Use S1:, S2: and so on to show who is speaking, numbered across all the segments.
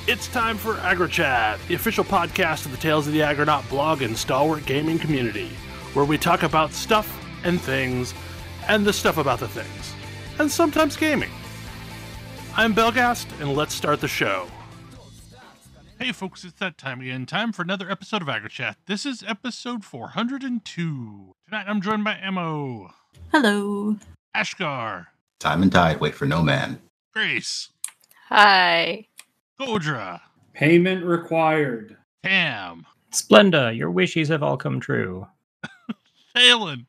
S1: It's time for AggroChat, the official podcast of the Tales of the Aggronaut blog and stalwart gaming community, where we talk about stuff and things, and the stuff about the things, and sometimes gaming. I'm Belghast, and let's start the show. Hey folks, it's that time again. Time for another episode of AggroChat. This is episode 402. Tonight I'm joined by Ammo.
S2: Hello.
S1: Ashgar.
S3: Time and tide wait for no man.
S1: Grace.
S2: Hi.
S1: Kodra.
S4: Payment required.
S1: Tam.
S5: Splenda, your wishes have all come true.
S1: Thalen.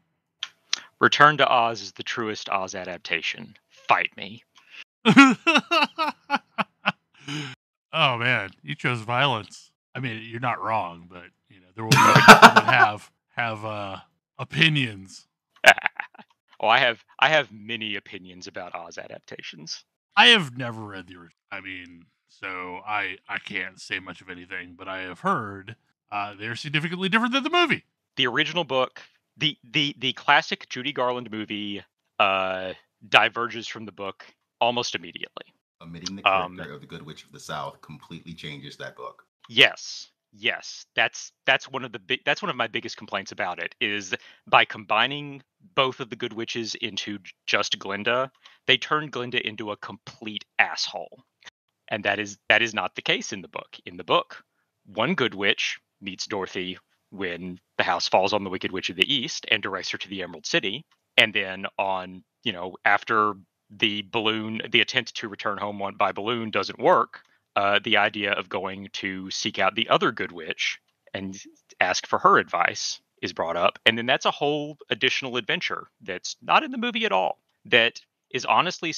S6: Return to Oz is the truest Oz adaptation. Fight me.
S1: Oh man, you chose violence. I mean, you're not wrong, but you know there will be people that have opinions.
S6: Oh, I have many opinions about Oz adaptations.
S1: I have never read the original. I mean, so I can't say much of anything, but I have heard they're significantly different than the movie.
S6: The original book, the classic Judy Garland movie, diverges from the book almost immediately.
S3: Omitting the character of the Good Witch of the South completely changes that book.
S6: Yes. That's one of my biggest complaints about it is by combining both of the Good Witches into just Glinda, they turned Glinda into a complete asshole. And that is not the case in the book. In the book, one Good Witch meets Dorothy when the house falls on the Wicked Witch of the East and directs her to the Emerald City. And then after the attempt to return home by balloon doesn't work, the idea of going to seek out the other Good Witch and ask for her advice is brought up. And then that's a whole additional adventure that's not in the movie at all. That is honestly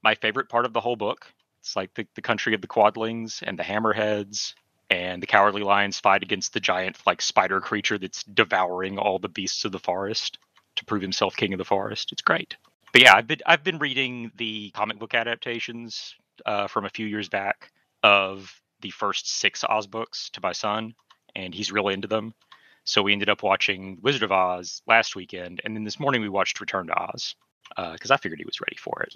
S6: my favorite part of the whole book. It's like the country of the Quadlings and the Hammerheads and the Cowardly Lions fight against the giant spider creature that's devouring all the beasts of the forest to prove himself king of the forest. It's great. But yeah, I've been reading the comic book adaptations from a few years back of the first 6 Oz books to my son, and he's really into them. So we ended up watching Wizard of Oz last weekend, and then this morning we watched Return to Oz because I figured he was ready for it.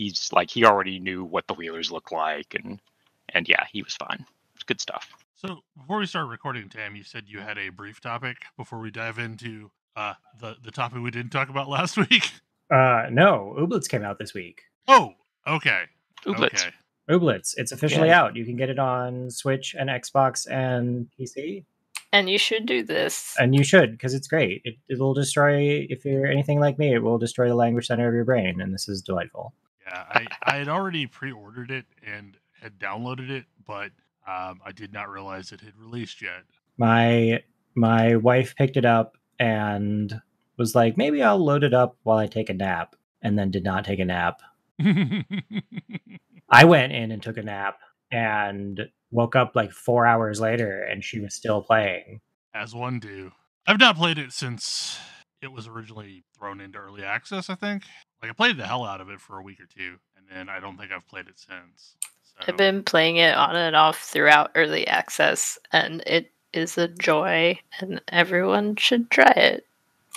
S6: He already knew what the Wheelers looked like, and yeah, he was fine. It's good stuff.
S1: So before we start recording, Tam, you said you had a brief topic before we dive into the topic we didn't talk about last week.
S5: No, Ooblets came out this week.
S1: Oh, okay.
S6: Ooblets.
S1: Okay.
S5: Ooblets, it's officially out. You can get it on Switch and Xbox and PC.
S2: And you should do this.
S5: And you should, because it's great. It will destroy, if you're anything like me, it will destroy the language center of your brain, and this is delightful.
S1: Yeah, I had already pre-ordered it and had downloaded it, but I did not realize it had released yet.
S5: My wife picked it up and was like, maybe I'll load it up while I take a nap, and then did not take a nap. I went in and took a nap and woke up 4 hours later and she was still playing.
S1: As one do. I've not played it since it was originally thrown into early access, I think. I played the hell out of it for a week or two, and then I don't think I've played it since. So.
S2: I've been playing it on and off throughout early access, and it is a joy, and everyone should try it.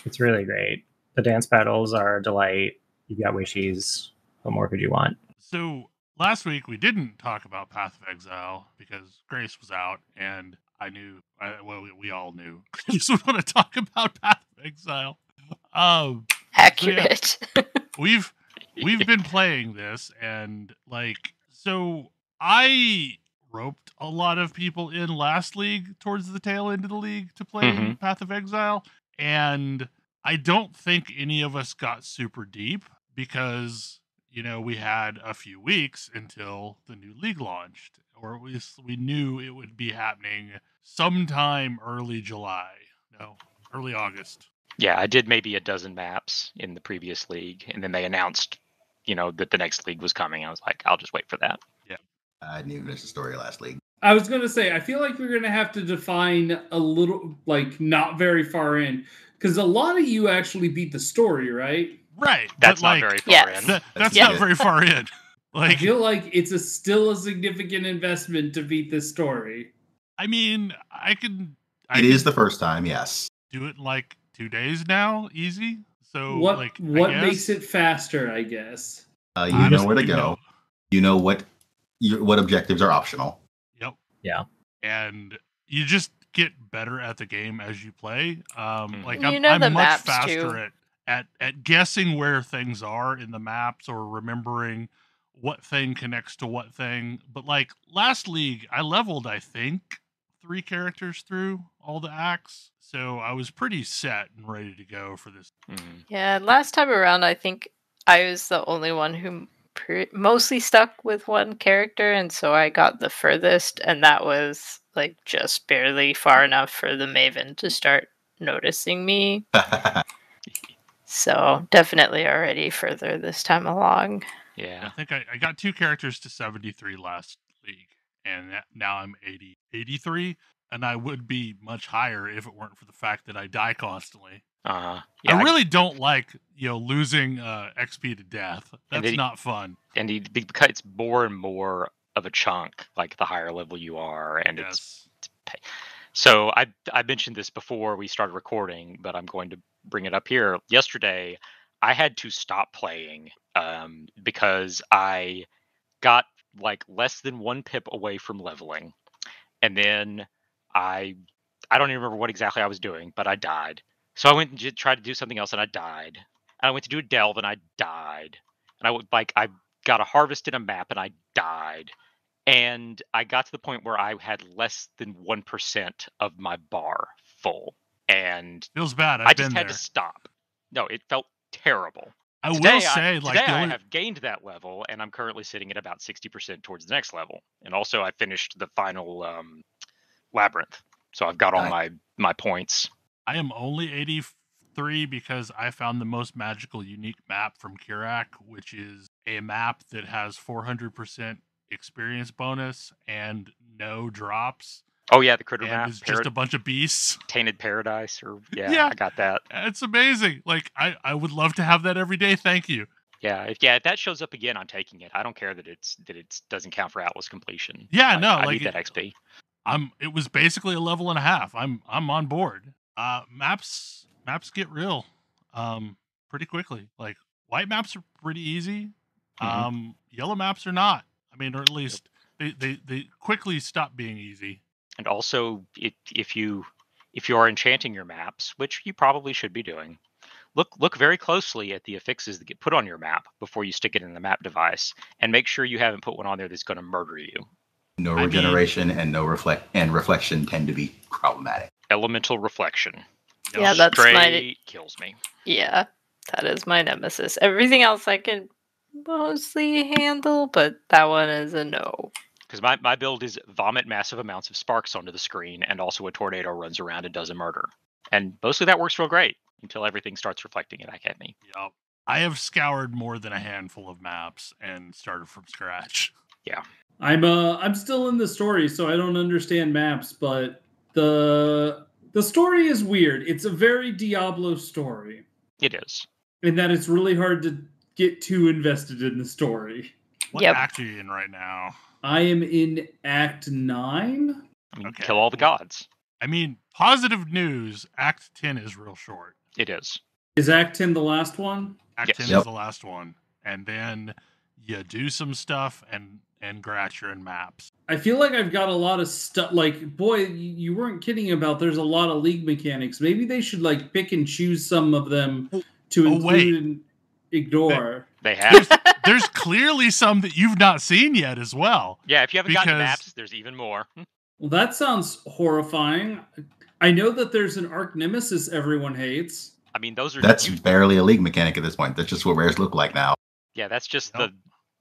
S5: It's really great. The dance battles are a delight. You've got wishies. What more could you want?
S1: So last week we didn't talk about Path of Exile because Grace was out, and I knew, we all knew Grace would want to talk about Path of Exile.
S2: Accurate.
S1: So yeah, we've been playing this, and so I roped a lot of people in last league towards the tail end of the league to play Path of Exile, and I don't think any of us got super deep because we had a few weeks until the new league launched, or at least we knew it would be happening sometime early August.
S6: Yeah, I did maybe a dozen maps in the previous league, and then they announced, that the next league was coming. I was like, I'll just wait for that.
S1: Yeah.
S3: I didn't even finish the story last league.
S4: I was going to say, I feel like we're going to have to define a little, not very far in, because a lot of you actually beat the story, right?
S1: Right.
S6: That's not very far in.
S1: That's not very far in.
S4: I feel like it's still a significant investment to beat this story.
S1: I mean,
S3: It is the first time, yes.
S1: Do it in 2 days now, easy. So
S4: what makes it faster? I guess
S3: You know where to go. You know what objectives are optional.
S5: Yeah.
S1: And you just get better at the game as you play. Like
S2: You know
S1: I'm
S2: the
S1: much
S2: maps,
S1: faster
S2: too.
S1: at guessing where things are in the maps or remembering what thing connects to what thing. But like last league, I leveled, I think, 3 characters through all the acts. So I was pretty set and ready to go for this.
S2: Yeah, last time around, I think I was the only one who mostly stuck with one character, and so I got the furthest, and that was like just barely far enough for the Maven to start noticing me. So definitely already further this time along.
S6: Yeah.
S1: I think I got 2 characters to 73 last league, and now I'm 83, and I would be much higher if it weren't for the fact that I die constantly.
S6: Yeah,
S1: I really don't like losing XP to death. That's not fun.
S6: And it's more and more of a chunk, like the higher level you are, and it's so I mentioned this before we started recording, but I'm going to bring it up here. Yesterday, I had to stop playing because I got like less than 1 pip away from leveling, and then I don't even remember what exactly I was doing, but I died. So I went and tried to do something else, and I died. And I went to do a delve, and I died. And I got a harvest in a map, and I died. And I got to the point where I had less than 1% of my bar full, and
S1: feels bad.
S6: I just had to stop. No, it felt terrible.
S1: I will say,
S6: I have gained that level, and I'm currently sitting at about 60% towards the next level. And also, I finished the final labyrinth, so I've got all my points.
S1: I am only 83 because I found the most magical unique map from Kirak, which is a map that has 400% experience bonus and no drops.
S6: Oh yeah, the critter map.
S1: It's just a bunch of beasts.
S6: Tainted Paradise, or I got that.
S1: It's amazing. Like I would love to have that every day. Thank you.
S6: Yeah, if that shows up again, I'm taking it. I don't care that it doesn't count for Atlas completion.
S1: Yeah,
S6: I need that XP.
S1: It was basically a level and a half. I'm on board. Maps get real pretty quickly. Like white maps are pretty easy. Yellow maps are not. I mean, or at least they quickly stop being easy.
S6: And also, if you are enchanting your maps, which you probably should be doing, look very closely at the affixes that get put on your map before you stick it in the map device, and make sure you haven't put one on there that's going to murder you.
S3: No regeneration and no reflection tend to be problematic.
S6: Elemental reflection.
S2: Yeah, that's
S6: kills me.
S2: Yeah, that is my nemesis. Everything else I can mostly handle, but that one is a no.
S6: Because my build is vomit massive amounts of sparks onto the screen, and also a tornado runs around and does a murder. And mostly that works real great until everything starts reflecting it back at me.
S1: Yep. I have scoured more than a handful of maps and started from scratch.
S6: Yeah.
S4: I'm still in the story, so I don't understand maps, but the story is weird. It's a very Diablo story.
S6: It is.
S4: In that it's really hard to get too invested in the story.
S1: What act are you in right now?
S4: I am in Act 9.
S6: I mean, kill all the gods.
S1: I mean, positive news, Act 10 is real short.
S6: It is.
S4: Is Act 10 the last one?
S1: Act 10 is the last one. And then you do some stuff and Gratcher and maps.
S4: I feel like I've got a lot of stuff. Like, boy, you weren't kidding about there's a lot of league mechanics. Maybe they should like pick and choose some of them to include and ignore.
S6: They have.
S1: There's clearly some that you've not seen yet as well.
S6: Yeah, if you haven't gotten maps, there's even more.
S4: Well, that sounds horrifying. I know that there's an Arch Nemesis everyone hates.
S6: I mean,
S3: that's barely a league mechanic at this point. That's just what rares look like now.
S6: Yeah, that's just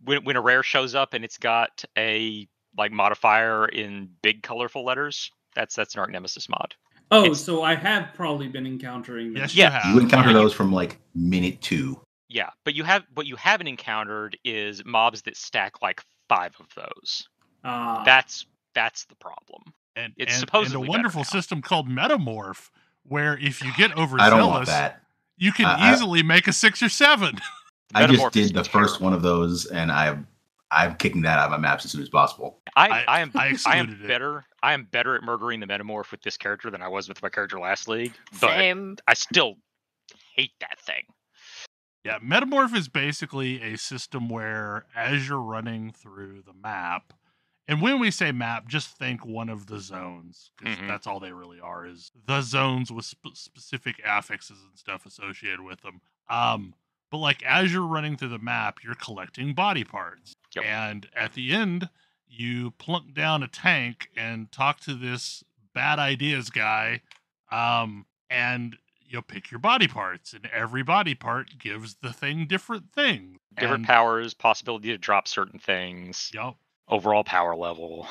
S6: when a rare shows up and it's got a like modifier in big colorful letters. That's an Arch Nemesis mod.
S4: Oh, so I have probably been encountering them.
S1: Yes,
S3: you encounter those from like minute 2.
S6: Yeah, but what you haven't encountered is mobs that stack like 5 of those. That's the problem.
S1: And
S6: it's supposedly
S1: and a wonderful system called Metamorph, where if you get overzealous,
S3: I don't want that.
S1: You can easily make a 6 or 7.
S3: I just did the first one of those, and I'm kicking that out of my maps as soon as possible.
S6: I am better at murdering the Metamorph with this character than I was with my character last league. But
S2: Same.
S6: I still hate that thing.
S1: Yeah, Metamorph is basically a system where as you're running through the map, And when we say map, just think one of the zones, because that's all they really are, is the zones with specific affixes and stuff associated with them. But like as you're running through the map, you're collecting body parts.
S6: Yep.
S1: And at the end, you plunk down a tank and talk to this bad ideas guy, and you'll pick your body parts, and every body part gives the thing different things.
S6: Different powers, possibility to drop certain things.
S1: Yep.
S6: Overall power level.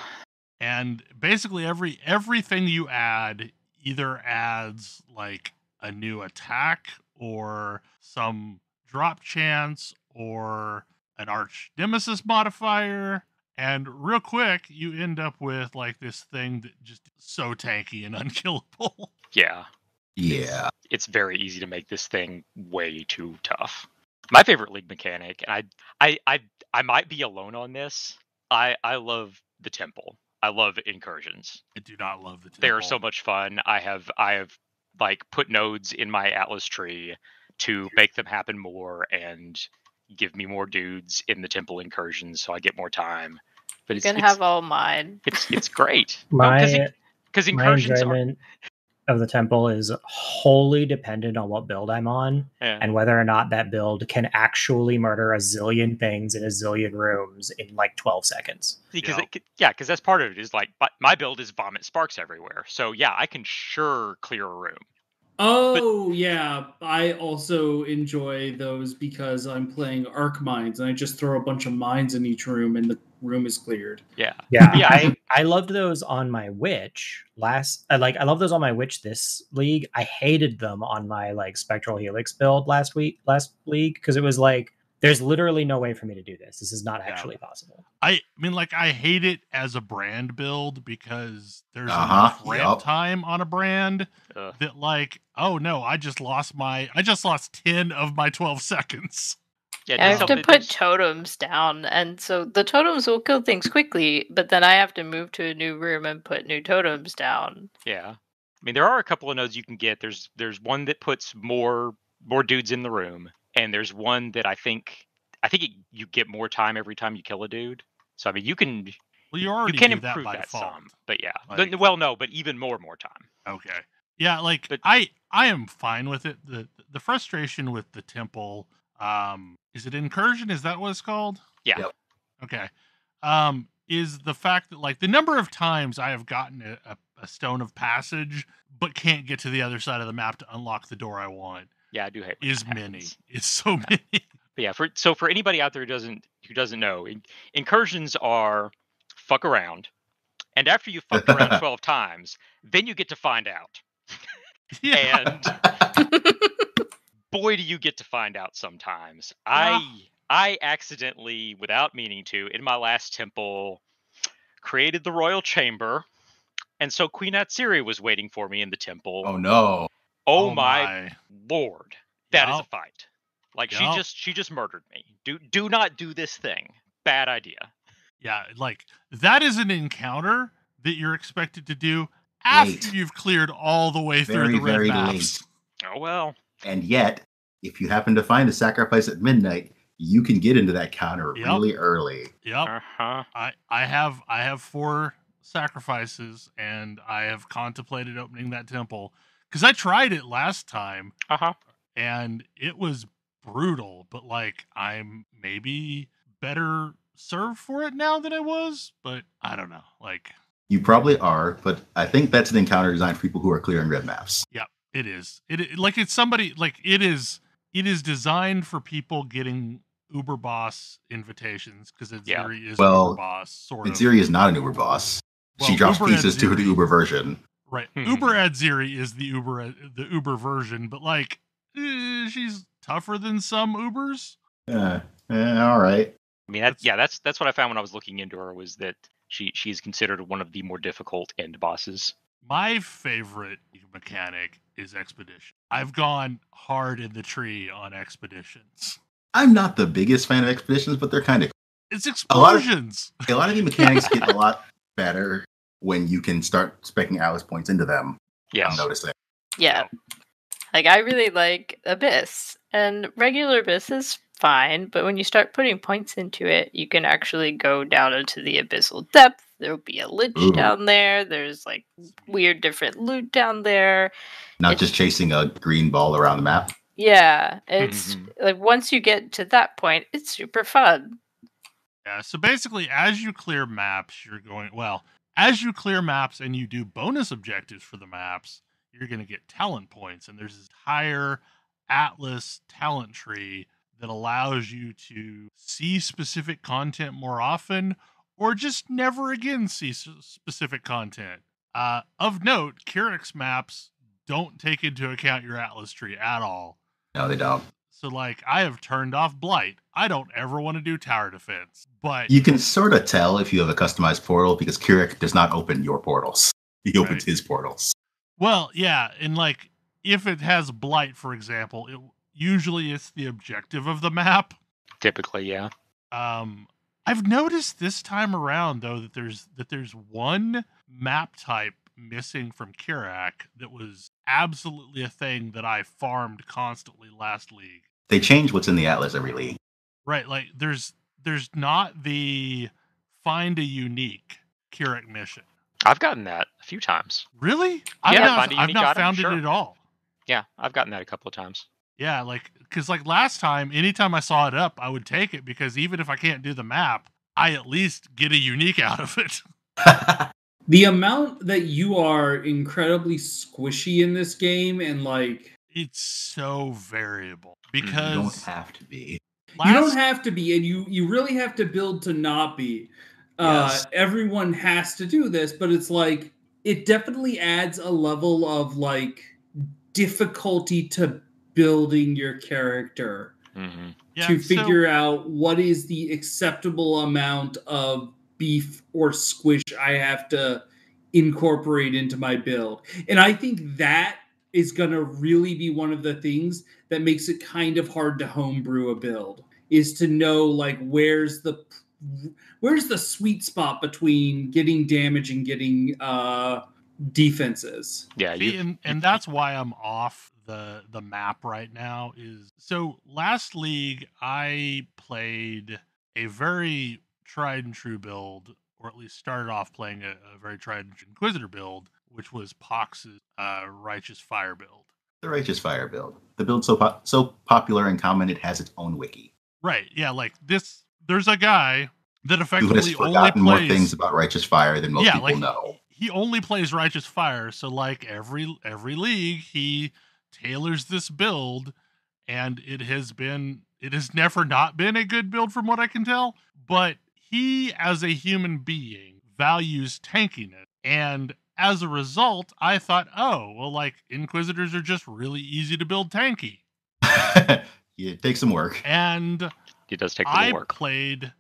S1: And basically everything you add either adds like a new attack or some drop chance or an arch nemesis modifier. And real quick, you end up with like this thing that just is so tanky and unkillable.
S6: Yeah.
S3: Yeah.
S6: It's very easy to make this thing way too tough. My favorite league mechanic, and I might be alone on this. I love the temple. I love incursions.
S1: I do not love the temple.
S6: They are so much fun. I have like put nodes in my Atlas tree to make them happen more and give me more dudes in the temple incursions, so I get more time. But
S2: you can have all mine.
S6: It's great.
S5: Because incursions of the temple is wholly dependent on what build I'm on and whether or not that build can actually murder a zillion things in a zillion rooms in like 12 seconds.
S6: Because because that's part of it is like my build is vomit sparks everywhere. So yeah, I can sure clear a room.
S4: Yeah, I also enjoy those because I'm playing arc mines and I just throw a bunch of mines in each room and the room is cleared.
S5: Yeah. I loved those on my witch I love those on my witch this league. I hated them on my like Spectral Helix build last league because it was like there's literally no way for me to do this. This is not actually possible.
S1: I mean, like, I hate it as a brand build because there's enough ramp time on a brand that, like, oh no, I just lost 10 of my 12 seconds.
S2: Yeah, I have to put totems down, and so the totems will kill things quickly, but then I have to move to a new room and put new totems down.
S6: Yeah. I mean, there are a couple of nodes you can get. There's one that puts more dudes in the room. And there's one that I think you get more time every time you kill a dude. So I mean, you can improve that some, but yeah. Like, well, no, but even more time.
S1: Okay. Yeah, like but, I am fine with it. The frustration with the temple, is it incursion? Is that what it's called?
S6: Yeah.
S3: Yep.
S1: Okay. Is the fact that like the number of times I have gotten a stone of passage, but can't get to the other side of the map to unlock the door I want.
S6: Yeah, I do hate
S1: is many. It's so many.
S6: But yeah, for anybody out there who doesn't know, incursions are fuck around, and after you fucked around 12 times, then you get to find out. Yeah. And boy, do you get to find out sometimes. Yeah. I accidentally, without meaning to, in my last temple, created the royal chamber, and so Queen Atsiri was waiting for me in the temple.
S3: Oh no.
S6: Oh my lord. That is a fight. Like she just murdered me. Do not do this thing. Bad idea.
S1: Yeah, like that is an encounter that you're expected to do after you've cleared all the way through the red maps.
S6: Oh well.
S3: And yet, if you happen to find a sacrifice at midnight, you can get into that counter really early.
S1: Yep. Uh-huh. I have 4 sacrifices and I have contemplated opening that temple. Because I tried it last time, and it was brutal, but, like, I'm maybe better served for it now than I was, but I don't know. Like,
S3: you probably are, but I think that's an encounter designed for people who are clearing red maps.
S1: Yeah, it is. It is designed for people getting Uber Boss invitations, because Atziri is an Uber Boss, sort of.
S3: Atziri is not an Uber Boss. Well, she drops pieces to the Uber version.
S1: Right. Uber Atziri is the Uber version, but like she's tougher than some Ubers.
S3: All right.
S6: I mean, that's what I found when I was looking into her, was that she is considered one of the more difficult end bosses.
S1: My favorite mechanic is Expedition. I've gone hard in the tree on Expeditions.
S3: I'm not the biggest fan of Expeditions, but they're kind of
S1: it's explosions.
S3: A lot of the mechanics get a lot better when you can start speccing Atlas points into them.
S6: Yeah,
S3: I'm noticing.
S2: Yeah. Like, I really like Abyss, and regular Abyss is fine. But when you start putting points into it, you can actually go down into the abyssal depth. There'll be a lich down there. There's like weird different loot down there.
S3: Not just chasing a green ball around the map.
S2: Yeah, it's like once you get to that point, it's super fun.
S1: Yeah, so basically, as you clear maps, as you clear maps and you do bonus objectives for the maps, you're going to get talent points. And there's this entire Atlas talent tree that allows you to see specific content more often or just never again see specific content. Of note, Kyrix maps don't take into account your Atlas tree at all.
S3: No, they don't.
S1: So, like, I have turned off Blight. I don't ever want to do tower defense. But
S3: you can sort of tell if you have a customized portal because Kyrix does not open your portals. He opens his portals.
S1: Well, yeah, and like if it has Blight, for example, usually it's the objective of the map.
S6: Typically, yeah.
S1: I've noticed this time around though that there's one map type missing from Kyrix that was absolutely a thing that I farmed constantly last league.
S3: They change what's in the Atlas every league.
S1: Right, like there's not the find a unique Kyrix mission.
S6: I've gotten that a few times.
S1: Really?
S6: I've
S1: not found it at all.
S6: Yeah, I've gotten that a couple of times.
S1: Yeah, like because like last time, anytime I saw it up, I would take it because even if I can't do the map, I at least get a unique out of it.
S4: The amount that you are incredibly squishy in this game, and like
S1: it's so variable because
S3: you don't have to be.
S4: You don't have to be, and you really have to build to not be. Yes. Everyone has to do this, but it's like it definitely adds a level of like difficulty to building your character to figure out what is the acceptable amount of beef or squish I have to incorporate into my build. And I think that is going to really be one of the things that makes it kind of hard to homebrew a build, is to know like where's the sweet spot between getting damage and getting defenses.
S6: Yeah,
S1: and that's why I'm off the map right now. Is so last league I played a very tried and true build, or at least started off playing a very tried and true Inquisitor build, which was Pox's Righteous Fire build.
S3: The Righteous Fire build. The build's so popular and common, it has its own wiki.
S1: Right, yeah, like this, there's a guy that effectively
S3: who has forgotten more things about Righteous Fire than most people know.
S1: He only plays Righteous Fire, so like every league, he tailors this build, and it has never not been a good build from what I can tell, but he, as a human being, values tankiness, and as a result, I thought, oh, well, like, Inquisitors are just really easy to build tanky.
S3: It takes some work.
S1: And
S6: it does take a little work.
S1: I played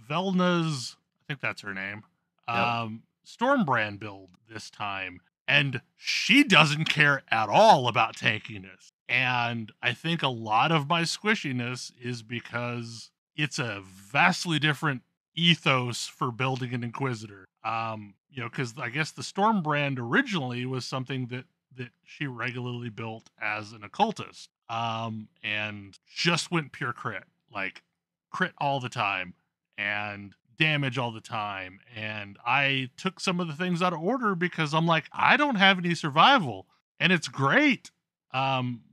S1: Velna's, I think that's her name, Stormbrand build this time, and she doesn't care at all about tankiness. And I think a lot of my squishiness is because it's a vastly different ethos for building an Inquisitor. Because I guess the Stormbrand originally was something that she regularly built as an occultist, and just went pure crit, like crit all the time and damage all the time. And I took some of the things out of order because I'm like, I don't have any survival, and it's great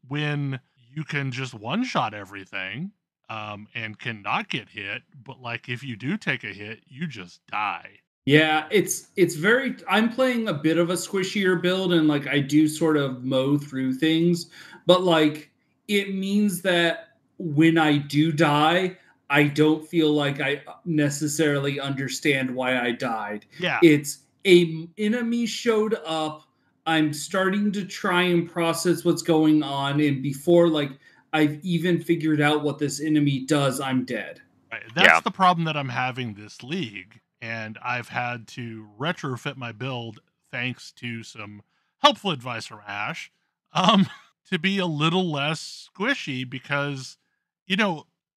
S1: when you can just one-shot everything and cannot get hit, but like if you do take a hit, you just die.
S4: Yeah, it's very, I'm playing a bit of a squishier build, and like I do sort of mow through things, but like it means that when I do die, I don't feel like I necessarily understand why I died.
S1: Yeah.
S4: It's a enemy showed up, I'm starting to try and process what's going on, and before like I've even figured out what this enemy does, I'm dead.
S1: Right. That's the problem that I'm having this league. And I've had to retrofit my build, thanks to some helpful advice from Ash, to be a little less squishy because,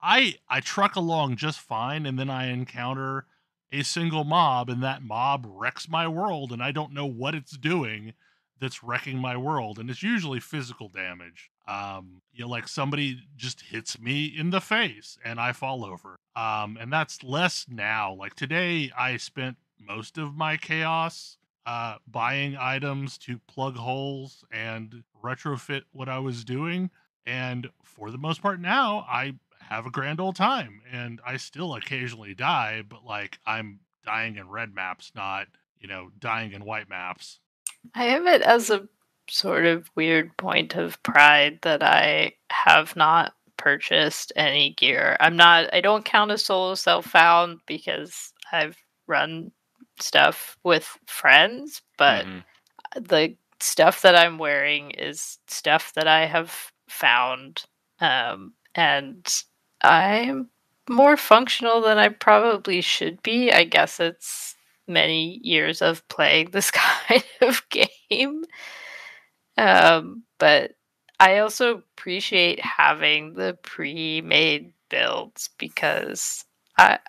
S1: I truck along just fine, and then I encounter a single mob, and that mob wrecks my world, and I don't know what it's doing that's wrecking my world, and it's usually physical damage. Like somebody just hits me in the face and I fall over. And that's less now. Like today, I spent most of my chaos buying items to plug holes and retrofit what I was doing. And for the most part now, I have a grand old time. And I still occasionally die, but like I'm dying in red maps, not, dying in white maps.
S2: I have it as a sort of weird point of pride that I have not purchased any gear. I don't count a solo self-found because I've run stuff with friends, but the stuff that I'm wearing is stuff that I have found, and I'm more functional than I probably should be. I guess it's many years of playing this kind of game. But I also appreciate having the pre-made builds because I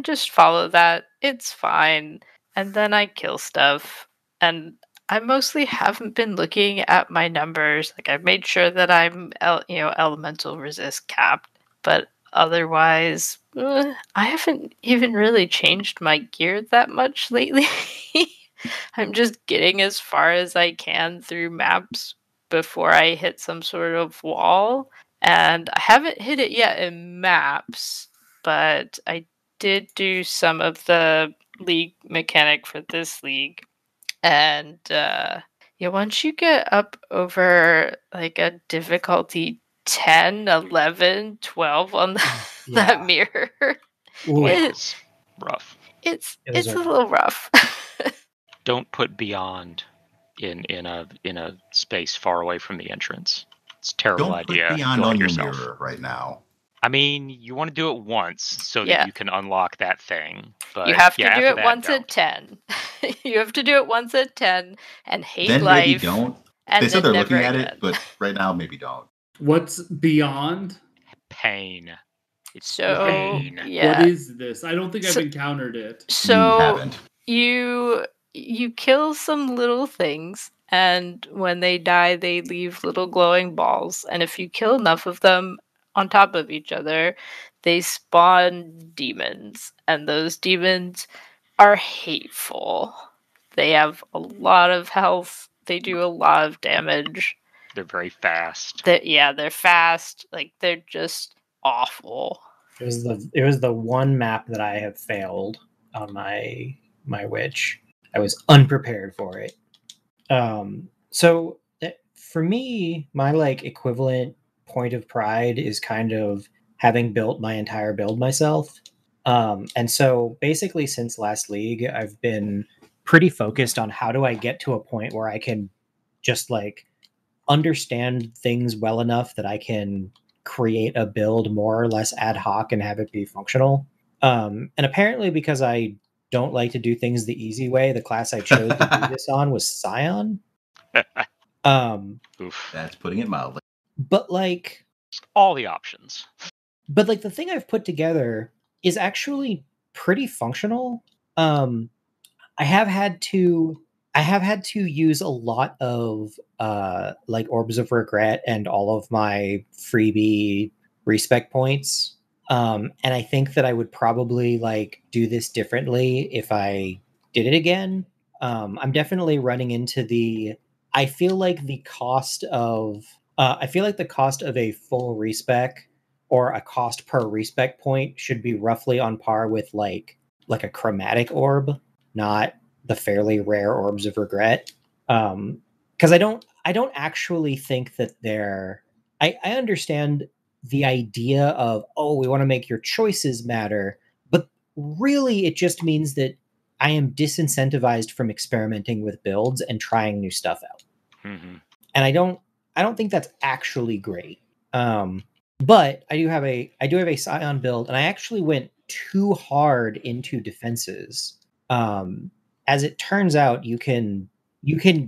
S2: just follow that. It's fine. And then I kill stuff. And I mostly haven't been looking at my numbers. Like I've made sure that I'm elemental resist capped, but otherwise I haven't even really changed my gear that much lately. I'm just getting as far as I can through maps before I hit some sort of wall. And I haven't hit it yet in maps, but I did do some of the league mechanic for this league. And once you get up over like a difficulty 10, 11, 12 on that mirror,
S6: it's rough.
S2: It's a little rough.
S6: Don't put beyond in a space far away from the entrance. It's a terrible idea.
S3: Don't put beyond on your mirror right now.
S6: I mean, you want to do it once so that you can unlock that thing. But
S2: you have to do it once at 10. You have to do it once at 10 and hate
S3: then
S2: life.
S3: Maybe don't. They said they're looking at it, but right now maybe don't.
S4: What's beyond?
S6: Pain. It's
S2: pain.
S4: Yeah. What is this? I don't think I've encountered it.
S2: So
S3: you haven't.
S2: You kill some little things, and when they die, they leave little glowing balls. And if you kill enough of them on top of each other, they spawn demons. And those demons are hateful. They have a lot of health. They do a lot of damage.
S6: They're very fast.
S2: They're fast. Like, they're just awful.
S5: It was the one map that I have failed on my witch. I was unprepared for it. So for me, my equivalent point of pride is kind of having built my entire build myself. And so basically since last league, I've been pretty focused on how do I get to a point where I can just understand things well enough that I can create a build more or less ad hoc and have it be functional. And apparently because I don't like to do things the easy way, the class I chose to do this on was Scion.
S3: That's putting it mildly.
S5: But
S6: all the options.
S5: But the thing I've put together is actually pretty functional. I have had to use a lot of Orbs of Regret and all of my freebie respec points. And I think that I would probably do this differently if I did it again. I'm definitely running into I feel like the cost of a full respec or a cost per respec point should be roughly on par with like a chromatic orb, not the fairly rare Orbs of Regret. Because I don't actually think that I understand the idea of, we want to make your choices matter, but really it just means that I am disincentivized from experimenting with builds and trying new stuff out.
S6: Mm-hmm.
S5: And I don't think that's actually great. But I do have a Scion build, and I actually went too hard into defenses. As it turns out, you can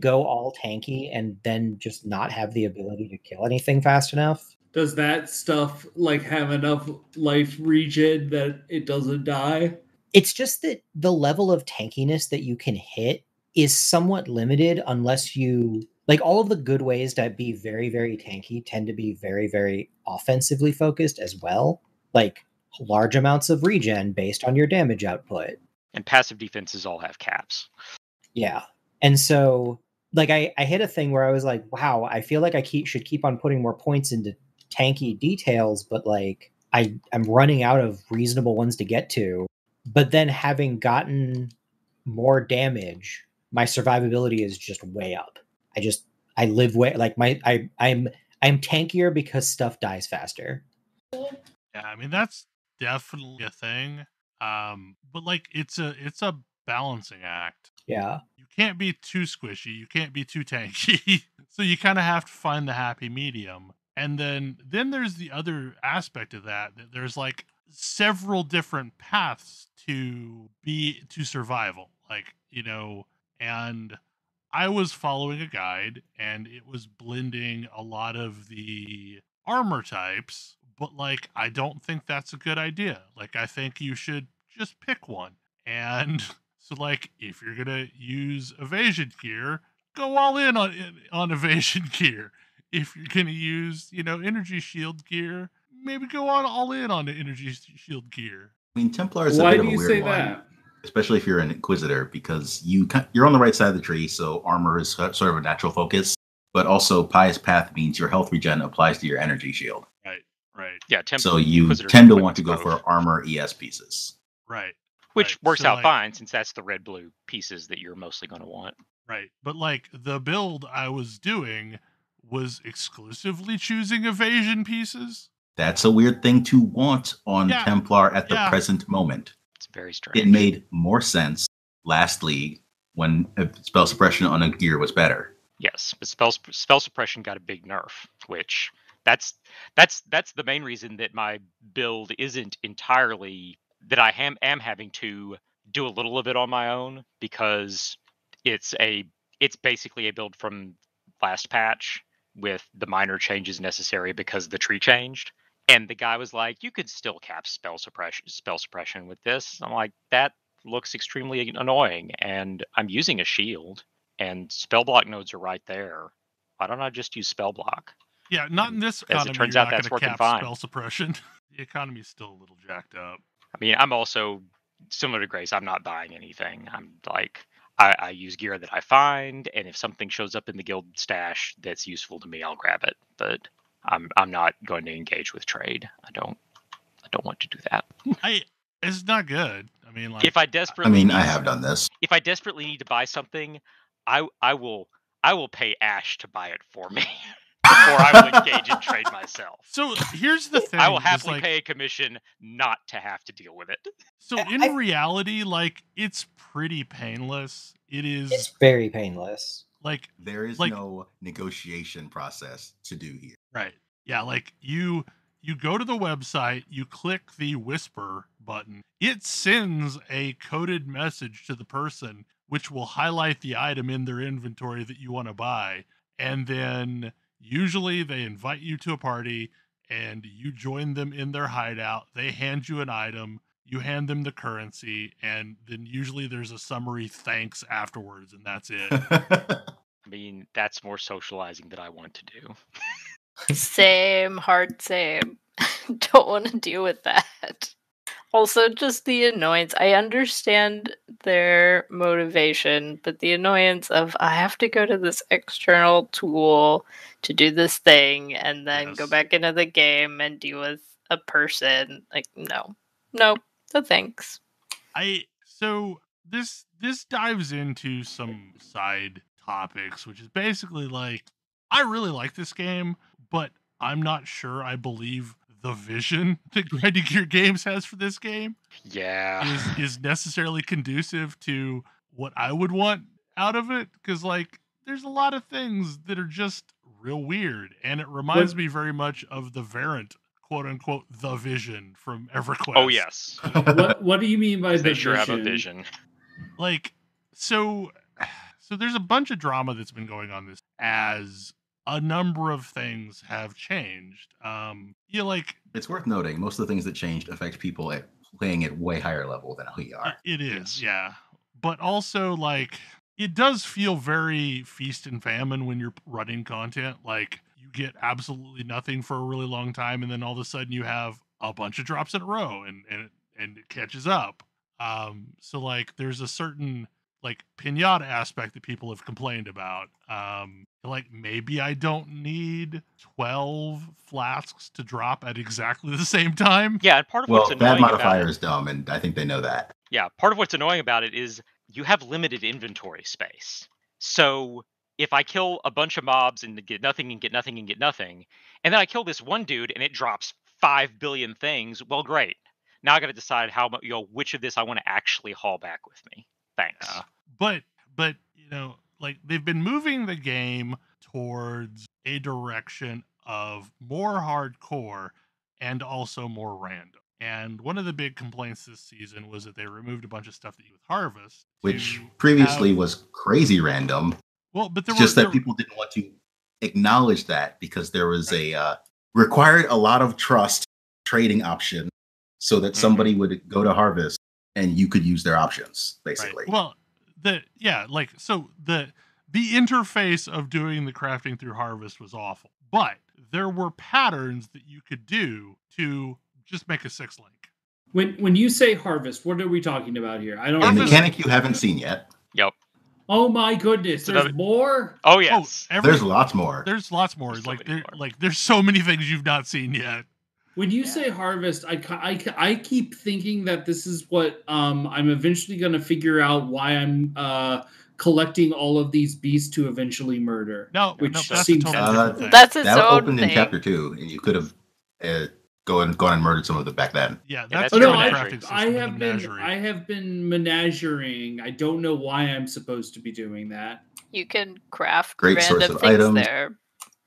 S5: go all tanky and then just not have the ability to kill anything fast enough.
S4: Does that stuff have enough life regen that it doesn't die?
S5: It's just that the level of tankiness that you can hit is somewhat limited unless you like all of the good ways to be very, very tanky tend to be very, very offensively focused as well. Like large amounts of regen based on your damage output.
S6: And passive defenses all have caps.
S5: Yeah. And so like I hit a thing where I was like, wow, I feel like I should keep on putting more points into tanky details, but like I'm running out of reasonable ones to get to. But then having gotten more damage, my survivability is just way up. I live way like I'm tankier because stuff dies faster.
S1: Yeah, I mean that's definitely a thing. But like it's a balancing act.
S5: Yeah.
S1: You can't be too squishy, you can't be too tanky. So you kind of have to find the happy medium. And then there's the other aspect of that there's like several different paths to survival. Like, and I was following a guide and it was blending a lot of the armor types, but like I don't think that's a good idea. Like I think you should just pick one. And so like if you're going to use evasion gear, go all in on evasion gear. If you're going to use, energy shield gear, maybe go all in on the energy shield gear.
S3: I mean, Templar is a
S4: Why
S3: bit
S4: do
S3: of a
S4: you
S3: weird
S4: say
S3: one,
S4: that?
S3: especially if you're an Inquisitor, because you're on the right side of the tree, so armor is sort of a natural focus. But also, Pious Path means your health regen applies to your energy shield.
S1: Right.
S6: Yeah,
S3: so you
S6: Inquisitors
S3: tend to
S6: play
S3: want to
S6: with
S3: go
S6: both.
S3: for armor ES pieces.
S1: Right.
S6: Which works
S1: So,
S6: out
S1: like,
S6: fine since that's the red-blue pieces that you're mostly going to want.
S1: Right. But like the build I was doing was exclusively choosing evasion pieces.
S3: That's a weird thing to want on Templar at the present moment.
S6: It's very strange.
S3: It made more sense last league when spell suppression on a gear was better.
S6: Yes, but spell suppression got a big nerf, which that's the main reason that my build isn't entirely that I am having to do a little of it on my own, because it's basically a build from last patch with the minor changes necessary because the tree changed. And the guy was like, "You could still cap spell suppression with this." I'm like, "That looks extremely annoying, and I'm using a shield, and spell block nodes are right there. Why don't I just use spell block?"
S1: Yeah, not in this economy.
S6: As it turns out, that's working fine.
S1: Spell suppression. The economy's still a little jacked up.
S6: I mean, I'm also similar to Grace. I'm not buying anything. I'm like, I use gear that I find, and if something shows up in the guild stash that's useful to me, I'll grab it. But I'm not going to engage with trade. I don't want to do that.
S1: It's not good. I mean, like,
S6: if I desperately
S3: I have done this.
S6: If I desperately need to buy something, I will pay Ash to buy it for me before I will engage in trade myself.
S1: So here's the thing:
S6: I will happily pay a commission not to have to deal with it.
S1: So in reality, like, it's pretty painless. It's
S5: very painless.
S1: Like,
S3: there is no negotiation process to do here.
S1: Right. Yeah, like you go to the website, you click the whisper button. It sends a coded message to the person, which will highlight the item in their inventory that you want to buy. And then usually they invite you to a party and you join them in their hideout. They hand you an item, you hand them the currency, and then usually there's a summary thanks afterwards, and that's it.
S6: I mean, that's more socializing that I want to do.
S2: Same. Don't want to deal with that. Also, just the annoyance. I understand their motivation, but the annoyance of I have to go to this external tool to do this thing and then go back into the game and deal with a person. Like, no, thanks.
S1: So this dives into some side topics, which is basically like, I really like this game, but I'm not sure I believe the vision that Grinding Gear Games has for this game is necessarily conducive to what I would want out of it, because like there's a lot of things that are just real weird, and it reminds me very much of the Variant, quote unquote, the vision from EverQuest.
S6: Oh yes.
S4: What do you mean by the
S6: they
S4: vision?
S6: Sure have a vision.
S1: Like, so there's a bunch of drama that's been going on this as a number of things have changed.
S3: It's worth noting most of the things that changed affect people playing at way higher level than we are.
S1: It is, yeah. But also, like, it does feel very feast and famine when you're running content. Like, you get absolutely nothing for a really long time, and then all of a sudden you have a bunch of drops in a row, and it catches up. So like, there's a certain like pinata aspect that people have complained about. Like, maybe I don't need 12 flasks to drop at exactly the same time.
S6: Yeah, and part of what's
S3: That
S6: annoying
S3: modifier
S6: about
S3: is dumb, and I think they know that.
S6: Yeah, part of what's annoying about it is you have limited inventory space. So if I kill a bunch of mobs and get nothing and get nothing and get nothing, and then I kill this one dude and it drops 5 billion things, well, great. Now I got to decide which of this I want to actually haul back with me. Thanks.
S1: But like, they've been moving the game towards a direction of more hardcore and also more random. And one of the big complaints this season was that they removed a bunch of stuff that you with Harvest,
S3: which previously was crazy random.
S1: Well, but
S3: it's just that people didn't want to acknowledge that because there was required a lot of trust trading option so that somebody would go to Harvest and you could use their options, basically.
S1: Right. Well, the interface of doing the crafting through Harvest was awful, but there were patterns that you could do to just make a 6-link.
S4: When you say Harvest, what are we talking about here? I don't.
S3: A mechanic you haven't seen yet.
S6: Yep.
S4: Oh my goodness! There's more.
S6: Oh yes.
S3: There's lots more.
S1: There's lots more. There's so many things you've not seen yet.
S4: When you say Harvest, I keep thinking that this is what I'm eventually going to figure out why I'm collecting all of these beasts to eventually murder.
S1: Which
S4: that's
S1: seems
S2: that's its
S3: that
S2: own
S3: opened
S2: thing.
S3: in chapter 2, and you could have gone and murdered some of them back then.
S1: Yeah, that's
S4: I have been menagerie. I don't know why I'm supposed to be doing that.
S2: You can craft
S3: great
S2: random
S3: source of
S2: things
S3: items.
S2: there.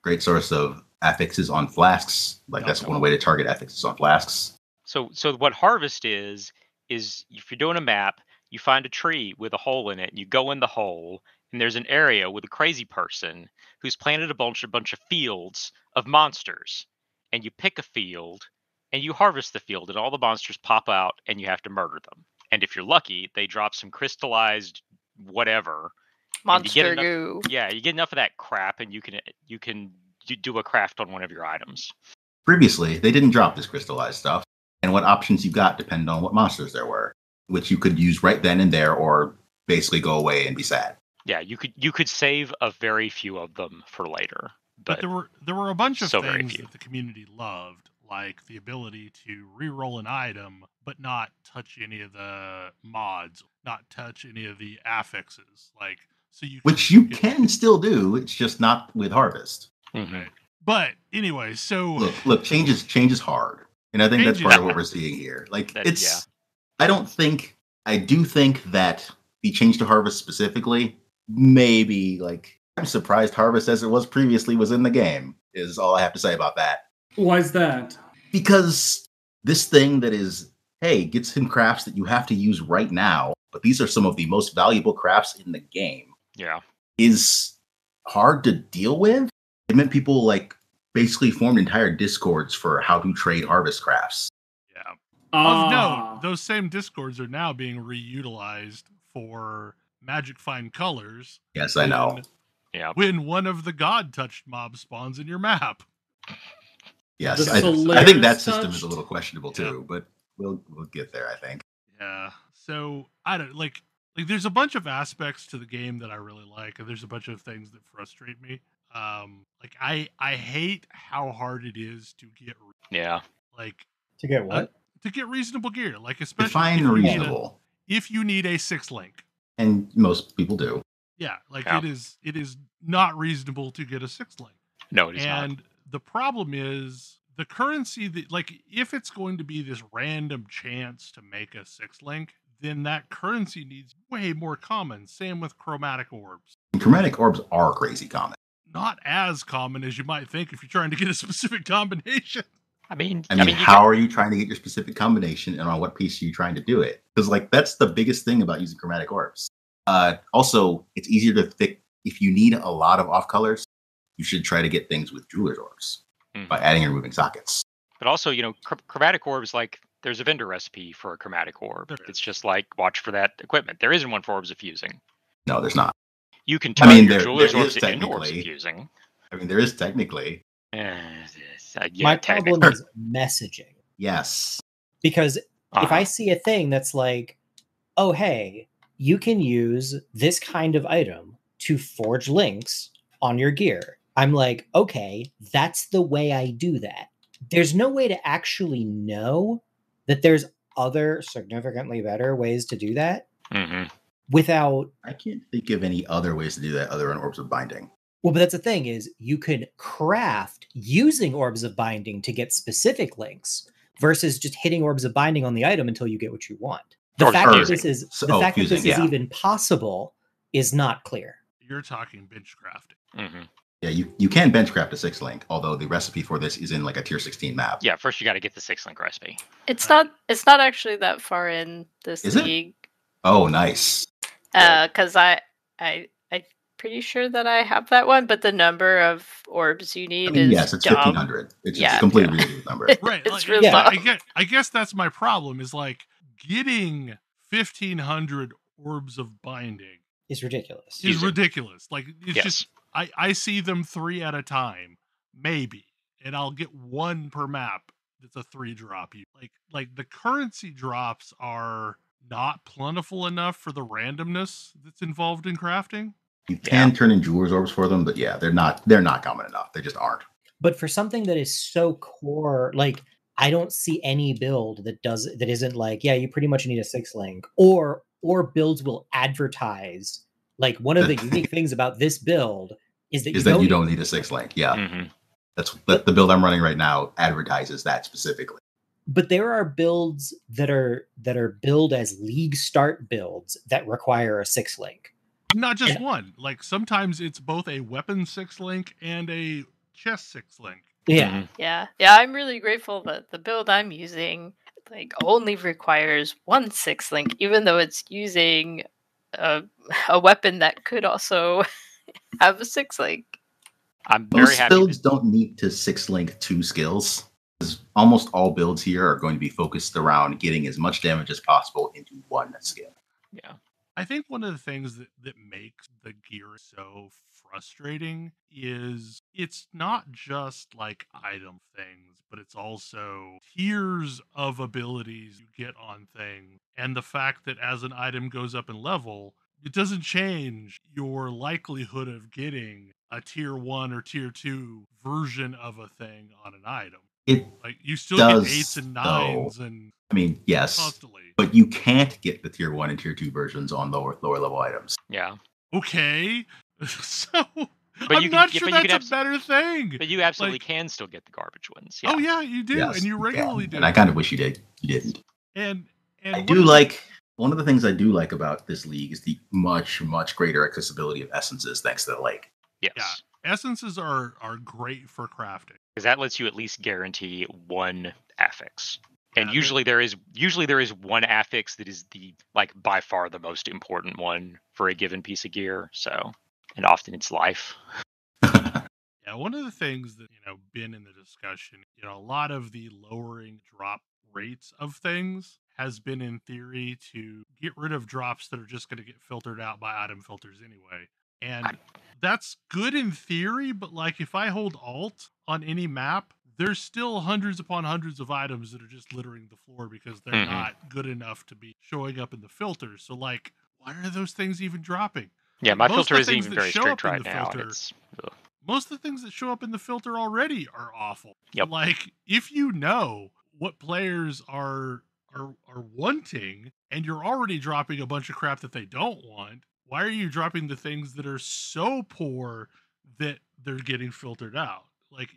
S3: Great source of affixes on flasks. That's one way to target affixes on flasks.
S6: So what Harvest is if you're doing a map, you find a tree with a hole in it, you go in the hole, and there's an area with a crazy person who's planted a bunch of fields of monsters. And you pick a field, and you harvest the field, and all the monsters pop out, and you have to murder them. And if you're lucky, they drop some crystallized whatever.
S2: Monster goo.
S6: Yeah, you get enough of that crap, and you can do a craft on one of your items.
S3: Previously, they didn't drop this crystallized stuff, and what options you got depend on what monsters there were, which you could use right then and there, or basically go away and be sad.
S6: Yeah, you could save a very few of them for later.
S1: But there were a bunch of things that the community loved, like the ability to re-roll an item, but not touch any of the mods, not touch any of the affixes,
S3: which you can still do. It's just not with Harvest.
S6: Mm-hmm.
S1: Right. But anyway, so
S3: look, change is hard, and I think that's part of what we're seeing here. I do think that the change to Harvest specifically, maybe I'm surprised Harvest as it was previously was in the game, is all I have to say about that.
S4: Why is that?
S3: Because this thing that is, hey, gets him crafts that you have to use right now, but these are some of the most valuable crafts in the game.
S6: Yeah.
S3: Is hard to deal with. It meant people basically formed entire discords for how to trade Harvest crafts.
S1: Yeah. No, those same discords are now being reutilized for Magic Find Colors.
S3: Yes, I know.
S6: Yeah.
S1: When one of the God-touched mobs spawns in your map.
S3: Yes, I think that system is a little questionable too, but we'll get there, I think.
S1: Yeah. So I don't there's a bunch of aspects to the game that I really like, and there's a bunch of things that frustrate me. I hate how hard it is to get
S5: to get what?
S1: To get reasonable gear, especially
S3: define reasonable.
S1: If you need a 6-link.
S3: And most people do.
S1: Yeah, it is not reasonable to get a 6-link.
S6: No, it is not.
S1: And the problem is the currency that if it's going to be this random chance to make a 6-link, then that currency needs way more common. Same with chromatic orbs.
S3: And chromatic orbs are crazy common.
S1: Not as common as you might think if you're trying to get a specific combination.
S6: I mean,
S3: how are you trying to get your specific combination, and on what piece are you trying to do it? Because that's the biggest thing about using chromatic orbs. Also, it's easier to think if you need a lot of off colors, you should try to get things with jeweler's orbs by adding and removing sockets.
S6: But also, chromatic orbs, there's a vendor recipe for a chromatic orb. It's just watch for that equipment. There isn't one for orbs of fusing.
S3: No, there's not.
S6: You can turn your jeweler's
S3: there
S6: orbs
S3: is
S6: into orbs of
S3: technically.
S6: fusing.
S3: I mean, there is technically.
S5: My problem is messaging.
S3: Yes.
S5: Because if I see a thing that's like, oh, hey, you can use this kind of item to forge links on your gear. I'm like, okay, that's the way I do that. There's no way to actually know that there's other significantly better ways to do that without...
S3: I can't think of any other ways to do that other than Orbs of Binding.
S5: Well, but that's the thing is you could craft using Orbs of Binding to get specific links versus just hitting Orbs of Binding on the item until you get what you want. The fact that this is even possible is not clear.
S1: You're talking bench crafting.
S3: Yeah, you can bench craft a 6-link, although the recipe for this is in like a tier 16 map.
S6: Yeah, first you got to get the 6-link recipe.
S2: It's not actually that far in this league.
S3: Oh, nice.
S2: Because I'm pretty sure that I have that one, but the number of orbs you need is
S3: yes, it's 1,500. It's just a completely ridiculous number.
S1: Right.
S2: It's really low.
S1: I guess that's my problem is like getting 1,500 orbs of binding
S5: is ridiculous.
S1: Like it's just I see them 3 at a time, maybe, and I'll get 1 per map. That's a 3-drop. Like the currency drops are not plentiful enough for the randomness that's involved in crafting.
S3: You can turn in Jeweler's Orbs for them, but yeah, they're not common enough. They just aren't.
S5: But for something that is so core, like I don't see any build that isn't like, yeah, you pretty much need a 6-link, or builds will advertise. Like one of the unique things about this build is that you don't
S3: need a 6-link. Yeah, that's the build I'm running right now advertises that specifically.
S5: But there are builds that are billed as league start builds that require a 6-link.
S1: Not just one. Like sometimes it's both a weapon 6-link and a chest 6-link.
S5: Yeah.
S2: Yeah. I'm really grateful that the build I'm using like only requires 1 6-link, even though it's using a weapon that could also have a 6-link.
S6: I'm very happy.
S3: Most builds don't need to 6-link 2 skills. Because almost all builds here are going to be focused around getting as much damage as possible into 1 skill.
S6: Yeah.
S1: I think one of the things that makes the gear so frustrating is it's not just like item things, but it's also tiers of abilities you get on things. And the fact that as an item goes up in level, it doesn't change your likelihood of getting a tier 1 or tier 2 version of a thing on an item. Like you still get 8s and 9s and
S3: I mean, yes,
S1: constantly.
S3: But you can't get the tier 1 and tier 2 versions on lower level items.
S6: Yeah.
S1: Okay. So I'm not sure that's a better thing.
S6: But you absolutely can still get the garbage ones.
S1: Yeah. Oh yeah, you do, and you regularly do.
S3: And I kind of wish you didn't.
S1: And
S3: I do like one of the things I do like about this league is the much greater accessibility of essences thanks to the lake.
S6: Yes.
S1: Yeah. Essences are great for crafting
S6: because that lets you at least guarantee 1 affix. And usually there is one affix that is the by far the most important one for a given piece of gear. So, and often it's life.
S1: Yeah, one of the things that been in the discussion, a lot of the lowering drop rates of things has been in theory to get rid of drops that are just going to get filtered out by item filters anyway. And that's good in theory, but if I hold Alt on any map, there's still hundreds upon hundreds of items that are just littering the floor because they're not good enough to be showing up in the filters. So why are those things even dropping?
S6: Yeah, my filter isn't even very strict right now.
S1: Most of the things that show up in the filter already are awful.
S6: Yep.
S1: If you know what players are wanting and you're already dropping a bunch of crap that they don't want, why are you dropping the things that are so poor that they're getting filtered out?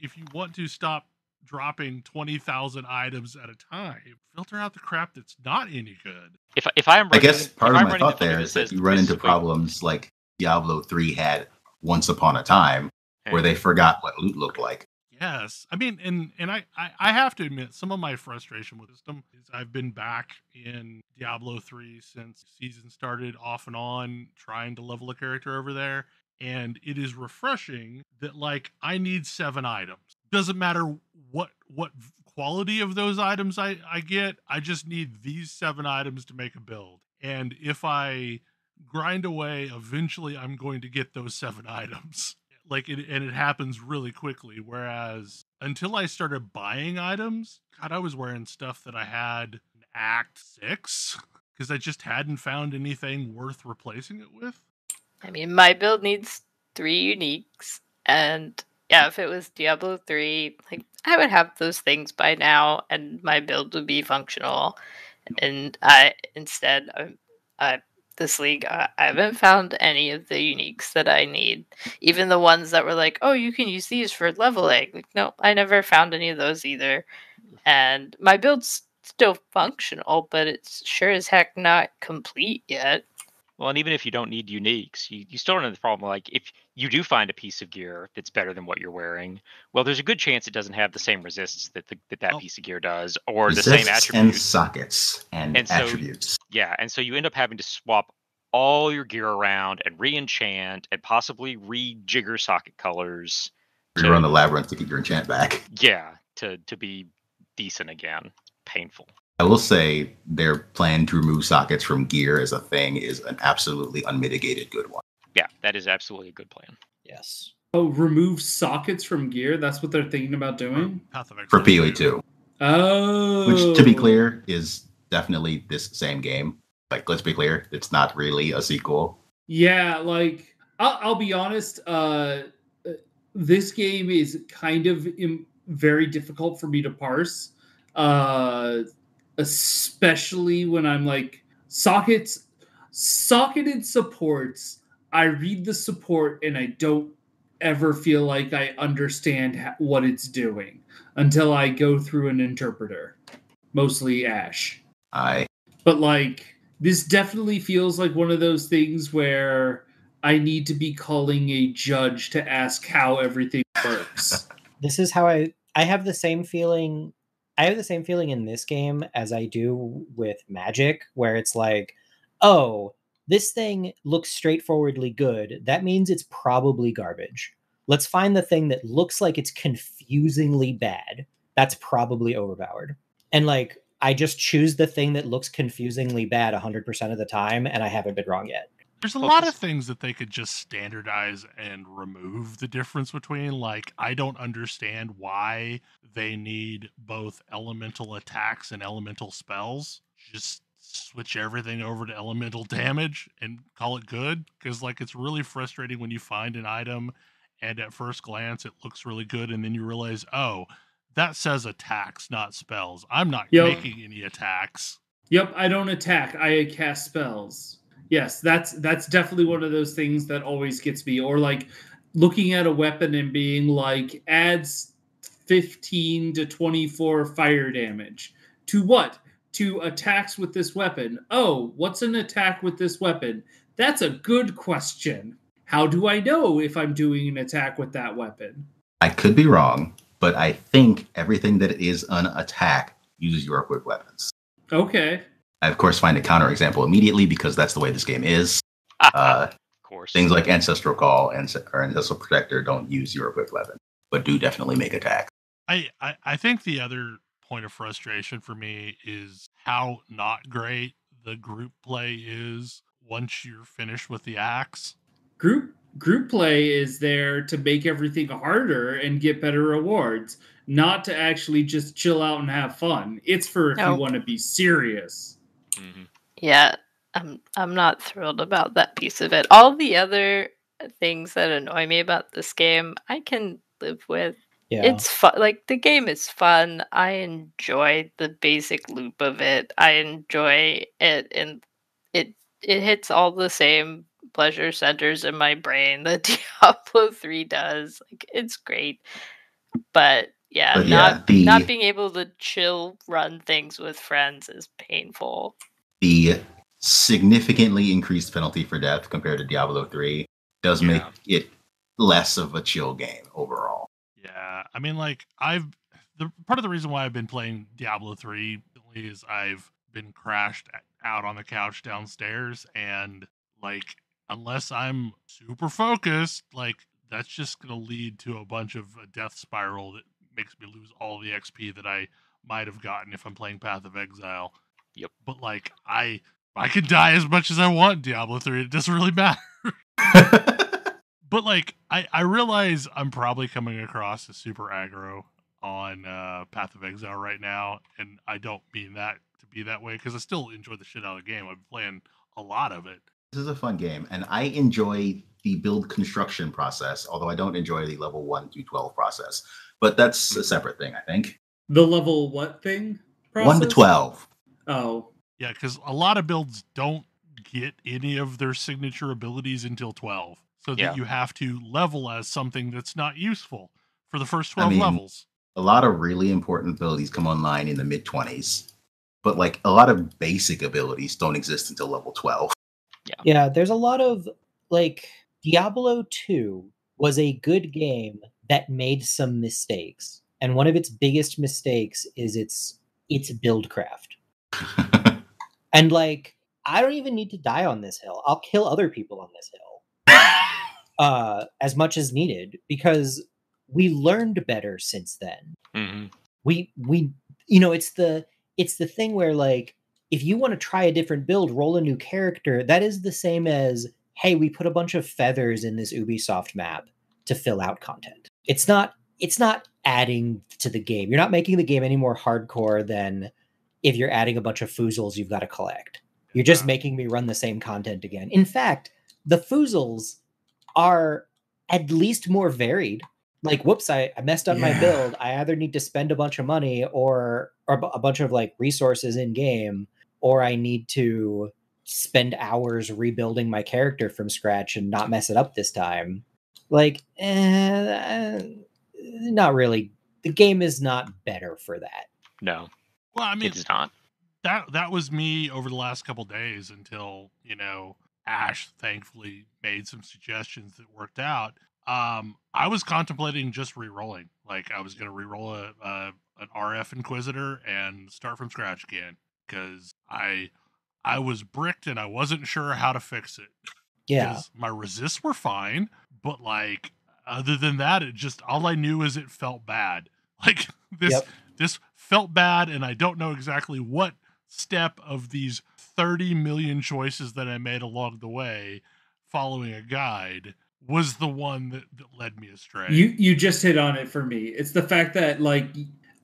S1: If you want to stop dropping 20,000 items at a time, filter out the crap that's not any good.
S3: I guess part of my thought there is that you run into problems like Diablo 3 had once upon a time where they forgot what loot looked like.
S1: Yes. I mean, and I have to admit, some of my frustration with the system is I've been back in Diablo 3 since season started off and on, trying to level a character over there. And it is refreshing that I need 7 items. Doesn't matter what quality of those items I get. I just need these 7 items to make a build. And if I grind away. Eventually, I'm going to get those 7 items. And it happens really quickly. Whereas until I started buying items, God, I was wearing stuff that I had in Act 6 because I just hadn't found anything worth replacing it with.
S2: I mean, my build needs 3 uniques, and yeah, if it was Diablo 3, like I would have those things by now, and my build would be functional. And this league, I haven't found any of the uniques that I need. Even the ones that were like, oh, you can use these for leveling. Like, no, I never found any of those either. And my build's still functional, but it's sure as heck not complete yet.
S6: Well, and even if you don't need uniques, you still run into the problem. Like, if you do find a piece of gear that's better than what you're wearing, well, there's a good chance it doesn't have the same resists that piece of gear does, or the same attributes.
S3: And sockets and attributes.
S6: Yeah, and so you end up having to swap all your gear around and re-enchant and possibly rejigger socket colors.
S3: Rerun the labyrinth to get your enchant back.
S6: Yeah, to be decent again. Painful.
S3: I will say their plan to remove sockets from gear as a thing is an absolutely unmitigated good one.
S6: Yeah, that is absolutely a good plan.
S5: Yes.
S4: Oh, remove sockets from gear? That's what they're thinking about doing?
S3: For PoE 2.
S4: Oh.
S3: Which, to be clear, is definitely this same game. Like, let's be clear, it's not really a sequel.
S4: Yeah, like, I'll be honest, this game is kind of very difficult for me to parse. Especially when I'm like, socketed supports, I read the support and I don't ever feel like I understand what it's doing until I go through an interpreter. Mostly Ash. But like, this definitely feels like one of those things where I need to be calling a judge to ask how everything works.
S5: This is how I have the same feeling. I have the same feeling in this game as I do with Magic, where it's like, oh, this thing looks straightforwardly good. That means it's probably garbage. Let's find the thing that looks like it's confusingly bad. That's probably overpowered. And like, I just choose the thing that looks confusingly bad 100% of the time, and I haven't been wrong yet.
S1: There's a lot of things that they could just standardize and remove the difference between. Like, I don't understand why they need both elemental attacks and elemental spells. Just switch everything over to elemental damage and call it good. Because, like, it's really frustrating when you find an item and at first glance it looks really good, and then you realize, oh, that says attacks, not spells. I'm not making any attacks.
S4: Yep, I don't attack. I cast spells. Yes, that's definitely one of those things that always gets me. Or like looking at a weapon and being like, adds 15 to 24 fire damage. To what? To attacks with this weapon. Oh, what's an attack with this weapon? That's a good question. How do I know if I'm doing an attack with that weapon?
S3: I could be wrong, but I think everything that is an attack uses your equipped weapons.
S4: Okay.
S3: I, of course, find a counterexample immediately because that's the way this game is.
S6: Of course.
S3: Things like Ancestral Call or Ancestral Protector don't use your equipped weapon, but do definitely make attacks.
S1: I think the other point of frustration for me is how not great the group play is once you're finished with the axe.
S4: Group play is there to make everything harder and get better rewards, not to actually just chill out and have fun. It's for if you want to be serious.
S6: Mm-hmm.
S2: Yeah, I'm not thrilled about that piece of it. All the other things that annoy me about this game, I can live with. Yeah. It's fun. Like, the game is fun. I enjoy the basic loop of it. I enjoy it, and it hits all the same pleasure centers in my brain that Diablo 3 does. Like, it's great. But not being able to chill run things with friends is painful.
S3: The significantly increased penalty for death compared to Diablo 3 does make it less of a chill game overall.
S1: Yeah, I mean, like, part of the reason why I've been playing Diablo 3 is I've been crashed out on the couch downstairs, and like, unless I'm super focused, like, that's just gonna lead to a bunch of a death spiral that makes me lose all the XP that I might have gotten if I'm playing Path of Exile.
S6: Yep.
S1: But like, I I could die as much as I want in Diablo 3. It doesn't really matter. But like, I realize I'm probably coming across as super aggro on Path of Exile right now, and I don't mean that to be that way because I still enjoy the shit out of the game. I've been playing a lot of it.
S3: This is a fun game, and I enjoy the build construction process, although I don't enjoy the level 1 through 12 process. But that's a separate thing, I think.
S4: The level what thing? Process?
S3: 1 to 12.
S4: Oh.
S1: Yeah, because a lot of builds don't get any of their signature abilities until 12. So that you have to level as something that's not useful for the first 12 levels.
S3: A lot of really important abilities come online in the mid-20s. But like a lot of basic abilities don't exist until level 12.
S5: Yeah, there's a lot of, like, Diablo 2 was a good game that made some mistakes. And one of its biggest mistakes is its build craft. And, like, I don't even need to die on this hill. I'll kill other people on this hill. As much as needed, because we learned better since then.
S6: Mm-hmm.
S5: We it's the thing where, like, if you want to try a different build, roll a new character, that is the same as, hey, we put a bunch of feathers in this Ubisoft map to fill out content. It's not adding to the game. You're not making the game any more hardcore than if you're adding a bunch of foozles you've got to collect. You're just making me run the same content again. In fact, the foozles are at least more varied. Like, whoops, I messed up my build. I either need to spend a bunch of money or a bunch of, like, resources in game, or I need to spend hours rebuilding my character from scratch and not mess it up this time. Like, not really. The game is not better for that.
S6: No.
S1: Well, I mean,
S6: it's not.
S1: That was me over the last couple days until, Ash thankfully made some suggestions that worked out. I was contemplating just re-rolling. Like, I was going to re-roll an RF Inquisitor and start from scratch again because I was bricked and I wasn't sure how to fix it.
S5: Yeah,
S1: because my resists were fine, but like other than that, it just all I knew is it felt bad. Like this felt bad, and I don't know exactly what step of these 30 million choices that I made along the way, following a guide, was the one that led me astray.
S4: You just hit on it for me. It's the fact that, like,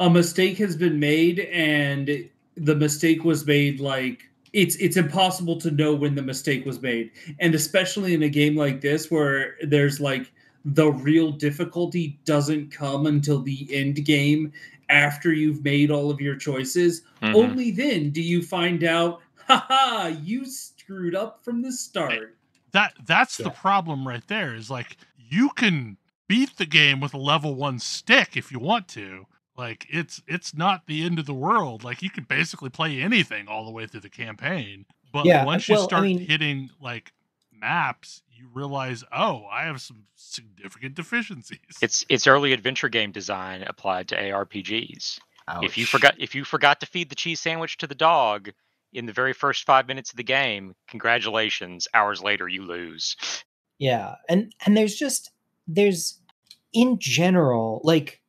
S4: a mistake has been made, and the mistake was made, like, it's impossible to know when the mistake was made. And especially in a game like this where there's, like, the real difficulty doesn't come until the end game after you've made all of your choices. Mm-hmm. Only then do you find out, haha, you screwed up from the start.
S1: That's the problem right there, is like, you can beat the game with a level 1 stick if you want to. Like, it's not the end of the world. Like, you can basically play anything all the way through the campaign. But once you start hitting, like, maps, you realize, oh, I have some significant deficiencies.
S6: It's early adventure game design applied to ARPGs.
S3: Ouch.
S6: If you forgot to feed the cheese sandwich to the dog in the very first 5 minutes of the game, congratulations. Hours later, you lose.
S5: Yeah, and there's in general, like,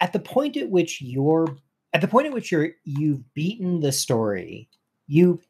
S5: at the point at which you've beaten the story, you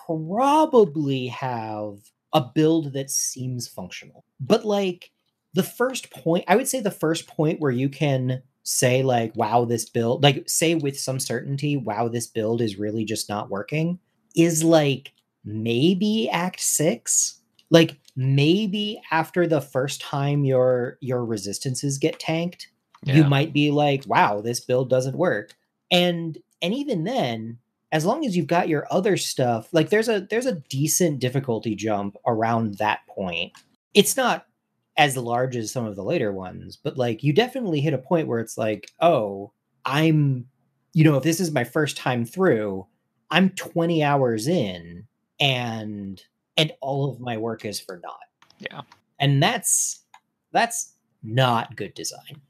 S5: probably have a build that seems functional. But, like, I would say the first point where you can say, like, wow, this build, like, say with some certainty, wow, this build is really just not working, is, like, maybe Act 6. Like, maybe after the first time your resistances get tanked, you might be like, wow, this build doesn't work. And even then, as long as you've got your other stuff, like, there's a decent difficulty jump around that point. It's not as large as some of the later ones, but, like, you definitely hit a point where it's like, oh, I'm, if this is my first time through, I'm 20 hours in, and all of my work is for naught.
S6: Yeah.
S5: And that's not good design.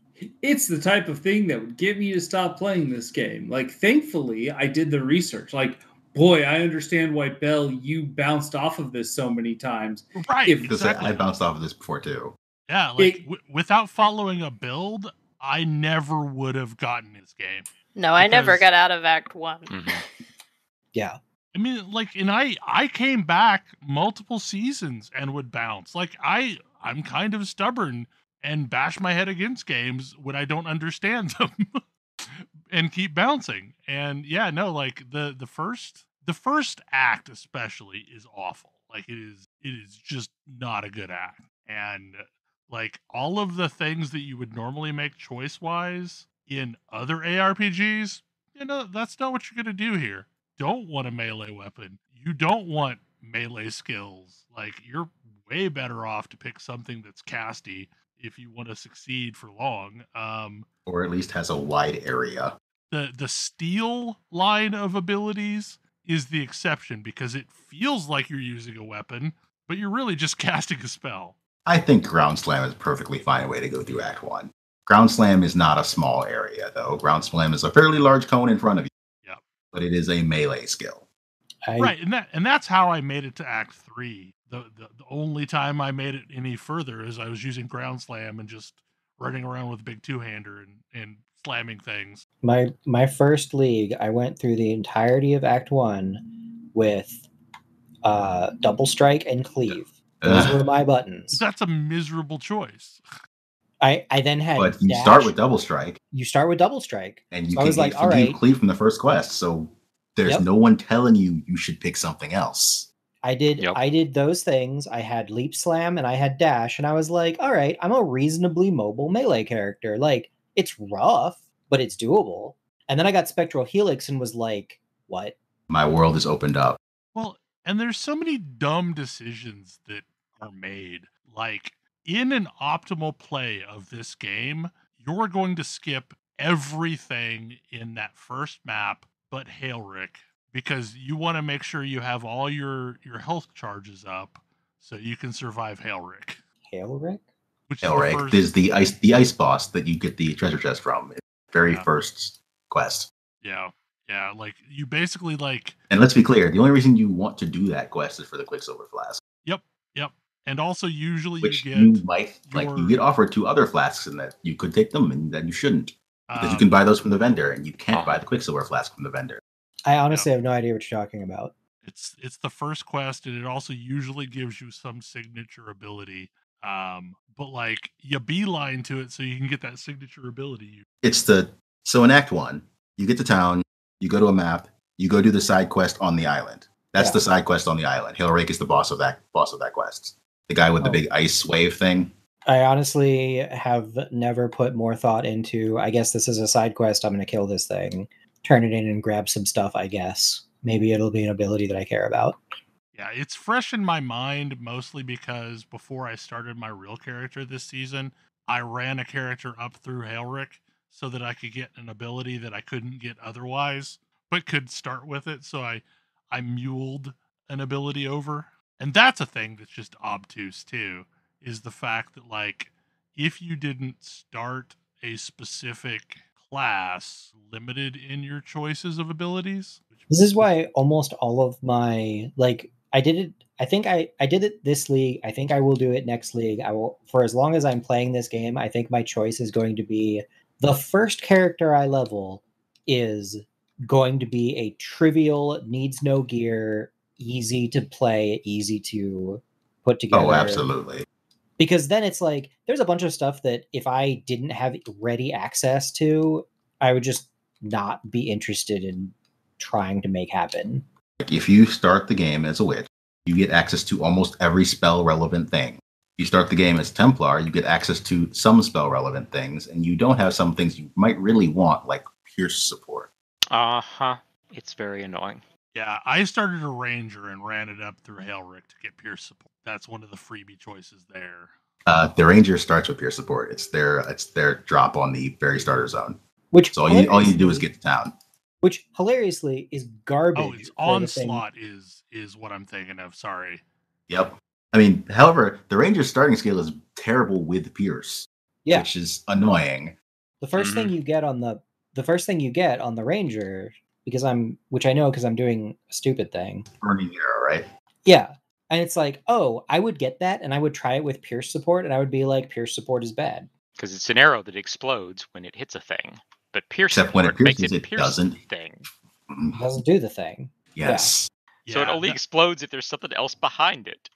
S4: It's the type of thing that would get me to stop playing this game. Like, thankfully, I did the research. Like, boy, I understand why, Bell, you bounced off of this so many times.
S1: Right,
S3: exactly. I bounced off of this before, too.
S1: Yeah, like, without following a build, I never would have gotten this game.
S2: No, I never got out of Act 1.
S6: Mm-hmm.
S5: Yeah.
S1: I mean, like, and I came back multiple seasons and would bounce. Like, I'm kind of stubborn and bash my head against games when I don't understand them and keep bouncing. And yeah, no, like the first act especially is awful. Like it is just not a good act. And like all of the things that you would normally make choice wise in other ARPGs, that's not what you're gonna do here. Don't want a melee weapon. You don't want melee skills. Like you're way better off to pick something that's casty if you want to succeed for long.
S3: Or at least has a wide area.
S1: The steel line of abilities is the exception because it feels like you're using a weapon, but you're really just casting a spell.
S3: I think Ground Slam is a perfectly fine way to go through Act 1. Ground Slam is not a small area, though. Ground Slam is a fairly large cone in front of you.
S1: Yep.
S3: But it is a melee skill.
S1: Right, and that's how I made it to Act 3. The only time I made it any further is I was using Ground Slam and just running around with a big two-hander and slamming things.
S5: My first league, I went through the entirety of Act 1 with Double Strike and Cleave. Those were my buttons.
S1: That's a miserable choice.
S5: I then had
S3: But you
S5: dash.
S3: start with Double Strike.
S5: You start with Double Strike.
S3: And you
S5: so I was like, all right.
S3: Cleave from the first quest, so there's no one telling you should pick something else.
S5: I did those things. I had Leap Slam and I had Dash, and I was like, all right, I'm a reasonably mobile melee character. Like, it's rough, but it's doable. And then I got Spectral Helix and was like, what?
S3: My world is opened up.
S1: Well, and there's so many dumb decisions that are made. Like, in an optimal play of this game, you're going to skip everything in that first map but Hailrick, because you want to make sure you have all your health charges up so you can survive Hailrick.
S5: Hailrick?
S3: Hailrick is the ice boss that you get the treasure chest from. It's the very first quest.
S1: Yeah. Yeah, like you basically like.
S3: And let's be clear, the only reason you want to do that quest is for the Quicksilver Flask.
S1: Yep. And also usually
S3: you get offered 2 other flasks and that you could take them and then you shouldn't. Because you can buy those from the vendor and you can't buy the Quicksilver Flask from the vendor.
S5: I honestly have no idea what you're talking about.
S1: It's the first quest, and it also usually gives you some signature ability. But like you beeline to it so you can get that signature ability.
S3: So in Act 1, you get to town, you go to a map, you go do the side quest on the island. That's the side quest on the island. Hailrick is the boss of that quest. The guy with the big ice wave thing.
S5: I honestly have never put more thought into, I guess this is a side quest, I'm going to kill this thing, turn it in and grab some stuff, I guess. Maybe it'll be an ability that I care about.
S1: Yeah, it's fresh in my mind, mostly because before I started my real character this season, I ran a character up through Hailrick so that I could get an ability that I couldn't get otherwise, but could start with it. So I muled an ability over. And that's a thing that's just obtuse, too, is the fact that, like, if you didn't start a specific class, limited in your choices of abilities.
S5: This is why almost all of my, like, I did it, I think I did it this league. I think I will do it next league. I will, for as long as I'm playing this game, I think my choice is going to be the first character I level is going to be a trivial, needs no gear, easy to play, easy to put together.
S3: Oh, absolutely.
S5: Because then it's like, there's a bunch of stuff that if I didn't have ready access to, I would just not be interested in trying to make happen.
S3: If you start the game as a witch, you get access to almost every spell relevant thing. You start the game as Templar, you get access to some spell relevant things, and you don't have some things you might really want, like Pierce support.
S6: It's very annoying.
S1: Yeah, I started a Ranger and ran it up through Hailrick to get Pierce support. That's one of the freebie choices there.
S3: The Ranger starts with Pierce support. It's their drop on the very starter zone.
S5: Which
S3: all you do is get to town.
S5: Which hilariously is garbage.
S1: Oh, it's Onslaught is what I'm thinking of. Sorry.
S3: Yep. I mean, however, the Ranger's starting skill is terrible with Pierce.
S5: Yeah.
S3: Which is annoying.
S5: The first thing you get on the Ranger, which I know because I'm doing a stupid thing.
S3: Burning arrow, right?
S5: Yeah. And it's like, oh, I would get that and I would try it with Pierce support and I would be like, Pierce support is bad.
S6: Because it's an arrow that explodes when it hits a thing. But Pierce
S3: Except when it pierces,
S6: makes it
S3: doesn't.
S6: Thing.
S5: It doesn't do the thing.
S3: Yes.
S6: So it only explodes if there's something else behind it.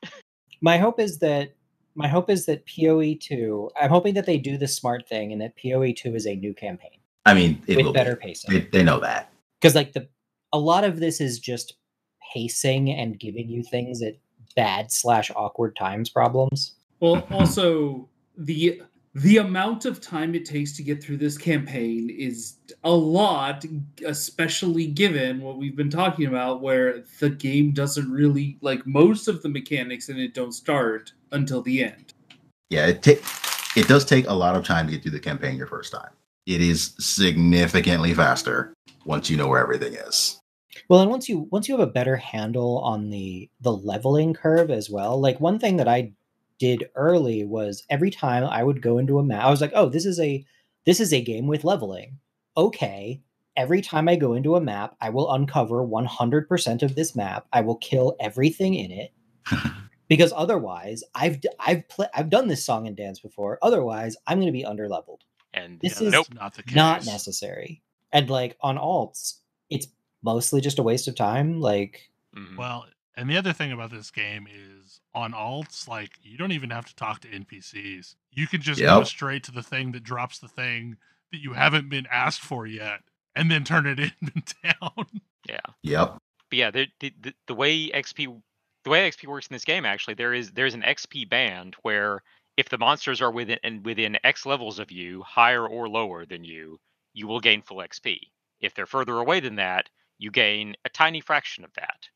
S5: My hope is that PoE2. I'm hoping that they do the smart thing and that PoE2 is a new campaign.
S3: I mean, it
S5: with
S3: will
S5: better
S3: be.
S5: pacing.
S3: They know that.
S5: Because like a lot of this is just pacing and giving you things at bad/awkward times problems.
S4: Well, also the amount of time it takes to get through this campaign is a lot, especially given what we've been talking about, where the game doesn't really, like, most of the mechanics in it don't start until the end.
S3: Yeah, it does take a lot of time to get through the campaign your first time. It is significantly faster once you know where everything is.
S5: Well, and once you have a better handle on the leveling curve as well. Like, one thing that I did early was every time I would go into a map, I was like, oh, this is a game with leveling. Okay. Every time I go into a map, I will uncover 100% of this map. I will kill everything in it. Because otherwise, I've done this song and dance before. Otherwise, I'm going to be underleveled.
S6: And
S5: this is
S1: not the case.
S5: Not necessary. And like on alts, it's mostly just a waste of time. Like,
S1: well, and the other thing about this game is on alts, like, you don't even have to talk to NPCs. You can just go straight to the thing that drops the thing that you haven't been asked for yet, and then turn it in down.
S6: Yeah.
S3: Yep.
S6: But yeah, the way XP works in this game, actually, there's an XP band where if the monsters are within X levels of you, higher or lower than you will gain full XP. If they're further away than that, you gain a tiny fraction of that.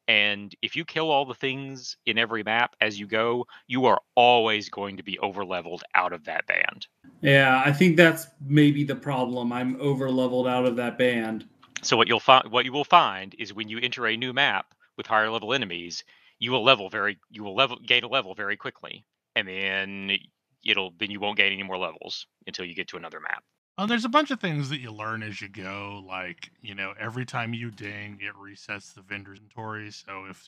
S6: And if you kill all the things in every map as you go, you are always going to be over-leveled out of that band.
S4: Yeah, I think that's maybe the problem. I'm over-leveled out of that band.
S6: So what you will find is when you enter a new map with higher level enemies, you will gain a level very quickly, and then you won't gain any more levels until you get to another map.
S1: There's a bunch of things that you learn as you go, like, every time you ding, it resets the vendor's inventory. So if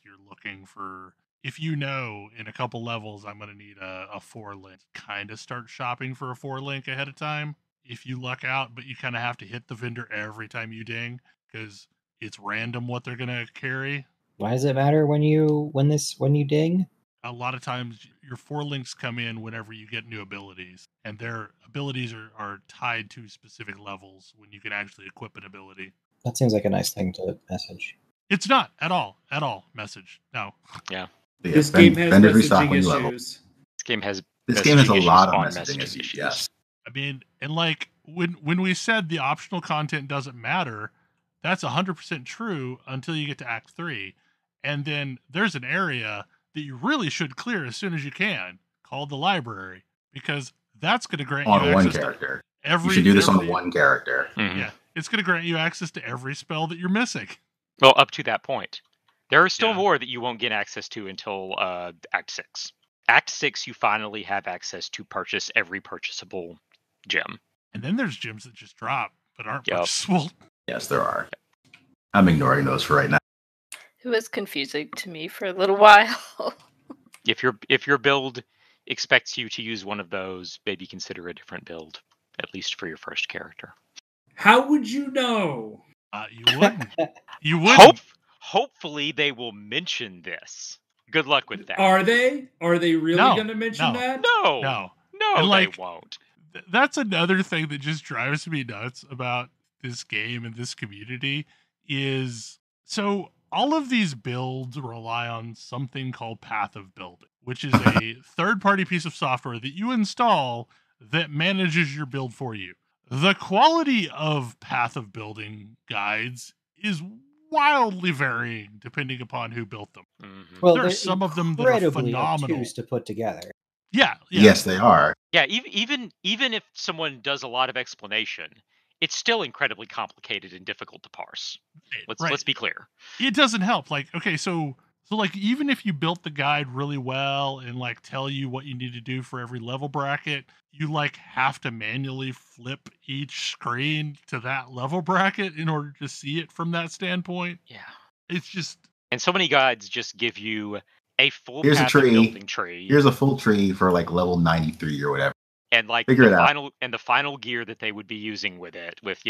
S1: in a couple levels, I'm going to need a 4-link, kind of start shopping for a 4-link ahead of time. If you luck out, but you kind of have to hit the vendor every time you ding because it's random what they're going to carry.
S5: Why does it matter when you ding?
S1: A lot of times your 4-links come in whenever you get new abilities, and their abilities are tied to specific levels when you can actually equip an ability.
S5: That seems like a nice thing to message.
S1: It's not at all message. No.
S6: Yeah.
S4: This game has messaging issues.
S6: This game has
S3: a lot of messaging issues. Yes.
S1: I mean, and like when we said the optional content doesn't matter, that's 100% true until you get to Act 3. And then there's an area that you really should clear as soon as you can, called the library, because that's going to grant you access
S3: one character. You should do this on one character.
S6: Mm-hmm.
S1: Yeah, it's going to grant you access to every spell that you're missing.
S6: Well, up to that point. There are still more that you won't get access to until Act 6. Act 6, you finally have access to purchase every purchasable gem.
S1: And then there's gems that just drop, but aren't purchasable.
S3: Yes, there are. I'm ignoring those for right now.
S2: It was confusing to me for a little while.
S6: If your build expects you to use one of those, maybe consider a different build, at least for your first character.
S4: How would you know?
S1: You wouldn't. You wouldn't.
S6: Hopefully they will mention this. Good luck with that.
S4: Are they? Are they really going to mention that?
S6: No, and they won't.
S1: That's another thing that just drives me nuts about this game and this community is, so all of these builds rely on something called Path of Building, which is a third-party piece of software that you install that manages your build for you. The quality of Path of Building guides is wildly varying depending upon who built them.
S6: Mm-hmm.
S5: Well,
S1: there are some of them that are phenomenal
S5: to put together.
S1: Yeah.
S3: Yes, they are.
S6: Yeah, even if someone does a lot of explanation, it's still incredibly complicated and difficult to parse. Let's be clear.
S1: It doesn't help. Like, okay, so like even if you built the guide really well and like tell you what you need to do for every level bracket, you like have to manually flip each screen to that level bracket in order to see it from that standpoint.
S6: Yeah.
S1: It's just,
S6: and so many guides just give you a full
S3: Here's
S6: path
S3: a tree.
S6: of building tree.
S3: Here's a full tree for like level 93 or whatever.
S6: And like the final gear that they would be using with it, with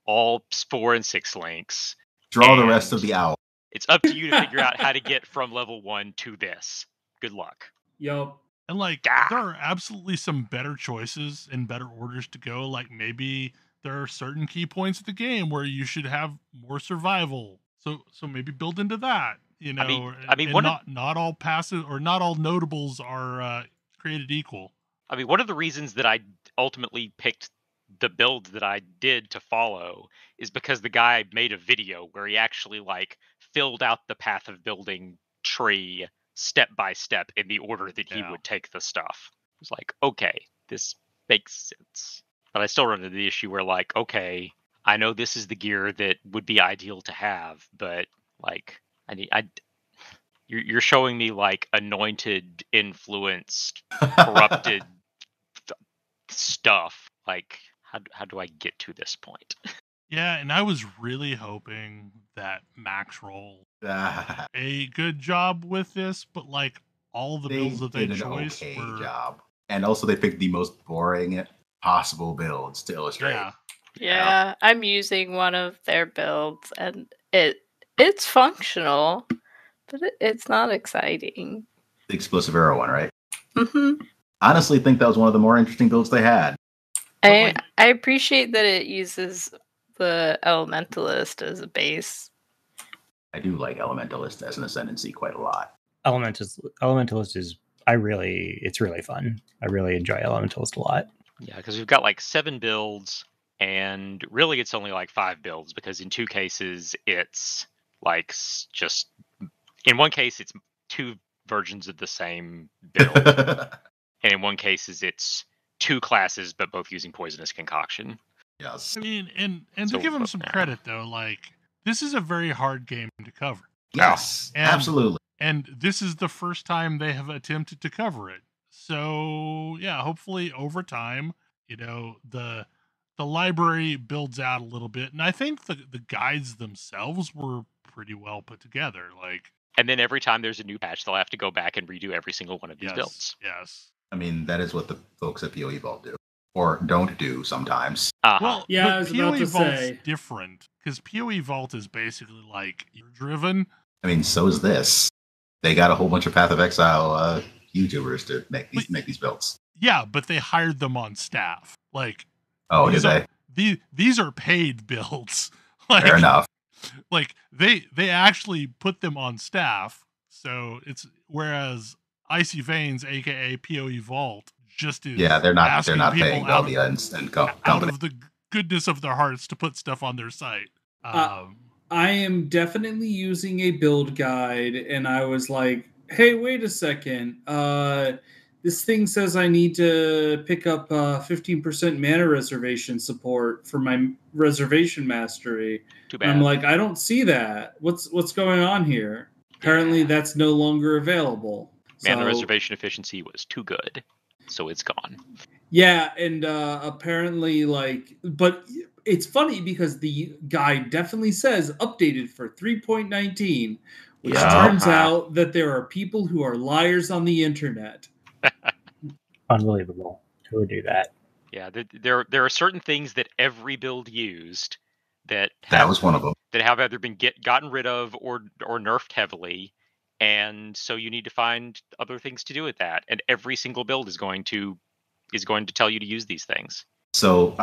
S6: all 4 and 6 links.
S3: Draw the rest of the owl.
S6: It's up to you to figure out how to get from level 1 to this. Good luck.
S4: Yup.
S1: And like, there are absolutely some better choices and better orders to go. Like, maybe there are certain key points of the game where you should have more survival. So maybe build into that. You know,
S6: I mean,
S1: not all passive or not all notables are created equal.
S6: I mean, one of the reasons that I ultimately picked the build that I did to follow is because the guy made a video where he actually like filled out the path of building tree step by step in the order that he would take the stuff. It was like, okay, this makes sense. But I still run into the issue where like, okay, I know this is the gear that would be ideal to have, but like you're showing me like anointed, influenced, corrupted stuff. Like, how do I get to this point?
S1: Yeah, and I was really hoping that Max Roll a good job with this, but like all the builds that they chose were
S3: job. And also they picked the most boring possible builds to illustrate.
S2: Yeah, I'm using one of their builds and it's functional, but it's not exciting.
S3: The explosive arrow one, right?
S2: Mm-hmm.
S3: Honestly, think that was one of the more interesting builds they had.
S2: I appreciate that it uses the Elementalist as a base.
S3: I do like Elementalist as an ascendancy quite a lot.
S5: Elementalist is it's really fun. I really enjoy Elementalist a lot.
S6: Yeah, because we've got like 7 builds, and really it's only like 5 builds because in 2 cases it's like just in one case it's 2 versions of the same build, and in one case it's 2 classes but both using poisonous concoction.
S3: Yes.
S1: I mean, and to give them some credit though, like this is a very hard game to cover.
S3: Yes, absolutely.
S1: And this is the first time they have attempted to cover it. So yeah, hopefully over time, you know, the library builds out a little bit, and I think the guides themselves were pretty well put together. Like,
S6: and then every time there's a new patch, they'll have to go back and redo every single one of these builds.
S1: Yes.
S3: I mean, that is what the folks at PoE Vault do, or don't do sometimes.
S1: Well,
S4: yeah, I was
S1: PoE
S4: about to
S1: Vault's
S4: say
S1: different because PoE Vault is basically like you're driven.
S3: I mean, so is this. They got a whole bunch of Path of Exile YouTubers to make these builds.
S1: Yeah, but they hired them on staff. Like,
S3: oh, did they?
S1: These are paid builds. Like,
S3: fair enough.
S1: Like they actually put them on staff. So it's whereas Icy Veins, aka PoE Vault, just is
S3: they're not paying
S1: Belghast and company out of the goodness of their hearts to put stuff on their site.
S4: I am definitely using a build guide, and I was like, hey, wait a second. This thing says I need to pick up 15% mana reservation support for my reservation mastery.
S6: Too bad.
S4: I'm like, I don't see that. What's going on here? Apparently that's no longer available.
S6: Mana reservation efficiency was too good, so it's gone.
S4: Yeah, and apparently, but it's funny because the guide definitely says updated for 3.19, which turns out that there are people who are liars on the internet.
S5: Unbelievable. Who would do that?
S6: Yeah, there are certain things that every build used that
S3: was one of them
S6: that have either been gotten rid of or nerfed heavily, and so you need to find other things to do with that. And every single build is going to tell you to use these things.
S3: So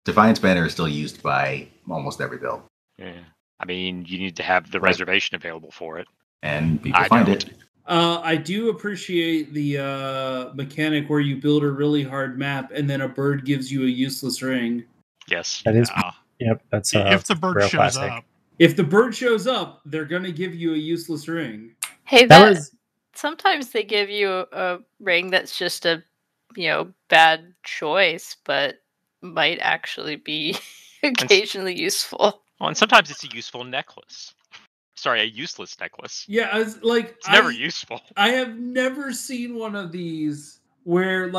S3: Defiance Banner is still used by almost every build.
S6: Yeah, I mean, you need to have the reservation available for it,
S3: and people find it.
S4: I do appreciate the mechanic where you build a really hard map and then a bird gives you a useless ring.
S6: Yes,
S5: that is. Yep, that's
S1: if the bird shows
S5: classic.
S1: up.
S4: If the bird shows up, they're gonna give you a useless ring.
S2: Hey, sometimes they give you a ring that's just a bad choice, but might actually be occasionally useful.
S6: Well, and sometimes it's a useful necklace. Sorry, a useless necklace.
S4: Yeah, it's
S6: never useful.
S4: I have never seen one of these where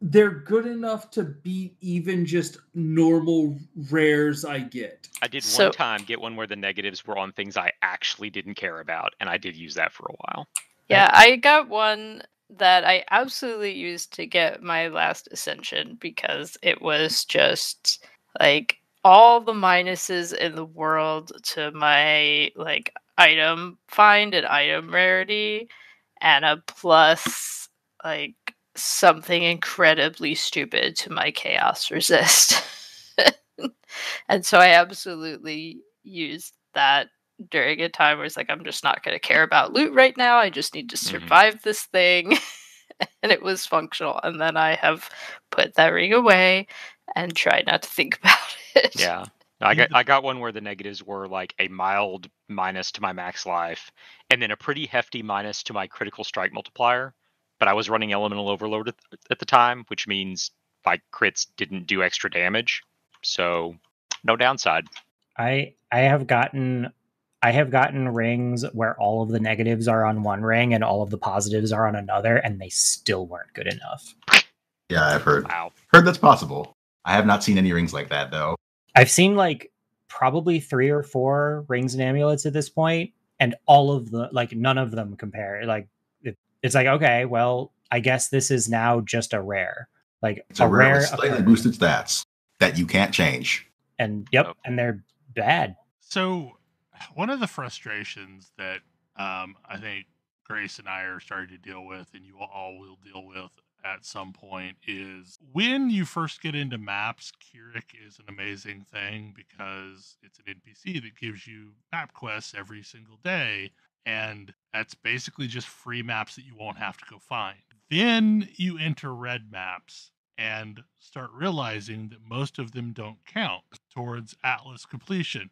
S4: they're good enough to beat even just normal rares I get.
S6: I did one time get one where the negatives were on things I actually didn't care about, and I did use that for a while.
S2: Yeah, I got one that I absolutely used to get my last ascension because it was just all the minuses in the world to my item find and item rarity, and a plus like something incredibly stupid to my chaos resist. And so I absolutely used that during a time where it's like, I'm just not going to care about loot right now. I just need to survive this thing. And it was functional. And then I have put that ring away and tried not to think about it.
S6: Yeah. I got one where the negatives were like a mild minus to my max life, and then a pretty hefty minus to my critical strike multiplier. But I was running Elemental Overload at the time, which means my crits didn't do extra damage. So no downside.
S5: I have gotten rings where all of the negatives are on one ring and all of the positives are on another, and they still weren't good enough.
S3: Yeah, I've heard.
S6: Wow.
S3: Heard that's possible. I have not seen any rings like that though.
S5: I've seen like probably 3 or 4 rings and amulets at this point, and all of the none of them compare. Like it's like, okay, well, I guess this is now just a rare. Like
S3: it's a rare with slightly boosted stats that you can't change.
S5: And and they're bad.
S1: So one of the frustrations that I think Grace and I are starting to deal with, and you all will deal with at some point, is when you first get into maps, Keurig is an amazing thing because it's an NPC that gives you map quests every single day, and that's basically just free maps that you won't have to go find. Then you enter red maps and start realizing that most of them don't count towards Atlas completion.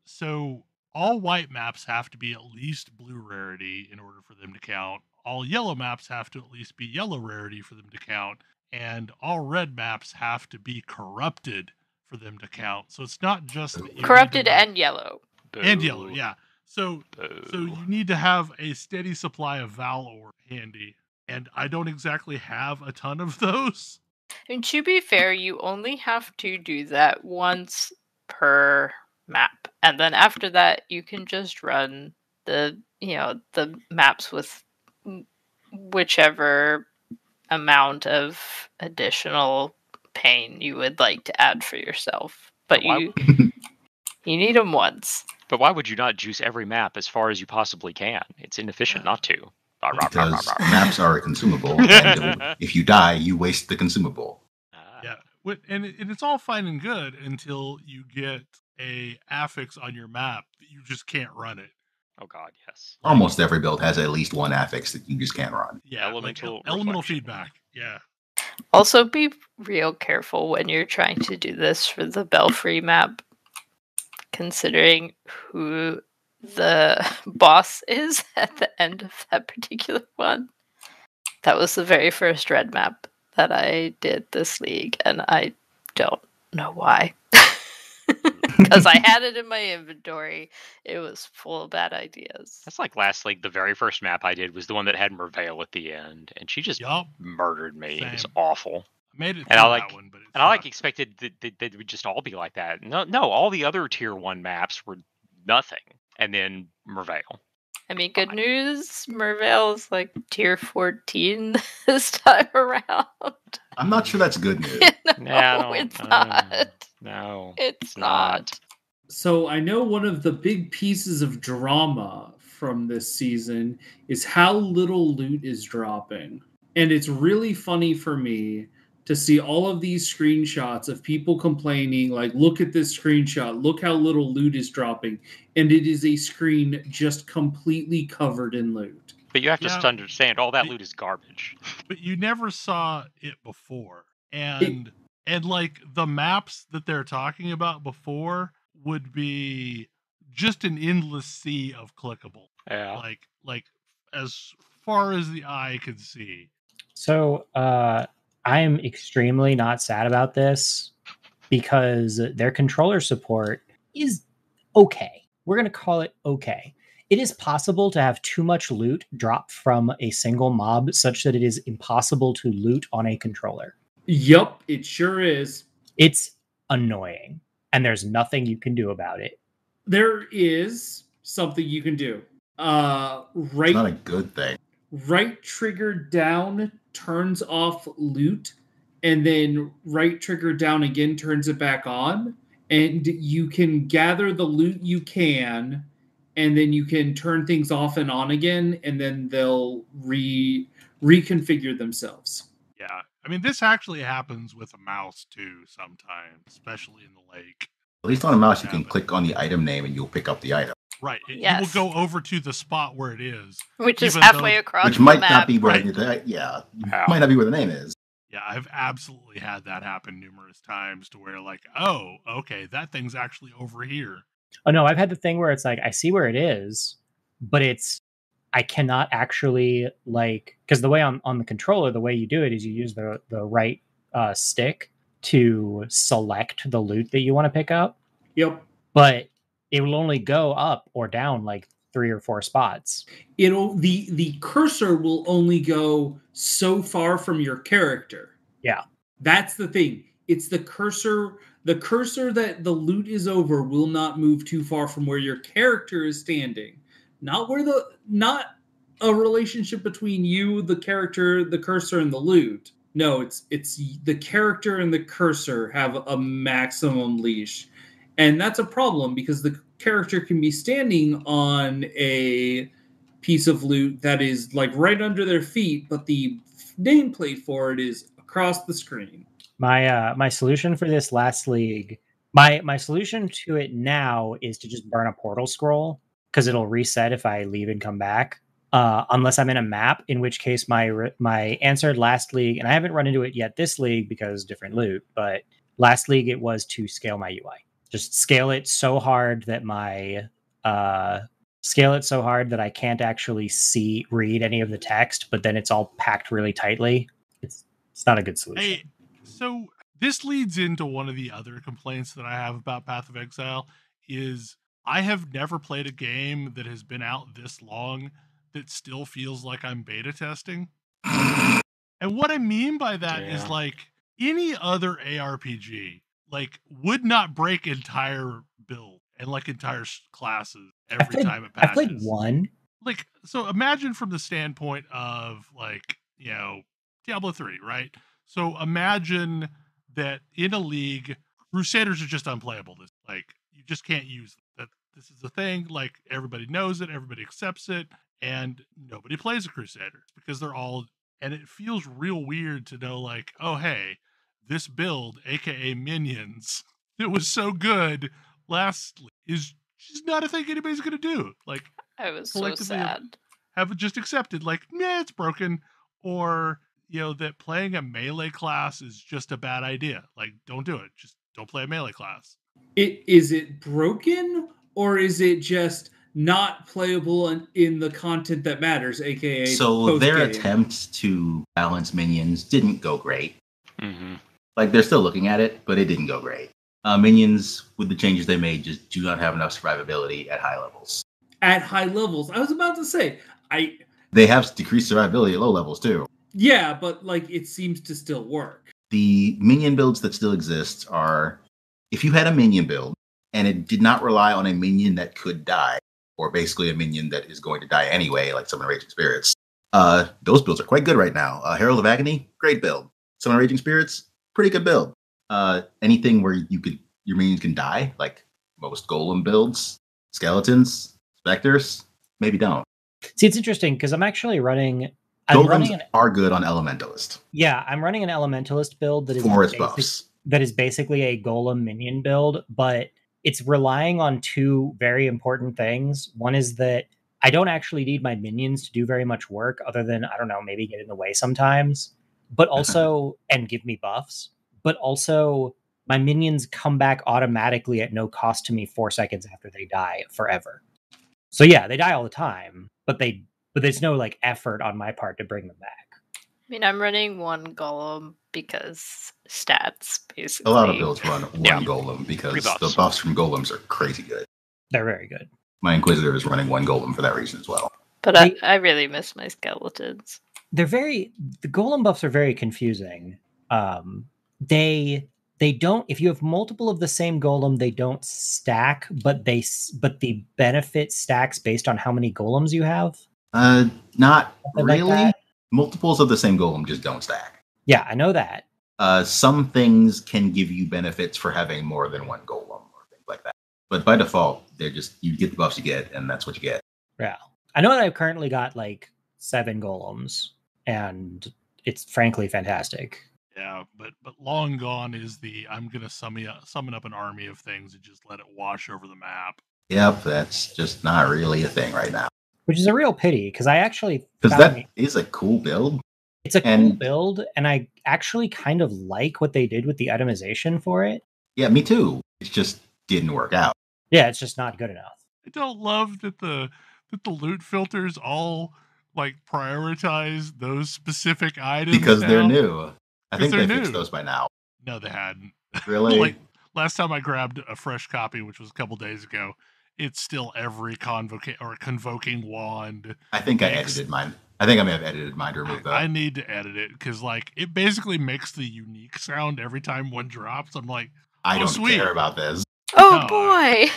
S1: So all white maps have to be at least blue rarity in order for them to count. All yellow maps have to at least be yellow rarity for them to count. And all red maps have to be corrupted for them to count. So it's not just that you
S2: corrupted and yellow.
S1: And yellow, yeah. So you need to have a steady supply of Valor handy. And I don't exactly have a ton of those.
S2: And to be fair, you only have to do that once per map, and then after that you can just run the maps with whichever amount of additional pain you would like to add for yourself, but you need them once.
S6: But why would you not juice every map as far as you possibly can? It's inefficient not to.
S3: Because maps are consumable, and if you die, you waste the consumable.
S1: Yeah, and it's all fine and good until you get a affix on your map that you just can't run it.
S6: Oh god, yes.
S3: Almost every build has at least one affix that you just can't run.
S1: Yeah, elemental feedback. Yeah.
S2: Also, be real careful when you're trying to do this for the Belfry map, considering who the boss is at the end of that particular one. That was the very first red map that I did this league, and I don't know why. Because I had it in my inventory. It was full of bad ideas.
S6: That's like last league. The very first map I did was the one that had Merveil at the end, and she just murdered me. Same. It was awful.
S1: I made it
S6: and I like
S1: that one, but
S6: and I expected that they would just all be like that. No, all the other tier 1 maps were nothing, and then Merveil.
S2: I mean, good news, Merveil is like tier 14 this time around.
S3: I'm not sure that's good news.
S2: No, it's not.
S6: No,
S2: it's not.
S4: So I know one of the big pieces of drama from this season is how little loot is dropping. And it's really funny for me to see all of these screenshots of people complaining, like, look at this screenshot, look how little loot is dropping. And it is a screen just completely covered in loot.
S6: But you have to understand, all that loot is garbage.
S1: But you never saw it before. And like the maps that they're talking about before would be just an endless sea of clickable.
S6: Yeah.
S1: Like as far as the eye can see.
S5: So I am extremely not sad about this because their controller support is okay. We're going to call it okay. It is possible to have too much loot drop from a single mob such that it is impossible to loot on a controller.
S4: Yup, it sure is.
S5: It's annoying, and there's nothing you can do about it.
S4: There is something you can do.
S3: It's not a good thing.
S4: Right trigger down turns off loot, and then right trigger down again turns it back on, and you can gather the loot you can and then you can turn things off and on again, and then they'll reconfigure themselves.
S1: Yeah. I mean, this actually happens with a mouse too sometimes, especially in the lake.
S3: At least on a mouse, you can click on the item name and you'll pick up the item.
S1: Right.
S2: Yes.
S1: You will go over to the spot where it is.
S2: Which is halfway across the map.
S3: Which might not be where might not be where the name is.
S1: Yeah, I've absolutely had that happen numerous times to where like, oh, okay, that thing's actually over here.
S5: Oh no, I've had the thing where it's like I see where it is, but I cannot actually because the way on the controller, the way you do it is you use the right stick to select the loot that you want to pick up.
S4: Yep.
S5: But it will only go up or down like 3 or 4 spots.
S4: The cursor will only go so far from your character.
S5: Yeah.
S4: That's the thing. It's the cursor. The cursor that the loot is over will not move too far from where your character is standing. Not a relationship between you, the character, the cursor, and the loot. No, it's the character and the cursor have a maximum leash. And that's a problem because the character can be standing on a piece of loot that is like right under their feet, but the nameplate for it is across the screen.
S5: My solution for this last league, my solution to it now is to just burn a portal scroll because it'll reset if I leave and come back. Unless I'm in a map, in which case my answered last league, and I haven't run into it yet this league because different loot, but last league it was to scale my UI. Just scale it so hard that I can't actually read any of the text, but then it's all packed really tightly. It's not a good solution.
S1: Hey, so this leads into one of the other complaints that I have about Path of Exile is I have never played a game that has been out this long that still feels like I'm beta testing. And what I mean by that is like any other ARPG would not break entire build and entire classes every time it patches.
S5: I played one.
S1: So imagine from the standpoint of Diablo 3, right? So imagine that in a league, Crusaders are just unplayable. You just can't use them. This is a thing. Everybody knows it, everybody accepts it, and nobody plays a Crusader because they're all. And it feels real weird to know, oh hey, this build, aka minions, that was so good lastly is just not a thing anybody's gonna do.
S2: I was so sad.
S1: Have just accepted, it's broken, or that playing a melee class is just a bad idea. Don't do it. Just don't play a melee class.
S4: Is it broken, or is it just not playable in the content that matters, aka
S3: so their attempt to balance minions didn't go great.
S6: Mm-hmm.
S3: They're still looking at it, but it didn't go great. Minions, with the changes they made, just do not have enough survivability at high levels.
S4: At high levels, I was about to say,
S3: they have decreased survivability at low levels too.
S4: Yeah, but it seems to still work.
S3: The minion builds that still exist are, if you had a minion build and it did not rely on a minion that could die, or basically a minion that is going to die anyway, like Summon Raging Spirits, those builds are quite good right now. Herald of Agony, great build. Summon Raging Spirits, pretty good build. Anything where your minions can die, like most golem builds, skeletons, specters, maybe don't.
S5: See, it's interesting because I'm actually running.
S3: Golems are good on Elementalist.
S5: Yeah, I'm running an Elementalist build that is
S3: for its buffs.
S5: That is basically a golem minion build, but it's relying on 2 very important things. One is that I don't actually need my minions to do very much work other than, I don't know, maybe get in the way sometimes, but also, and give me buffs, but also my minions come back automatically at no cost to me 4 seconds after they die forever. So yeah, they die all the time, but there's no effort on my part to bring them back.
S2: I mean, I'm running 1 golem because stats, basically.
S3: A lot of builds run 1 golem because the buffs from golems are crazy good.
S5: They're very good.
S3: My Inquisitor is running 1 golem for that reason as well.
S2: But I really miss my skeletons.
S5: The golem buffs are very confusing. They don't, if you have multiple of the same golem, they don't stack, but the benefit stacks based on how many golems you have.
S3: Not really. Multiples of the same golem just don't stack.
S5: Yeah, I know that.
S3: Some things can give you benefits for having more than 1 golem or things like that. But by default, They're just, you get the buffs you get, and that's what you get.
S5: Yeah. I know that I've currently got like 7 golems, and it's frankly fantastic.
S1: Yeah, but long gone is the I'm gonna summon up an army of things and just let it wash over the map.
S3: Yep, that's just not really a thing right now.
S5: Which is a real pity, because I actually
S3: Because that is a cool build.
S5: It's a cool build, and I actually kind of like what they did with the itemization for it.
S3: Yeah, me too. It just didn't work out.
S5: Yeah, it's just not good enough.
S1: I don't love that the loot filters all like prioritize those specific items
S3: because
S1: now.
S3: They're new. I think they fixed those by now.
S1: No, they hadn't.
S3: Really?
S1: Like last time I grabbed a fresh copy, which was a couple days ago, it's still every convoking wand.
S3: I think I edited mine. I think I may have edited mine to remove that.
S1: I need to edit it because like it basically makes the unique sound every time one drops. I'm like,
S3: I don't care about this.
S2: Oh boy,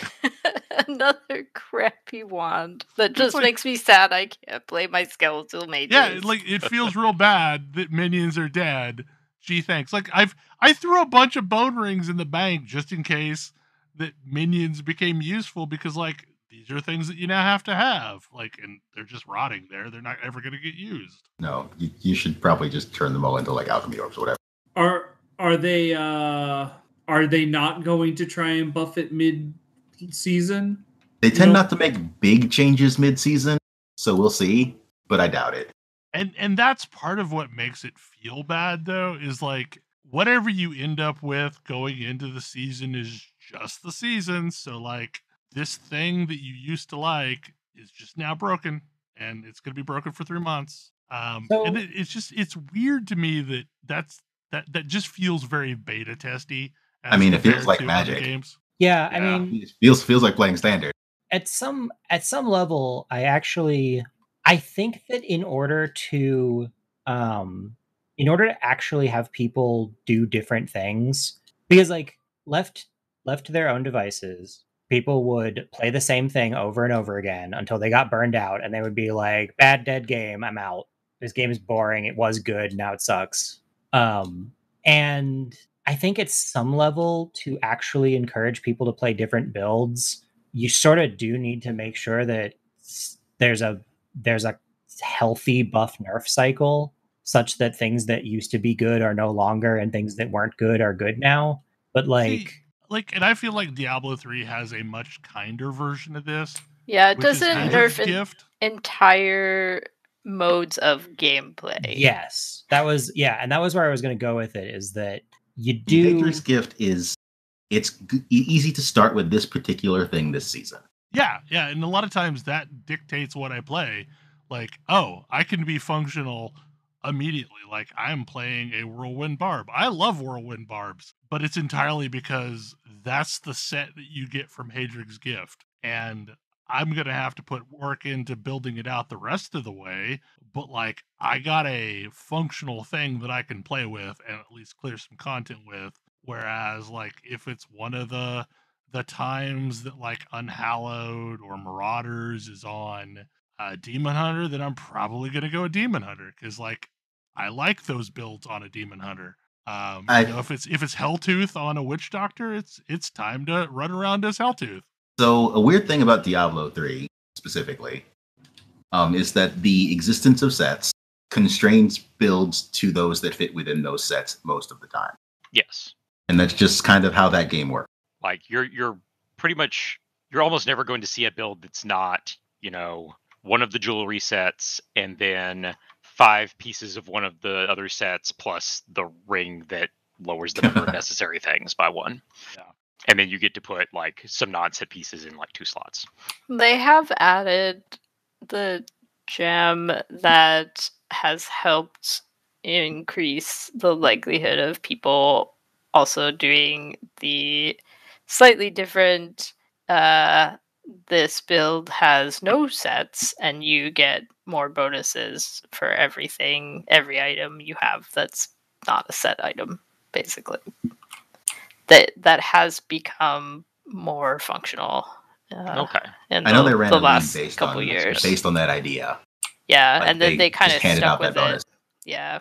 S2: another crappy wand that just makes me sad. I can't play my skeletal mages.
S1: Yeah, like it feels real bad that minions are dead. Gee, thanks. Like I threw a bunch of bone rings in the bank just in case that minions became useful because like these are things that you now have to have. Like, and they're just rotting there. They're not ever going to get used.
S3: No, you should probably just turn them all into like alchemy orbs or whatever.
S4: Are they not going to try and buff it mid-season?
S3: They tend not to make big changes mid-season, so we'll see, but I doubt it.
S1: And that's part of what makes it feel bad, though, is like whatever you end up with going into the season is just the season. So like this thing that you used to like is just now broken, and it's going to be broken for 3 months. And it's weird to me that just feels very beta testy.
S3: I mean, it feels like Magic.
S1: Games.
S5: Yeah, I mean,
S3: it feels like playing Standard.
S5: At some level, I think that in order to actually have people do different things, because like left to their own devices, people would play the same thing over and over again until they got burned out, and they would be like, "Bad dead game, I'm out. This game is boring. It was good, now it sucks." And I think at some level, to actually encourage people to play different builds, you sort of do need to make sure that there's a healthy buff nerf cycle, such that things that used to be good are no longer, and things that weren't good are good now. But
S1: and I feel like Diablo 3 has a much kinder version of this.
S2: Yeah, it doesn't nerf entire modes of gameplay.
S5: Yes, and that was where I was going to go with it. Is that you do?
S3: Victor's Gift is easy to start with this particular thing this season.
S1: Yeah, and a lot of times that dictates what I play. Like, oh, I can be functional immediately. Like, I'm playing a Whirlwind Barb. I love Whirlwind Barbs, but it's entirely because that's the set that you get from Hadrig's Gift. And I'm going to have to put work into building it out the rest of the way. But, like, I got a functional thing that I can play with and at least clear some content with. Whereas, like, if it's one of the times that, like, Unhallowed or Marauders is on Demon Hunter, then I'm probably going to go a Demon Hunter. Because, like, I like those builds on a Demon Hunter. If it's Helltooth on a Witch Doctor, it's time to run around as Helltooth.
S3: So a weird thing about Diablo 3 specifically is that the existence of sets constrains builds to those that fit within those sets most of the time.
S6: Yes.
S3: And that's just kind of how that game works.
S6: Like you're almost never going to see a build that's not, one of the jewelry sets and then 5 pieces of one of the other sets plus the ring that lowers the number of necessary things by 1.
S1: Yeah.
S6: And then you get to put like some non-set pieces in like 2 slots.
S2: They have added the gem that has helped increase the likelihood of people also doing the slightly different this build has no sets and you get more bonuses for every item you have that's not a set item, basically. That has become more functional.
S6: Okay.
S3: I know they ran
S2: the
S3: a
S2: last
S3: league
S2: couple years
S3: based on that idea.
S2: Yeah,
S3: like
S2: and then they kind of stuck with
S3: bonus.
S2: it. Yeah.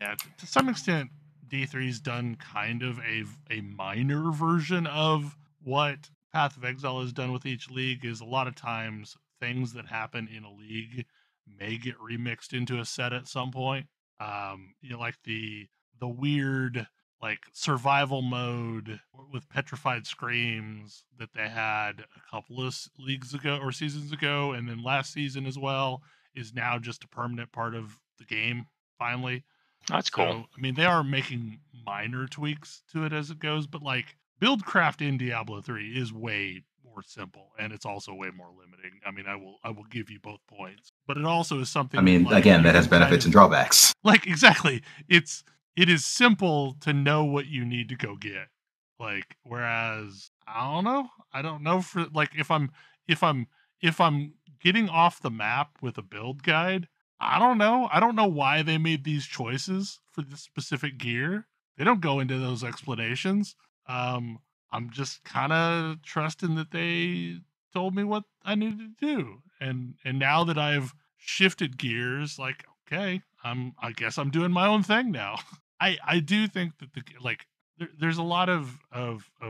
S1: Yeah, to some extent, D3's done kind of a minor version of what Path of Exile has done with each league is a lot of times things that happen in a league may get remixed into a set at some point. Like the weird like survival mode with petrified screams that they had a couple of leagues ago or seasons ago, and then last season as well, is now just a permanent part of the game finally.
S6: That's cool.
S1: I mean, they are making minor tweaks to it as it goes, but like buildcraft in Diablo 3 is way more simple, and it's also way more limiting. I mean, I will give you both points, but it also is something.
S3: I mean,
S1: like,
S3: again, that has benefits and drawbacks.
S1: Like exactly, it is simple to know what you need to go get. Like, whereas I don't know for like if I'm getting off the map with a build guide. I don't know why they made these choices for this specific gear. They don't go into those explanations. I'm just kind of trusting that they told me what I needed to do. And now that I've shifted gears, like, okay, I guess I'm doing my own thing now. I do think that there's a lot of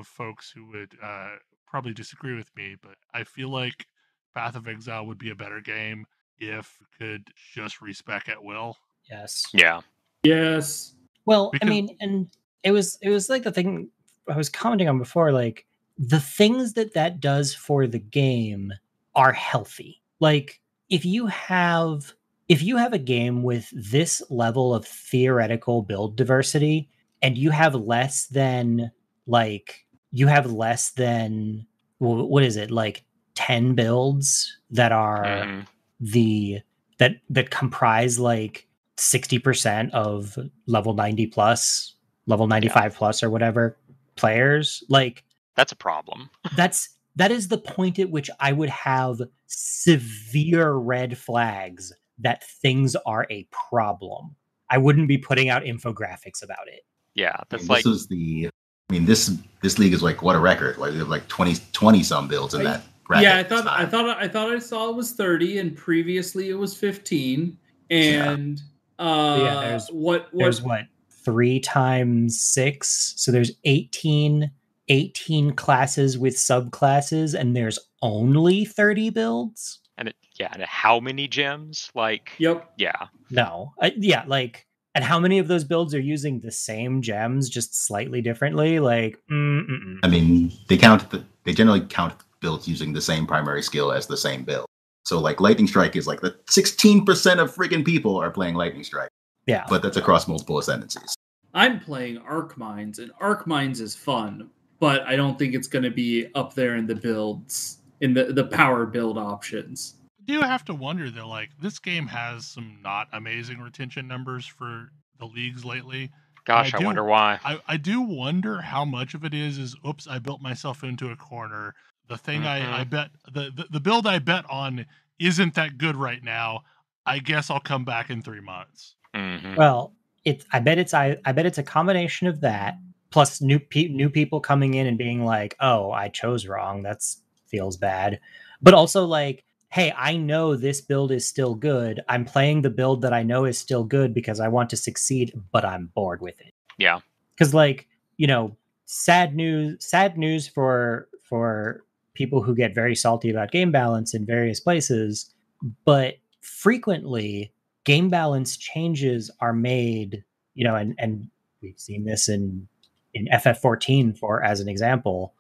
S1: folks who would probably disagree with me, but I feel like Path of Exile would be a better game if we could just respec at will.
S5: Yes.
S6: Yeah.
S4: Yes.
S5: Well, I mean, and it was like the thing I was commenting on before, like the things that does for the game are healthy. Like if you have a game with this level of theoretical build diversity and you have less than what is it, like 10 builds that are that comprise like 60% of level 90 plus, level 95 plus or whatever players, like
S6: that's a problem.
S5: that is the point at which I would have severe red flags that things are a problem. I wouldn't be putting out infographics about it.
S6: Yeah, that's
S3: this league is like, what a record. Like, they have like 20 some builds in that bracket.
S4: Yeah, I thought I saw it was 30 and previously it was 15. And
S5: there's what 3 times 6, so there's 18 classes with subclasses, and there's only 30 builds.
S6: And how many gems? Like,
S4: yep,
S6: yeah,
S5: no, and how many of those builds are using the same gems just slightly differently? Like,
S3: I mean, they generally count builds using the same primary skill as the same build. So like Lightning Strike is like the 16% of freaking people are playing Lightning Strike.
S5: Yeah.
S3: But that's across multiple ascendancies.
S4: I'm playing Arc Mines, and Arc Mines is fun, but I don't think it's going to be up there in the builds, in the power build options.
S1: I do have to wonder though, like this game has some not amazing retention numbers for the leagues lately.
S6: Gosh, I wonder why.
S1: I do wonder how much of it is oops, I built myself into a corner. The thing I bet the build I bet on isn't that good right now. I guess I'll come back in 3 months.
S6: Mm-hmm.
S5: Well, I bet it's a combination of that plus new people coming in and being like, "Oh, I chose wrong. That's feels bad." But also like, "Hey, I know this build is still good. I'm playing the build that I know is still good because I want to succeed, but I'm bored with it."
S6: Yeah.
S5: Cuz like, sad news for people who get very salty about game balance in various places, but frequently game balance changes are made, and we've seen this in FF14 as an example.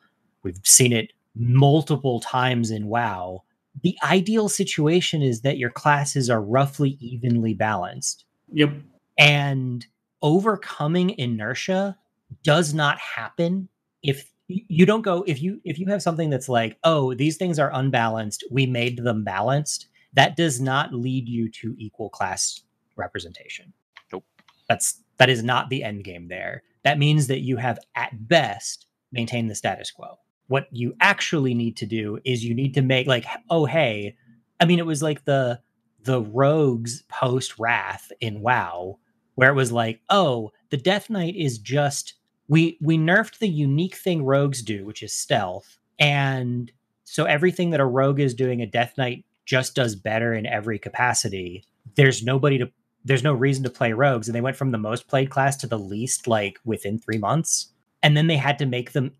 S5: We've seen it multiple times in WoW. The ideal situation is that your classes are roughly evenly balanced.
S4: Yep.
S5: And overcoming inertia does not happen if you don't go, if you have something that's like, oh, these things are unbalanced, we made them balanced. That does not lead you to equal class representation.
S6: Nope.
S5: That is not the end game there. That means that you have at best maintained the status quo. What you actually need to do is you need to make like, oh, hey, I mean, it was like the rogues post Wrath in WoW, where it was like, oh, the Death Knight is just, we nerfed the unique thing rogues do, which is stealth. And so everything that a rogue is doing, a Death Knight just does better in every capacity. There's no reason to play rogues. And they went from the most played class to the least, like within 3 months. And then they had to make them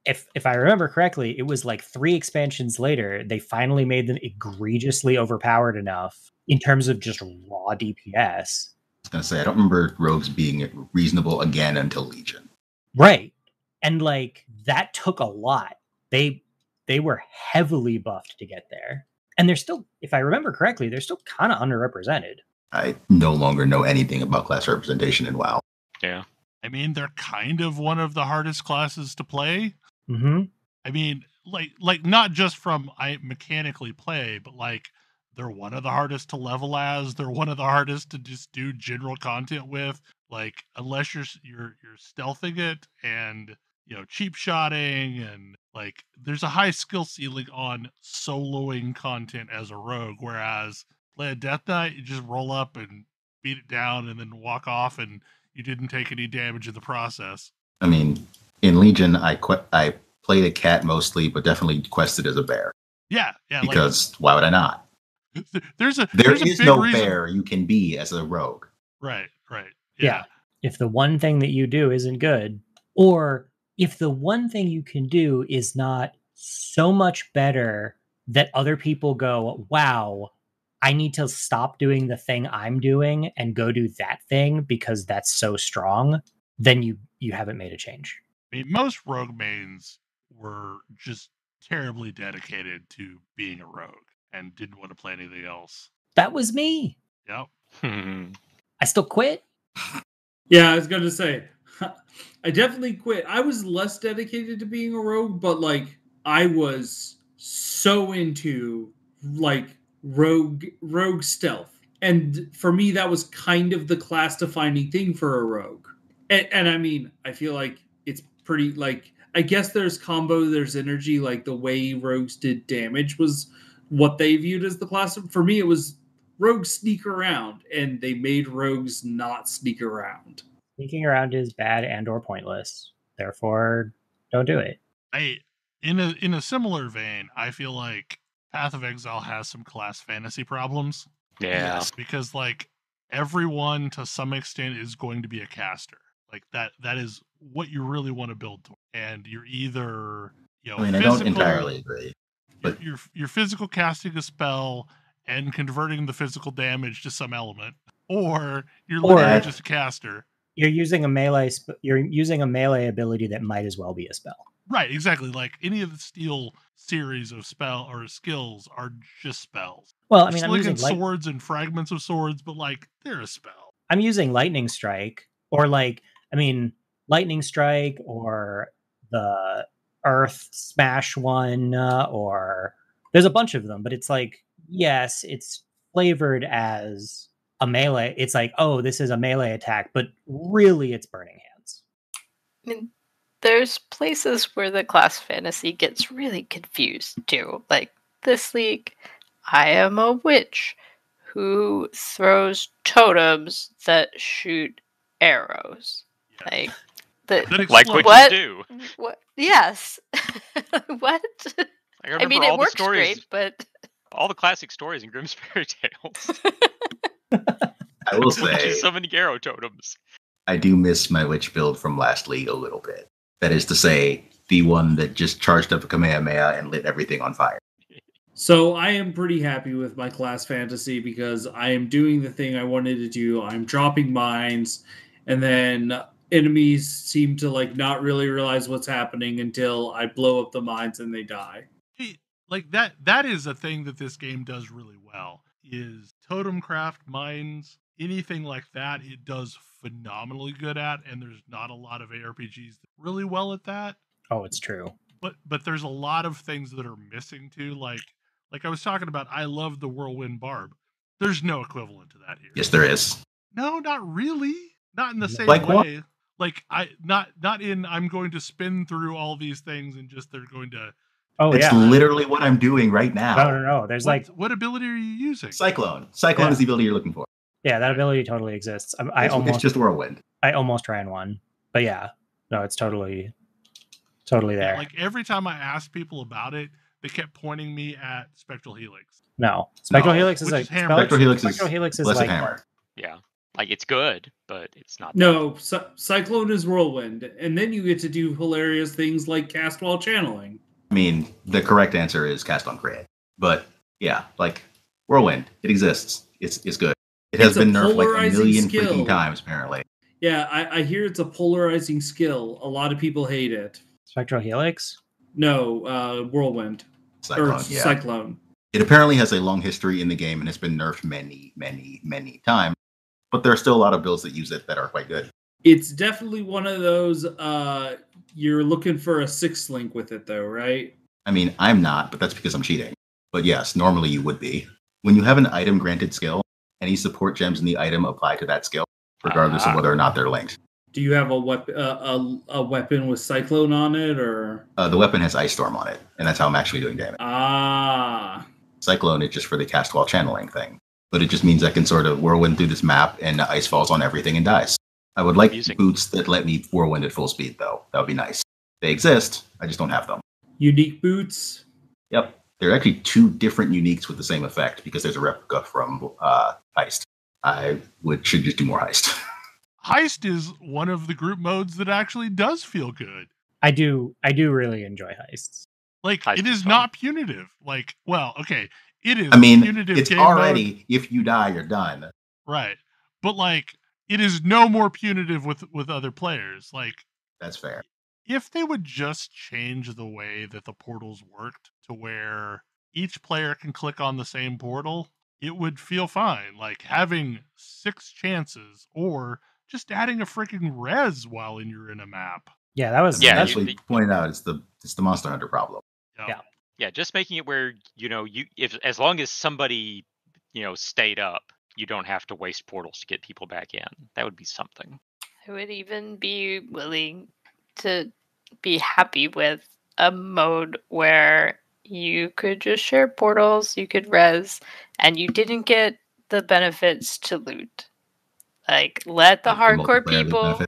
S5: if I remember correctly, it was like 3 expansions later, they finally made them egregiously overpowered enough in terms of just raw DPS.
S3: I was going to say, I don't remember rogues being reasonable again until Legion.
S5: Right. And like that took a lot. They were heavily buffed to get there. And they're still, if I remember correctly, they're still kind of underrepresented.
S3: I no longer know anything about class representation in WoW.
S6: Yeah.
S1: I mean, they're kind of one of the hardest classes to play.
S5: Mm-hmm.
S1: I mean, like not just from I mechanically play, but like they're one of the hardest to level as. They're one of the hardest to just do general content with. Like unless you're stealthing it and cheap shotting, and like there's a high skill ceiling on soloing content as a rogue, whereas play a Death Knight, you just roll up and beat it down and then walk off, and you didn't take any damage in the process.
S3: I mean, in Legion, I played a cat mostly, but definitely quested as a bear.
S1: Yeah.
S3: Because why would I not?
S1: There
S3: is no bear you can be as a rogue.
S1: Right.
S5: Yeah. If the one thing that you do isn't good, or if the one thing you can do is not so much better that other people go, wow, I need to stop doing the thing I'm doing and go do that thing because that's so strong, then you haven't made a change.
S1: I mean, most rogue mains were just terribly dedicated to being a rogue and didn't want to play anything else.
S5: That was me.
S1: Yep.
S5: I still quit.
S4: Yeah, I was going to say, I definitely quit. I was less dedicated to being a rogue, but like I was so into like rogue stealth. And for me, that was kind of the class defining thing for a rogue. And I mean, I feel like it's pretty like, I guess there's combo, there's energy, like the way rogues did damage was what they viewed as the class. For me, it was rogues sneak around, and they made rogues not sneak around.
S5: Sneaking around is bad and or pointless. Therefore, don't do it.
S1: In a similar vein, I feel like Path of Exile has some class fantasy problems.
S6: Yeah.
S1: Yes, because like everyone to some extent is going to be a caster. Like that is what you really want to build toward. And you're either
S3: I mean, I don't entirely agree. But
S1: you're physical casting a spell and converting the physical damage to some element, or you're literally just a caster.
S5: You're using a melee. You're using a melee ability that might as well be a spell.
S1: Right, exactly. Like any of the steel series of spell or skills are just spells.
S5: Well, I mean, I'm using
S1: swords and fragments of swords, but like they're a spell.
S5: I'm using lightning strike, or lightning strike, or the earth smash one, or there's a bunch of them, but it's like, yes, it's flavored as a melee. It's like, oh, this is a melee attack, but really it's burning hands.
S2: I mean, there's places where the class fantasy gets really confused too. Like this league, I am a witch who throws totems that shoot arrows. Like
S6: what you do.
S2: What? Yes. What?
S6: I mean, it works
S2: great, but
S6: all the classic stories in Grimm's Fairy Tales.
S3: I will say,
S6: so many arrow totems.
S3: I do miss my witch build from last league a little bit. That is to say, the one that just charged up a Kamehameha and lit everything on fire.
S4: So I am pretty happy with my class fantasy because I am doing the thing I wanted to do. I'm dropping mines, and then enemies seem to like not really realize what's happening until I blow up the mines and they die.
S1: Like that is a thing that this game does really well, is totem craft, mines, anything like that it does phenomenally good at, and there's not a lot of ARPGs really well at that.
S5: Oh, it's true.
S1: But there's a lot of things that are missing too, like I was talking about, I love the Whirlwind Barb. There's no equivalent to that here.
S3: Yes, there is.
S1: No, not really. Not in the same
S3: way.
S1: What? Like not in I'm going to spin through all these things and just they're going to.
S3: Oh, it's literally what I'm doing right now.
S5: No. There's
S1: what ability are you using?
S3: Cyclone. Cyclone is the ability you're looking for.
S5: Yeah, that ability totally exists.
S3: It's just Whirlwind.
S5: I almost ran one, but yeah, no, it's totally there.
S1: Yeah, like every time I asked people about it, they kept pointing me at Spectral Helix.
S5: No, Spectral Helix is like
S3: Spectral Helix is
S5: like
S3: hammer.
S6: Yeah. Like, it's good, but it's not.
S4: No, Cyclone is Whirlwind, and then you get to do hilarious things like cast while channeling.
S3: I mean, the correct answer is cast on create. But yeah, like Whirlwind, it exists. It's good. It has been nerfed like a million freaking times, apparently.
S4: Yeah, I hear it's a polarizing skill. A lot of people hate it.
S5: Spectral Helix?
S4: No, Whirlwind.
S3: Cyclone,
S4: or Cyclone.
S3: It apparently has a long history in the game and it's been nerfed many, many, many times. But there are still a lot of builds that use it that are quite good.
S4: It's definitely one of those, you're looking for a 6th link with it, though, right?
S3: I mean, I'm not, but that's because I'm cheating. But yes, normally you would be. When you have an item granted skill, any support gems in the item apply to that skill, regardless of whether or not they're linked.
S4: Do you have a weapon with Cyclone on it, or?
S3: The weapon has Ice Storm on it, and that's how I'm actually doing damage. Cyclone is just for the cast while channeling thing. But it just means I can sort of whirlwind through this map and ice falls on everything and dies. I would like boots that let me whirlwind at full speed, though. That would be nice. They exist, I just don't have them.
S4: Unique boots?
S3: Yep. There are actually 2 different uniques with the same effect because there's a replica from Heist. I should just do more Heist.
S1: Heist is one of the group modes that actually does feel good.
S5: I do really enjoy heists.
S1: Like, Heist it is not punitive. Like, well, okay, it is.
S3: I mean,
S1: punitive
S3: it's
S1: game
S3: already,
S1: mode.
S3: If you die, you're done.
S1: Right. But, like, it is no more punitive with other players. Like,
S3: that's fair.
S1: If they would just change the way that the portals worked to where each player can click on the same portal, it would feel fine. Like, having 6 chances or just adding a freaking res while you're in a map.
S5: Yeah, that was
S3: actually pointed out. It's the Monster Hunter problem.
S6: Yeah, just making it where if as long as somebody stayed up, you don't have to waste portals to get people back in. That would be something.
S2: I would even be willing to be happy with a mode where you could just share portals, you could res, and you didn't get the benefits to loot. Like, let the hardcore people...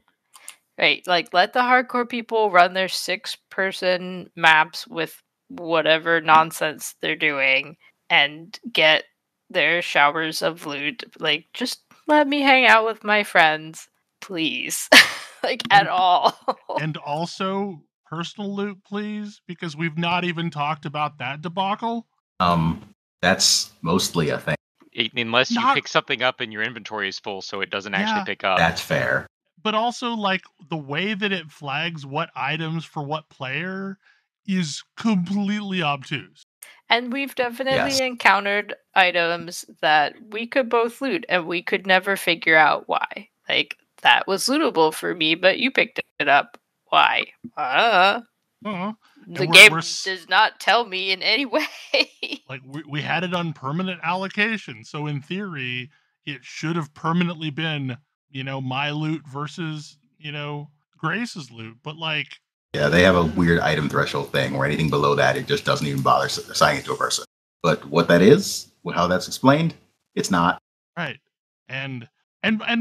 S2: Right, like, let the hardcore people run their 6-person maps with whatever nonsense they're doing and get their showers of loot. Like, just let me hang out with my friends, please. Like, at all.
S1: And also, personal loot, please, because we've not even talked about that debacle.
S3: That's mostly a thing.
S6: Unless you pick something up and your inventory is full, so it doesn't actually pick up.
S3: That's fair.
S1: But also, like, the way that it flags what items for what player is completely obtuse.
S2: And we've definitely encountered items that we could both loot, and we could never figure out why. Like, that was lootable for me, but you picked it up. Why? The game does not tell me in any way.
S1: Like, we had it on permanent allocation, so in theory, it should have permanently been, my loot versus, Grace's loot. But, like...
S3: Yeah, they have a weird item threshold thing where anything below that, it just doesn't even bother assigning it to a person. But what that is, how that's explained, it's not.
S1: Right. And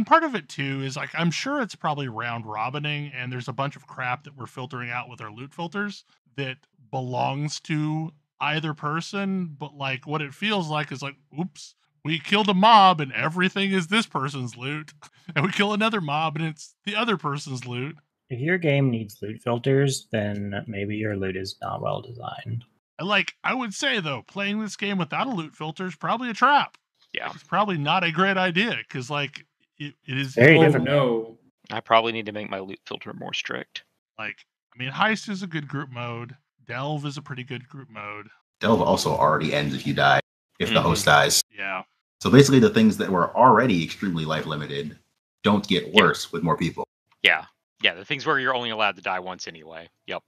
S1: part of it, too, is, like, I'm sure it's probably round robining, and there's a bunch of crap that we're filtering out with our loot filters that belongs to either person, but, like, what it feels like is, like, oops, we killed a mob, and everything is this person's loot. And we kill another mob, and it's the other person's loot.
S5: If your game needs loot filters, then maybe your loot is not well designed.
S1: Like, I would say, though, playing this game without a loot filter is probably a trap.
S6: Yeah.
S1: It's probably not a great idea, because, like, it is...
S5: Very difficult.
S4: No.
S6: I probably need to make my loot filter more strict.
S1: Like, I mean, Heist is a good group mode. Delve is a pretty good group mode.
S3: Delve also already ends if you die, if the host dies.
S1: Yeah.
S3: So basically the things that were already extremely life limited don't get worse with more people.
S6: Yeah. Yeah, the things where you're only allowed to die once anyway. Yep.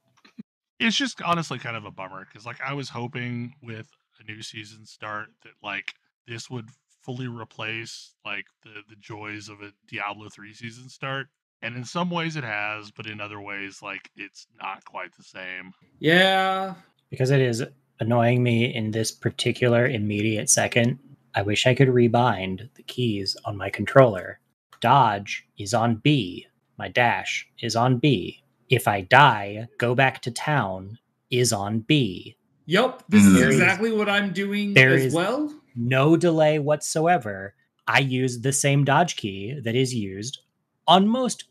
S1: It's just honestly kind of a bummer, because, like, I was hoping with a new season start that, like, this would fully replace, like, the joys of a Diablo 3 season start. And in some ways it has, but in other ways, like, it's not quite the same.
S4: Yeah.
S5: Because it is annoying me in this particular immediate second. I wish I could rebind the keys on my controller. Dodge is on B. My dash is on B. If I die, go back to town is on B.
S4: Yep, this is exactly what I'm doing as well.
S5: No delay whatsoever. I use the same dodge key that is used on most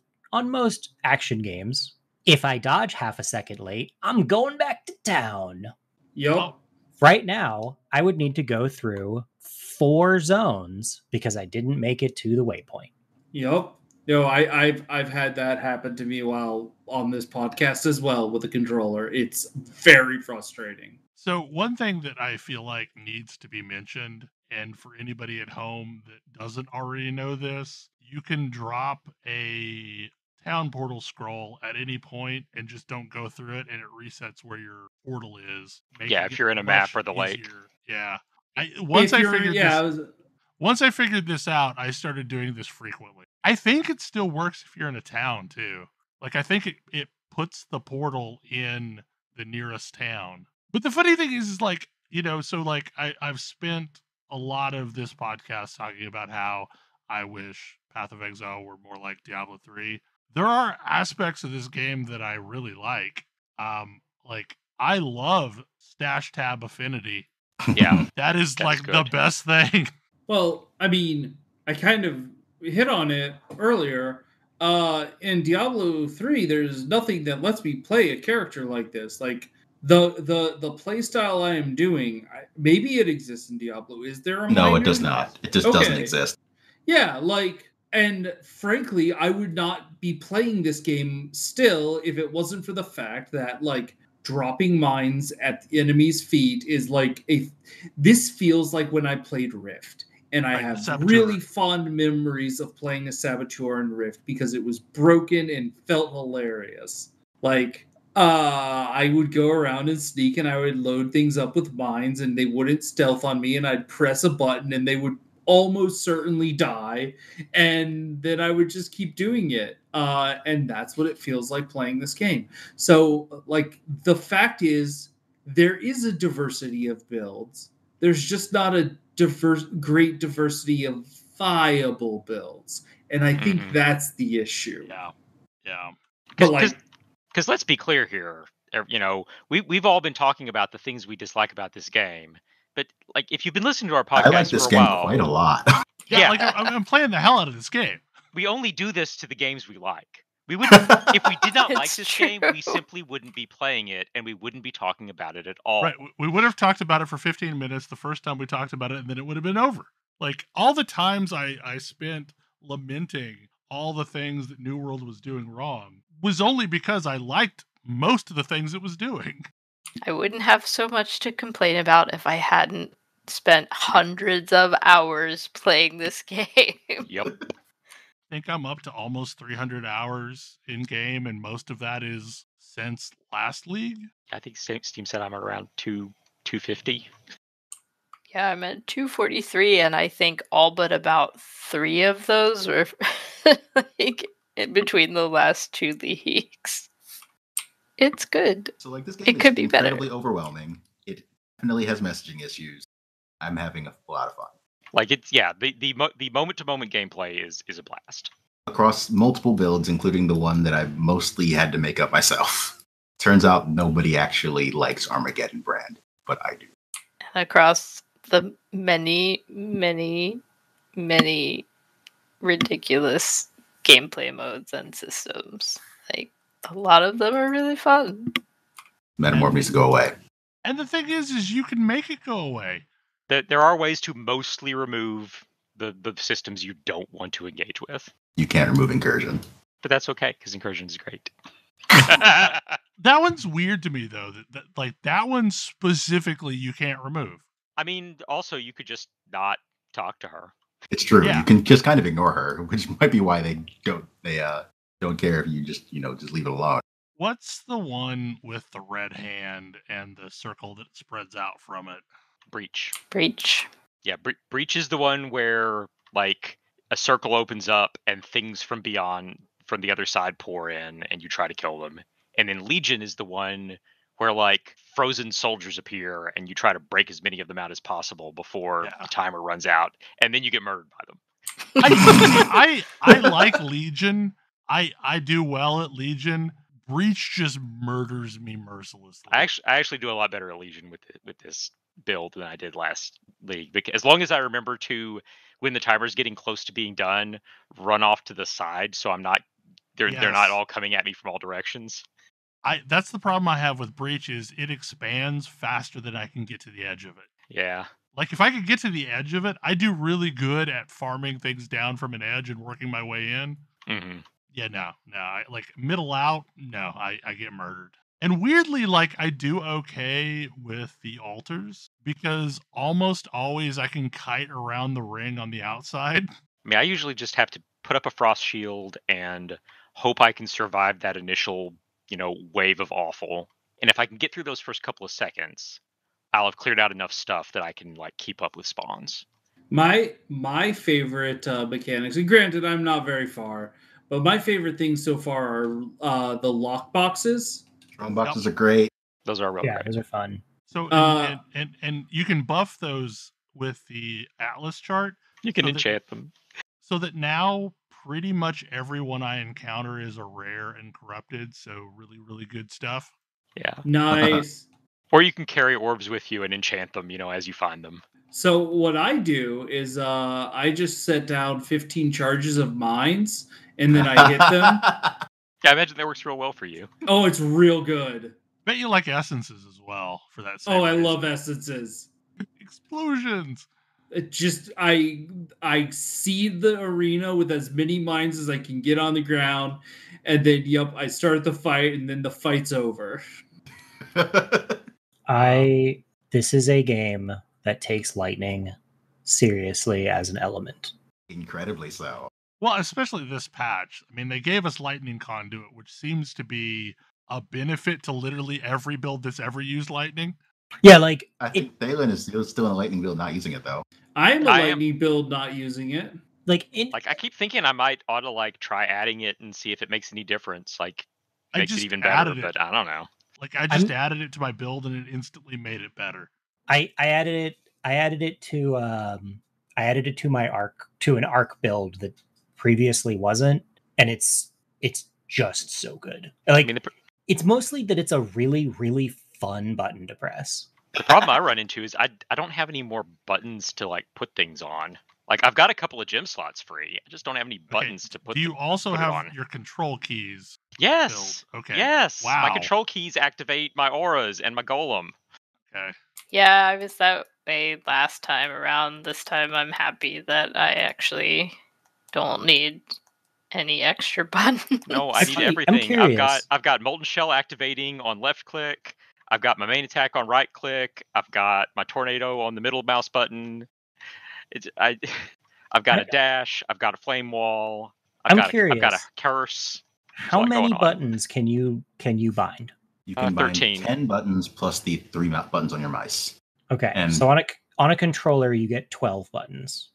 S5: action games. If I dodge half a second late, I'm going back to town.
S4: Yup.
S1: Oh.
S5: Right now, I would need to go through 4 zones because I didn't make it to the waypoint.
S4: Yup. No, I've had that happen to me while on this podcast as well with the controller. It's very frustrating.
S1: So one thing that I feel like needs to be mentioned, and for anybody at home that doesn't already know this, you can drop a town portal scroll at any point and just don't go through it, and it resets where your portal is.
S6: Yeah, if you're in a map or the lake.
S1: Yeah. Once I figured
S4: figured
S1: this out, I started doing this frequently. I think it still works if you're in a town too. Like I think it puts the portal in the nearest town. But the funny thing is like, so like I've spent a lot of this podcast talking about how I wish Path of Exile were more like Diablo 3. There are aspects of this game that I really like. Like I love stash tab affinity.
S6: Yeah.
S1: That is like good. The best thing.
S4: Well, I mean, I kind of hit on it earlier. In Diablo 3, there's nothing that lets me play a character like this. Like the play style I am doing, maybe it exists in Diablo. Is there a
S3: No, it does not. It just doesn't exist.
S4: Yeah, like, and frankly, I would not be playing this game still if it wasn't for the fact that, like, dropping mines at the enemy's feet is like this feels like when I played Rift. And I have really fond memories of playing a Saboteur in Rift because it was broken and felt hilarious. Like, I would go around and sneak and I would load things up with mines and they wouldn't stealth on me and I'd press a button and they would almost certainly die. And then I would just keep doing it. And that's what it feels like playing this game. So, like, the fact is, there is a diversity of builds. There's just not a great diversity of viable builds, and I think that's the issue.
S1: Yeah.
S6: Because let's be clear here, we've all been talking about the things we dislike about this game, but like if you've been listening to our podcast,
S3: I like this game quite a lot.
S1: Yeah, like I'm playing the hell out of this game.
S6: We only do this to the games we like. We would, if we did not like this game, we simply wouldn't be playing it, and we wouldn't be talking about it at all.
S1: Right, we would have talked about it for 15 minutes the first time we talked about it, and then it would have been over. Like, all the times I spent lamenting all the things that New World was doing wrong was only because I liked most of the things it was doing.
S2: I wouldn't have so much to complain about if I hadn't spent hundreds of hours playing this game.
S6: Yep.
S1: I think I'm up to almost 300 hours in game, and most of that is since last league.
S6: I think Steam said I'm around 250.
S2: Yeah, I'm at 243, and I think all but about 3 of those were like in between the last 2 leagues. It's good.
S3: So, like, this game is incredibly overwhelming. It definitely has messaging issues. I'm having a lot of fun.
S6: Like, it's the moment to moment gameplay is a blast
S3: across multiple builds, including the one that I've mostly had to make up myself. Turns out nobody actually likes Armageddon brand, but I do.
S2: And across the many, many, many ridiculous gameplay modes and systems, like a lot of them are really fun.
S3: Metamorph needs to go away.
S1: And the thing is you can make it go away.
S6: There are ways to mostly remove the systems you don't want to engage with.
S3: You can't remove incursion.
S6: But that's okay, because incursion is great.
S1: That one's weird to me, though. That one specifically you can't remove.
S6: I mean, also, you could just not talk to her.
S3: It's true. Yeah. You can just kind of ignore her, which might be why they don't care if you just leave it alone.
S1: What's the one with the red hand and the circle that spreads out from it?
S6: Breach.
S2: Yeah,
S6: Breach is the one where, like, a circle opens up and things from the other side pour in and you try to kill them. And then Legion is the one where, like, frozen soldiers appear and you try to break as many of them out as possible before the timer runs out, and then you get murdered by them.
S1: I like Legion. I do well at Legion. Breach just murders me mercilessly.
S6: I actually do a lot better at Legion with this build than I did last league. Because as long as I remember to, when the timer's getting close to being done, run off to the side so I'm not they're not all coming at me from all directions.
S1: That's the problem I have with Breach is it expands faster than I can get to the edge of it.
S6: Yeah.
S1: Like if I could get to the edge of it, I do really good at farming things down from an edge and working my way in.
S6: Mm-hmm.
S1: Yeah, no, like middle out, no, I get murdered. And weirdly, like I do okay with the altars because almost always I can kite around the ring on the outside.
S6: I mean, I usually just have to put up a frost shield and hope I can survive that initial, wave of awful. And if I can get through those first couple of seconds, I'll have cleared out enough stuff that I can like keep up with spawns.
S4: My favorite mechanics, and granted, I'm not very far, but my favorite things so far are the lock boxes.
S3: Drone boxes are great.
S6: Those are real great.
S5: Those are fun.
S1: So and you can buff those with the Atlas chart.
S6: You can enchant them.
S1: So that now pretty much everyone I encounter is a rare and corrupted, so really, really good stuff.
S6: Yeah.
S4: Nice.
S6: Or you can carry orbs with you and enchant them, as you find them.
S4: So what I do is I just set down 15 charges of mines, and then I hit them.
S6: Yeah, I imagine that works real well for you.
S4: Oh, it's real good.
S1: Bet you like essences as well for that.
S4: Oh, I love essences.
S1: Explosions.
S4: It just I seed the arena with as many mines as I can get on the ground, and then I start the fight, and then the fight's over.
S5: This is a game that takes lightning seriously as an element.
S3: Incredibly so.
S1: Well, especially this patch. I mean, they gave us lightning conduit, which seems to be a benefit to literally every build that's ever used lightning.
S5: Yeah, like
S3: I think Thalen is still in a lightning build, not using it though.
S4: I'm a lightning build, not using it.
S6: I keep thinking I might ought to try adding it and see if it makes any difference. Makes it even better, but I don't know.
S1: I just added it to my build and it instantly made it better.
S5: I added it to my arc to an arc build that previously wasn't, and it's just so good. It's mostly that it's a really, really fun button to press.
S6: The problem I run into is I don't have any more buttons to put things on. I've got a couple of gem slots free. I just don't have any buttons to put.
S1: Do you also have your control keys?
S6: Yes.
S1: Build? Okay.
S6: Yes.
S1: Wow.
S6: My control keys activate my auras and my golem.
S1: Okay.
S2: Yeah, I was that way last time around. This time I'm happy that I actually don't need any extra buttons.
S6: No, I need everything. I've got Molten Shell activating on left click. I've got my main attack on right click. I've got my tornado on the middle mouse button. I've got a dash. I've got a flame wall. I've got a curse.
S5: How many buttons can you bind?
S3: You can bind
S6: 13.
S3: 10 buttons plus the 3 buttons on your mice.
S5: Okay,
S3: and
S5: so on a controller you get 12 buttons.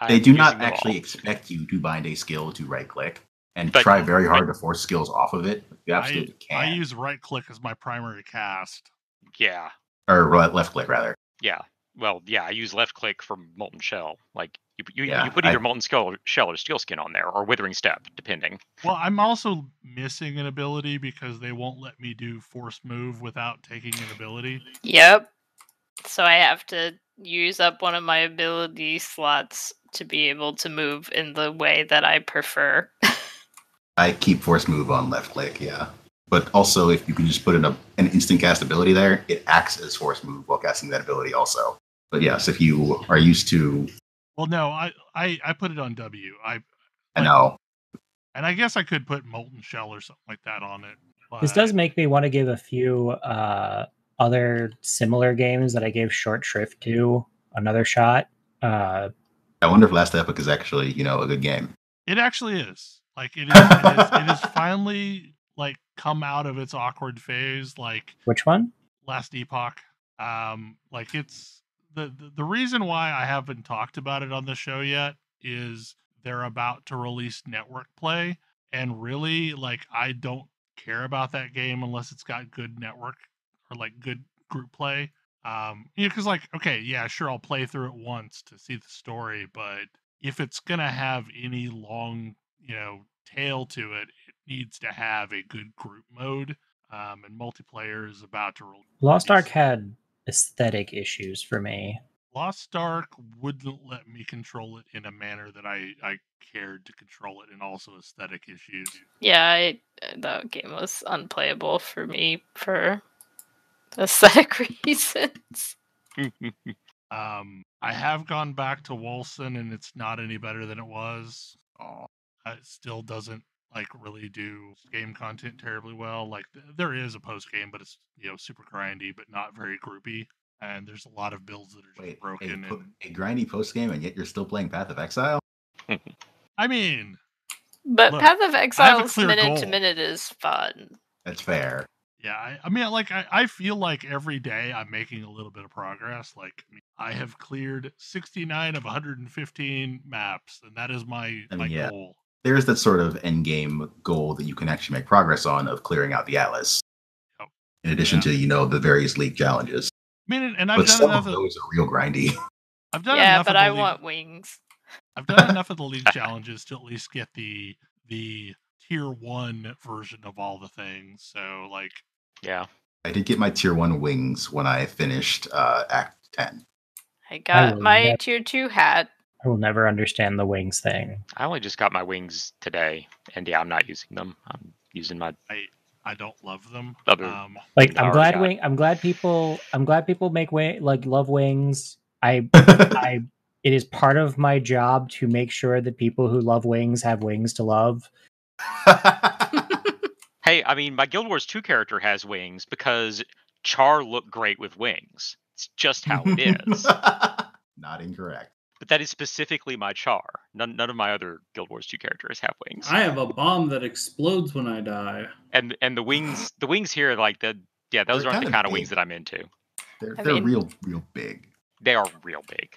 S3: They do not actually expect you to bind a skill to right click and try very hard to force skills off of it. You absolutely can't.
S1: I use right click as my primary cast.
S6: Yeah.
S3: Or left click rather.
S6: Yeah. Well, yeah, I use left click for Molten Shell. You put either Molten Shell or Steel Skin on there, or Withering Step, depending.
S1: Well, I'm also missing an ability because they won't let me do Force Move without taking an ability.
S2: Yep. So I have to use up one of my ability slots to be able to move in the way that I prefer.
S3: I keep Force Move on left click, yeah. But also, if you can just put in an instant cast ability there, it acts as Force Move while casting that ability also. But yes, if you are used to...
S1: Well, no, I put it on W.
S3: I know.
S1: And I guess I could put Molten Shell or something like that on it. But...
S5: This does make me want to give a few other similar games that I gave Short Shrift to another shot.
S3: I wonder if Last Epoch is actually, a good game. It
S1: actually is. It is finally come out of its awkward phase.
S5: Which one?
S1: Last Epoch. It's the reason why I haven't talked about it on the show yet is they're about to release network play, and really I don't care about that game unless it's got good network or good group play. Because okay, yeah, sure, I'll play through it once to see the story, but if it's gonna have any long tail to it, it needs to have a good group mode. And multiplayer is about to release.
S5: Lost Ark had aesthetic issues for me.
S1: Lost Ark wouldn't let me control it in a manner that I cared to control it, and also aesthetic issues.
S2: Yeah, that game was unplayable for me for aesthetic reasons.
S1: I have gone back to Wolcen, and it's not any better than it was. It still doesn't really do game content terribly well. Like there is a post game, but it's super grindy, but not very groupy. And there's a lot of builds that are just broken.
S3: A grindy post game, and yet you're still playing Path of Exile?
S1: I mean,
S2: but
S1: look,
S2: Path of Exile's minute to minute is fun.
S3: That's fair.
S1: Yeah, I mean, I feel like every day I'm making a little bit of progress. Like, I have cleared 69 of 115 maps, and that is my goal.
S3: There's that sort of end game goal that you can actually make progress on of clearing out the Atlas. Yep. In addition to the various league challenges.
S1: I mean, and I've done enough
S3: of those are real grindy.
S1: I've done enough.
S2: But I want wings.
S1: I've done enough of the league challenges to at least get the tier 1 version of all the things. So
S6: yeah,
S3: I did get my tier 1 wings when I finished Act 10.
S2: I got my tier 2 hat.
S5: I will never understand the wings thing.
S6: I only just got my wings today, and I'm not using them. I'm using my.
S1: I don't love them.
S5: I'm glad people make love wings. It is part of my job to make sure that people who love wings have wings to love.
S6: Hey, I mean, my Guild Wars 2 character has wings because Char looked great with wings. It's just how it is.
S3: Not incorrect.
S6: But that is specifically my Char. None of my other Guild Wars 2 characters have wings.
S4: I have a bomb that explodes when I die.
S6: And the wings here, those aren't the kind of wings that I'm into.
S3: They're real big.
S6: They are real big.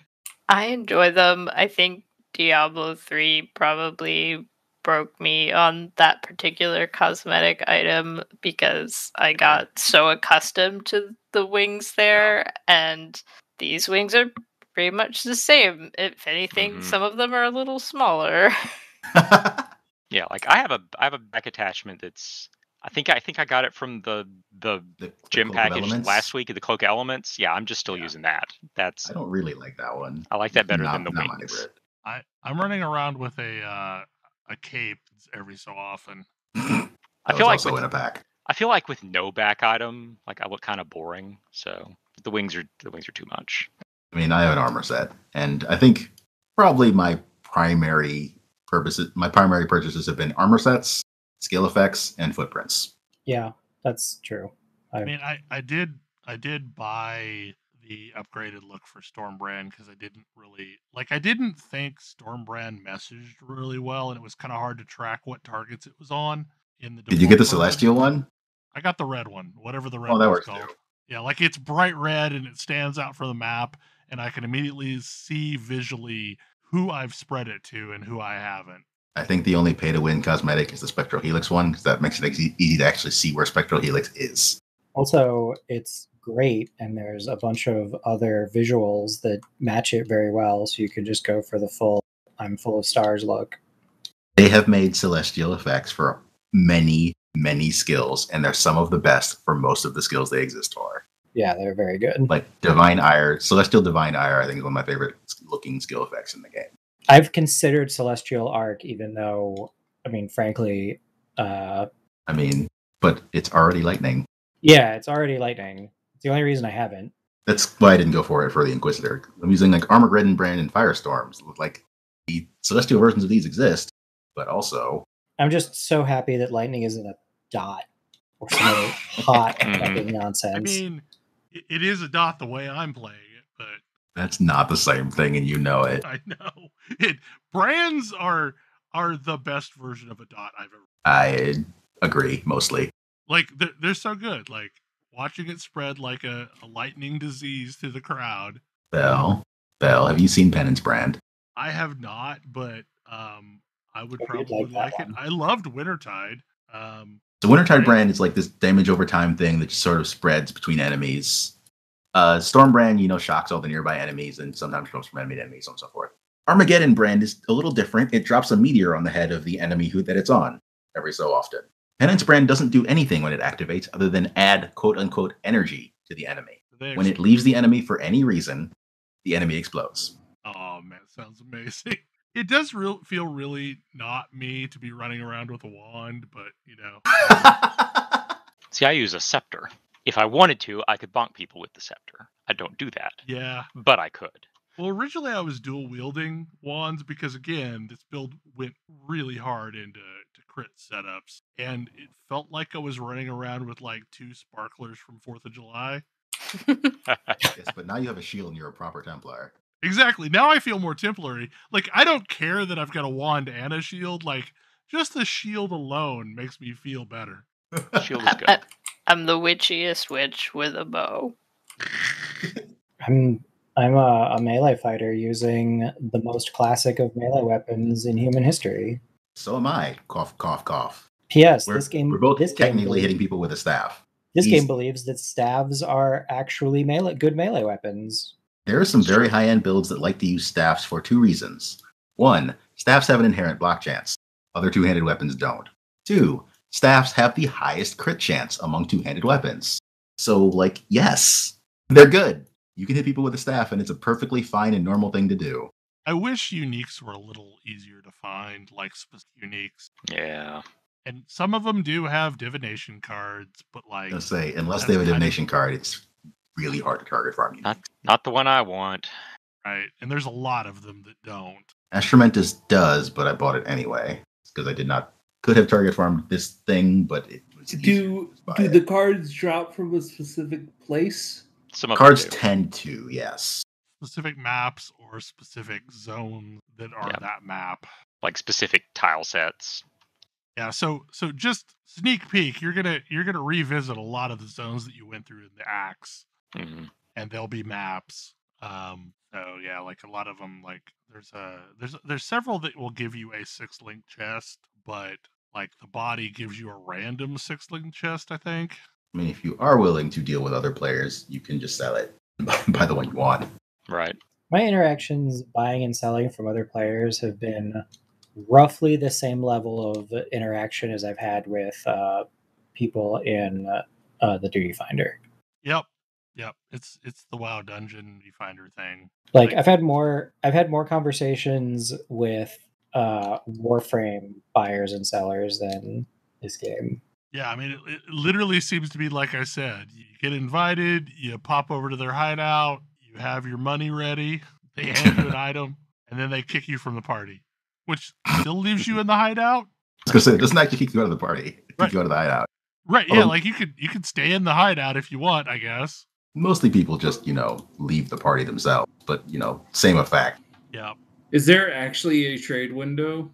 S2: I enjoy them. I think Diablo 3 probably broke me on that particular cosmetic item because I got so accustomed to the wings there, and these wings are pretty much the same. If anything, some of them are a little smaller.
S6: Yeah, I have a back attachment that's I think I got it from the gym package last week of the Cloak Elements. Yeah, I'm just still using that. I
S3: don't really like that one.
S6: I like that better than the wings.
S1: I'm running around with a cape every so often.
S6: I feel like
S3: in a pack.
S6: I feel like with no back item, I look kind of boring. So the wings are too much.
S3: I mean, I have an armor set, and I think probably my primary purchases have been armor sets, skill effects, and footprints.
S5: Yeah, that's true.
S1: I mean, I did buy the upgraded look for Stormbrand because I didn't think Stormbrand messaged really well, and it was kind of hard to track what targets it was on.
S3: Did you get the Celestial one?
S1: I got the red one, whatever the red one is called. Too. Yeah, it's bright red and it stands out for the map, and I can immediately see visually who I've spread it to and who I haven't.
S3: I think the only pay-to-win cosmetic is the Spectral Helix one, because that makes it easy to actually see where Spectral Helix is.
S5: Also, it's great, and there's a bunch of other visuals that match it very well, so you could just go for the full I'm full of stars look.
S3: They have made celestial effects for many, many skills, and they're some of the best for most of the skills they exist for.
S5: Yeah, they're very good.
S3: Like Divine Ire, Celestial Divine Ire, I think is one of my favorite looking skill effects in the game.
S5: I've considered Celestial Arc, even though, I mean, frankly...
S3: but it's already lightning.
S5: Yeah, it's already lightning. It's the only reason I haven't.
S3: That's why I didn't go for it for the Inquisitor. I'm using Armageddon Brand and Firestorms. The Celestial versions of these exist, but also...
S5: I'm just so happy that lightning isn't a dot or some other hot fucking nonsense.
S1: I mean, it is a dot the way I'm playing it, but...
S3: That's not the same thing, and you know it.
S1: I know. Brands are the best version of a dot I've ever...
S3: I agree, mostly.
S1: They're so good. Watching it spread like a lightning disease through the crowd.
S3: Bell, have you seen Penance Brand?
S1: I have not, but I would probably like it. I loved Wintertide.
S3: The Wintertide Brand is this damage over time thing that just sort of spreads between enemies. Stormbrand, shocks all the nearby enemies and sometimes goes from enemy to enemy, so on and so forth. Armageddon Brand is a little different. It drops a meteor on the head of the enemy that it's on every so often. Penance Brand doesn't do anything when it activates other than add quote-unquote energy to the enemy. When it leaves the enemy for any reason, the enemy explodes.
S1: Oh man, sounds amazing. It does feel really not me to be running around with a wand, but you know.
S6: See, I use a scepter. If I wanted to, I could bonk people with the scepter. I don't do that.
S1: Yeah.
S6: But I could.
S1: Well, originally I was dual wielding wands because, again, this build went really hard into crit setups, and it felt like I was running around with like 2 sparklers from 4th of July.
S3: Yes, but now you have a shield and you're a proper Templar.
S1: Exactly. Now I feel more Templary. Like, I don't care that I've got a wand and a shield. Like, just the shield alone makes me feel better.
S6: Shield is good.
S2: I'm the witchiest witch with a bow.
S5: I'm a melee fighter using the most classic of melee weapons in human history.
S3: So am I. Cough, cough, cough.
S5: P.S.
S3: We're both technically hitting people with a staff.
S5: This game believes that staves are actually good melee weapons.
S3: There are some very high-end builds that like to use staffs for 2 reasons. 1, staffs have an inherent block chance. Other two-handed weapons don't. 2, staffs have the highest crit chance among two-handed weapons. So, like, yes, they're good. You can hit people with a staff, and it's a perfectly fine and normal thing to do.
S1: I wish uniques were a little easier to find, like specific uniques.
S6: Yeah.
S1: And some of them do have divination cards, but like...
S3: I'll say, unless they have a divination card, it's really hard to target farm you.
S6: Not the one I want.
S1: Right, and there's a lot of them that don't.
S3: Astramentus does, but I bought it anyway because I could have target farmed this thing, but it was
S4: do the cards drop from a specific place?
S6: Some of
S3: cards tend to, yes.
S1: Specific maps or specific zones that are that map,
S6: like specific tile sets.
S1: Yeah, so just sneak peek. You're gonna revisit a lot of the zones that you went through in the Axe.
S6: Mm-hmm.
S1: And there'll be maps. So yeah, like a lot of them, like there's several that will give you a 6-link chest, but like the body gives you a random 6-link chest, I think.
S3: I mean, if you are willing to deal with other players, you can just sell it and buy the one you want.
S6: Right.
S5: My interactions buying and selling from other players have been roughly the same level of interaction as I've had with people in the Duty Finder.
S1: Yep. It's the WoW Dungeon Finder thing.
S5: Like I've had more conversations with Warframe buyers and sellers than this game.
S1: Yeah, I mean, it literally seems to be like I said. You get invited, you pop over to their hideout, you have your money ready, they hand you an item, and then they kick you from the party, which still leaves you in the hideout.
S3: I was going to say, it doesn't actually kick you out of the party. It kicks you out of the hideout.
S1: Right, yeah, like you could stay in the hideout if you want, I guess.
S3: Mostly people just, leave the party themselves, but, same effect.
S1: Yeah.
S4: Is there actually a trade window?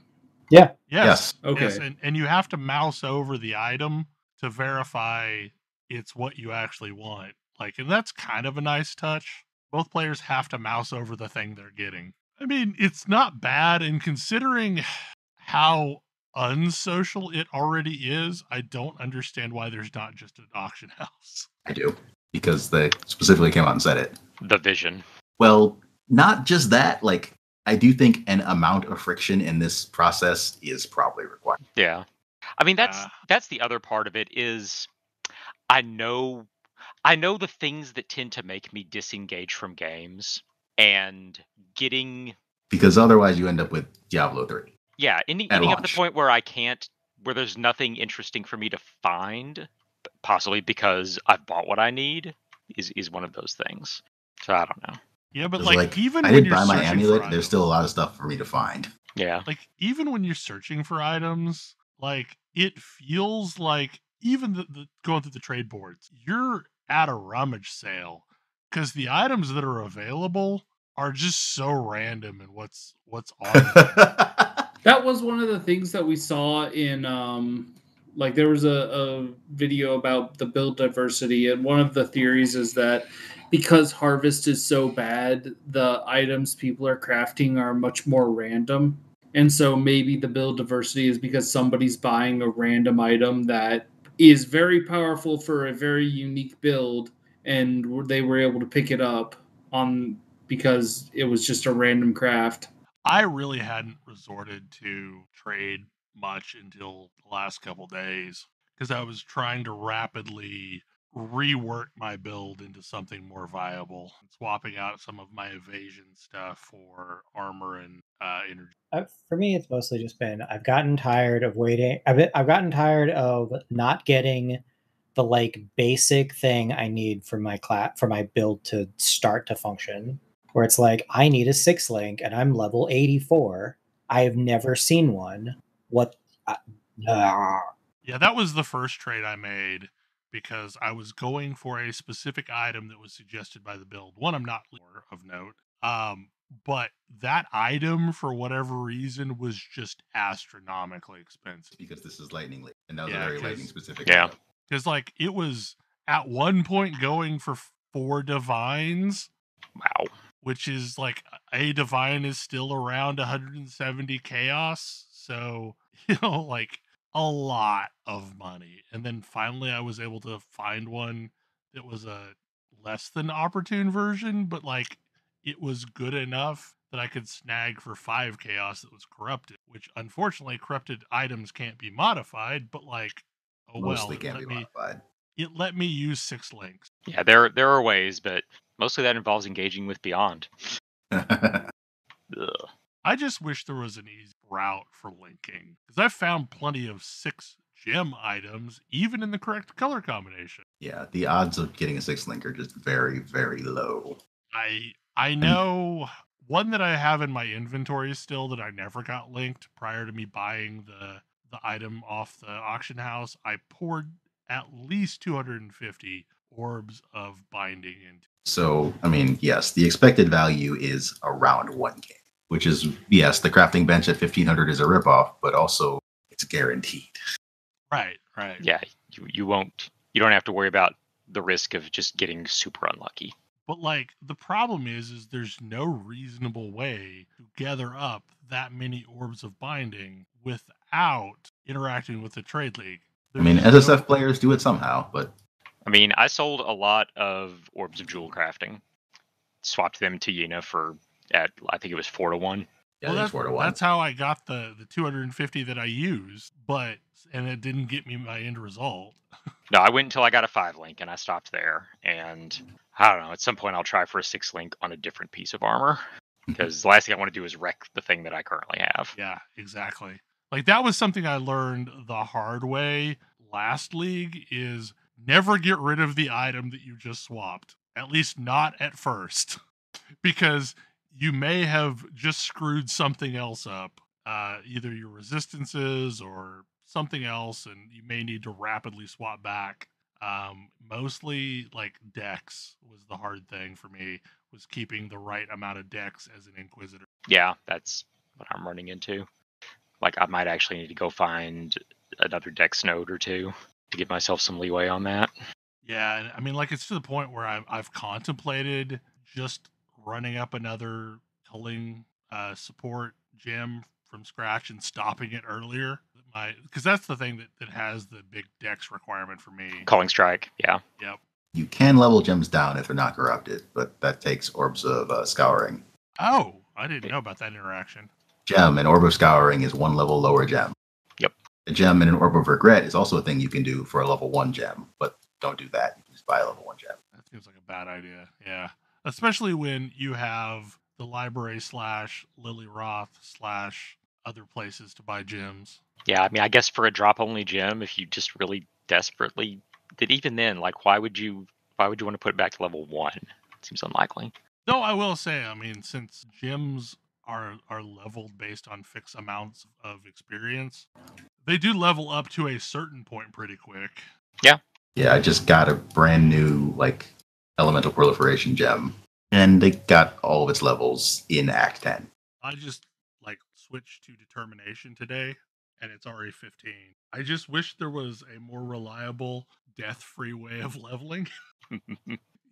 S5: Yeah.
S1: Yes.
S4: Okay.
S1: Yes, and you have to mouse over the item to verify it's what you actually want. Like, and that's kind of a nice touch. Both players have to mouse over the thing they're getting. I mean, it's not bad, and considering how unsocial it already is, I don't understand why there's not just an auction house.
S3: I do, because they specifically came out and said it.
S6: The vision.
S3: Well, not just that, like, I do think an amount of friction in this process is probably required.
S6: Yeah. I mean, that's the other part of it is I know the things that tend to make me disengage from games and getting...
S3: Because otherwise you end up with Diablo 3.
S6: Yeah, ending up at the point where where there's nothing interesting for me to find, possibly because I've bought what I need, is one of those things. So I don't know.
S1: Yeah, but like even
S3: I
S1: when
S3: didn't buy my amulet, there's still a lot of stuff for me to find.
S6: Yeah.
S1: Like even when you're searching for items, like it feels like even the going through the trade boards, you're at a rummage sale because the items that are available are just so random and what's on them.
S4: That was one of the things that we saw in like there was a video about the build diversity, and one of the theories is that because harvest is so bad, the items people are crafting are much more random. And so maybe the build diversity is because somebody's buying a random item that is very powerful for a very unique build, and they were able to pick it up because it was just a random craft.
S1: I really hadn't resorted to trade much until the last couple days because I was trying to rapidly rework my build into something more viable, swapping out some of my evasion stuff for armor and energy.
S5: For me, it's mostly just been I've gotten tired of waiting. I've gotten tired of not getting the like basic thing I need for my build to start to function. Where it's like I need a 6-link and I'm level 84. I have never seen one. What?
S1: Yeah, that was the first trade I made because I was going for a specific item that was suggested by the build. One I'm not of note. But that item, for whatever reason, was just astronomically expensive.
S3: Because this is Lightning Link, and that was a very Lightning specific.
S6: Yeah,
S1: because like it was at one point going for 4 divines.
S6: Wow.
S1: Which is like a divine is still around 170 chaos, so like a lot of money. And then finally, I was able to find one that was a less than opportune version, but like it was good enough that I could snag for 5 chaos that was corrupted, which unfortunately corrupted items can't be modified, but like, oh
S3: Mostly
S1: well,
S3: can't be modified.
S1: It let me use 6 links.
S6: Yeah, there are ways, but mostly that involves engaging with Beyond.
S1: I just wish there was an easy route for linking, because I've found plenty of 6 gem items, even in the correct color combination.
S3: Yeah, the odds of getting a 6-link are just very, very low.
S1: I know one that I have in my inventory still that I never got linked prior to me buying the item off the auction house. I poured at least 250 orbs of binding into.
S3: So, I mean, yes, the expected value is around 1K, which is, yes, the crafting bench at 1500 is a ripoff, but also it's guaranteed.
S1: Right.
S6: Yeah, you don't have to worry about the risk of just getting super unlucky.
S1: But like the problem is there's no reasonable way to gather up that many orbs of binding without interacting with the trade league.
S3: I mean, SSF players do it somehow, but
S6: I mean, I sold a lot of orbs of jewel crafting, swapped them to Yena I think it was 4-1.
S3: Yeah,
S1: well,
S3: 4-1.
S1: That's how I got the 250 that I used, and it didn't get me my end result.
S6: No, I went until I got a 5-link and I stopped there. And I don't know, at some point I'll try for a 6-link on a different piece of armor, because the last thing I want to do is wreck the thing that I currently have.
S1: Yeah, exactly. Like that was something I learned the hard way last league, is never get rid of the item that you just swapped. At least not at first. Because you may have just screwed something else up, either your resistances or something else, and you may need to rapidly swap back. Mostly like dex was the hard thing for me, was keeping the right amount of dex as an Inquisitor.
S6: Yeah, that's what I'm running into. Like I might actually need to go find another dex node or two to give myself some leeway on that.
S1: Yeah, I mean, like it's to the point where I've contemplated just running up another culling support gem from scratch and stopping it earlier. Because that's the thing that has the big dex requirement for me.
S6: Calling Strike, yeah.
S1: Yep.
S3: You can level gems down if they're not corrupted, but that takes orbs of scouring.
S1: Oh, I didn't know about that interaction.
S3: Gem, an orb of scouring is 1 level lower gem.
S6: Yep.
S3: A gem and an orb of regret is also a thing you can do for a level 1 gem, but don't do that. You can just buy a level 1 gem.
S1: That seems like a bad idea. Yeah. Especially when you have the library / Lily Roth / other places to buy gems.
S6: Yeah, I mean, I guess for a drop-only gem, if you just really desperately did, even then, like, why would you want to put it back to level 1? It seems unlikely.
S1: Though I will say, I mean, since gems are leveled based on fixed amounts of experience, they do level up to a certain point pretty quick.
S3: Yeah, I just got a brand new elemental proliferation gem, and they got all of its levels in Act 10.
S1: I just switched to determination today, and it's already 15. I just wish there was a more reliable, death-free way of leveling,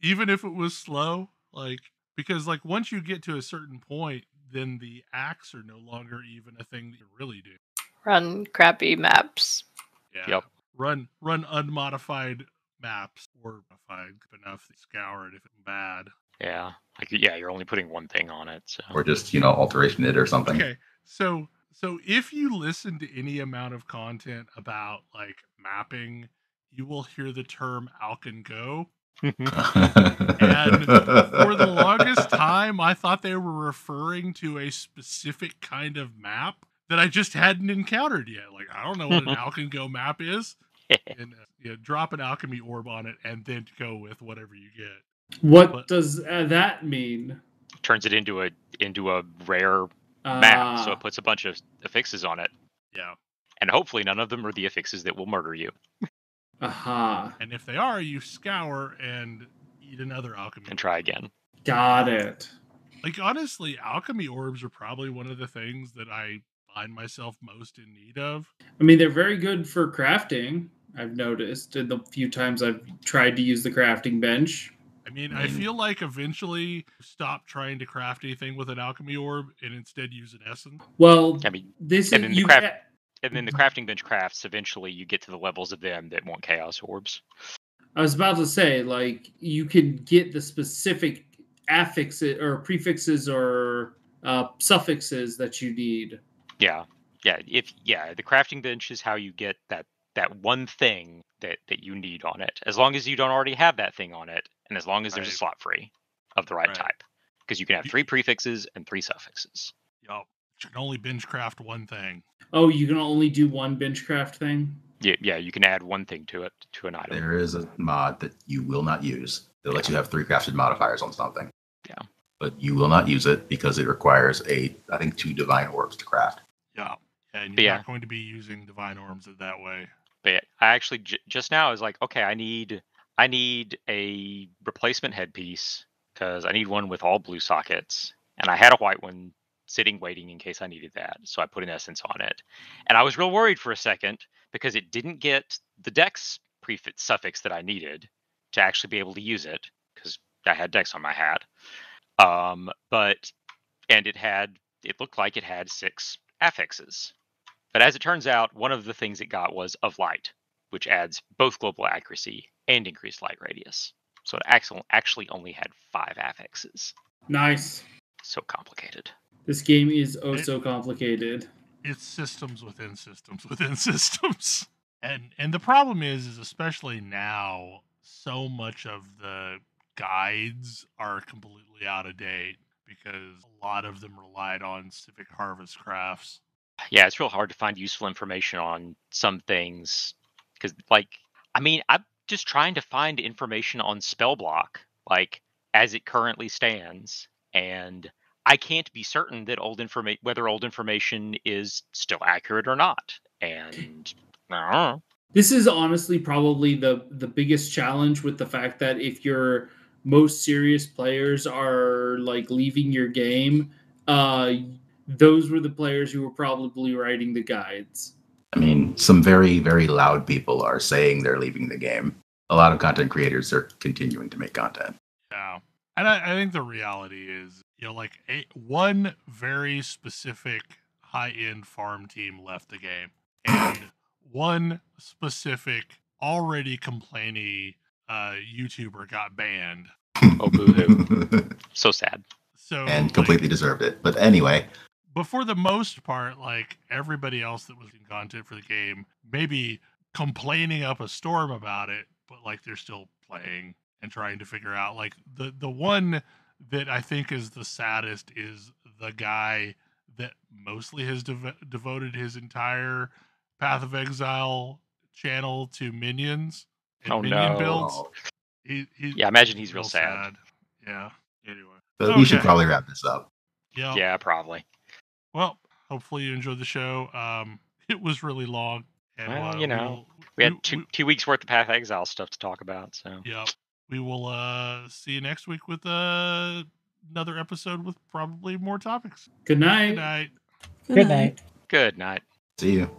S1: even if it was slow. Because once you get to a certain point, then the acts are no longer even a thing that you really do.
S2: Run crappy maps.
S1: Yeah.
S6: Yep.
S1: Run unmodified maps, or modified enough to scour it if it's bad.
S6: Yeah. You're only putting one thing on it. So.
S3: Or just, alteration it or something.
S1: Okay. So if you listen to any amount of content about mapping, you will hear the term Alcan Go.
S3: And
S1: For the longest time, I thought they were referring to a specific kind of map that I just hadn't encountered yet. Like, I don't know what an Alcan Go map is. And drop an alchemy orb on it and then go with whatever you get.
S4: What does that mean?
S6: Turns it into a rare map, so it puts a bunch of affixes on it.
S1: Yeah.
S6: And hopefully none of them are the affixes that will murder you.
S4: Aha.
S1: And if they are, you scour and eat another alchemy
S6: and try again.
S4: Got it.
S1: Like, honestly, alchemy orbs are probably one of the things that I find myself most in need of.
S4: I mean, they're very good for crafting, I've noticed, in the few times I've tried to use the crafting bench.
S1: I mean, I feel like eventually stop trying to craft anything with an alchemy orb and instead use an essence.
S4: Well,
S6: I mean,
S4: this
S6: and
S4: is...
S6: then the crafting bench crafts, eventually you get to the levels of them that want chaos orbs.
S4: I was about to say, like, you can get the specific affixes or prefixes or suffixes that you need.
S6: Yeah. The crafting bench is how you get that one thing that you need on it. As long as you don't already have that thing on it, and as long as there's a slot free of the right type. Because you can have 3 prefixes and 3 suffixes.
S1: Yup. You can only bench craft one thing.
S4: Oh, you can only do one bench craft thing?
S6: Yeah, you can add one thing to it, to an item.
S3: There is a mod that you will not use that lets you have 3 crafted modifiers on something.
S6: Yeah.
S3: But you will not use it because it requires I think 2 divine orbs to craft.
S1: Yeah. And you're not going to be using divine orbs that way.
S6: But I actually just now is like, okay, I need a replacement headpiece because I need one with all blue sockets, and I had a white one sitting waiting in case I needed that, so I put an essence on it. And I was real worried for a second because it didn't get the dex prefix suffix that I needed to actually be able to use it because I had dex on my hat. But it looked like it had 6 affixes. But as it turns out, one of the things it got was of light, which adds both global accuracy and increased light radius. So it actually only had 5 affixes.
S4: Nice.
S6: So complicated.
S4: This game is so complicated.
S1: It's systems within systems within systems. And the problem is especially now, so much of the guides are completely out of date because a lot of them relied on civic harvest crafts.
S6: Yeah, it's real hard to find useful information on some things because, I'm just trying to find information on spell block, as it currently stands, and I can't be certain that whether old information is still accurate or not. And I don't know.
S4: This is honestly probably the biggest challenge with the fact that if your most serious players are leaving your game, those were the players who were probably writing the guides.
S3: I mean, some very, very loud people are saying they're leaving the game. A lot of content creators are continuing to make content.
S1: Yeah. And I think the reality is, one very specific high-end farm team left the game. And one specific, already complainy YouTuber got banned.
S6: Oh, boo-hoo. So sad.
S3: And completely deserved it. But anyway.
S1: But for the most part, everybody else that was in content for the game, maybe complaining up a storm about it, but they're still playing and trying to figure out. The one that I think is the saddest is the guy that mostly has devoted his entire Path of Exile channel to minions and minion builds.
S6: I imagine he's real sad.
S1: Yeah. Anyway.
S3: But we should probably wrap this up.
S6: Yeah, probably.
S1: Well, hopefully you enjoyed the show. It was really long. And,
S6: we had 2 weeks worth of Path of Exile stuff to talk about. So
S1: yeah, we will see you next week with another episode with probably more topics.
S4: Good night.
S1: Good night.
S5: Good night.
S6: Good night.
S3: See you.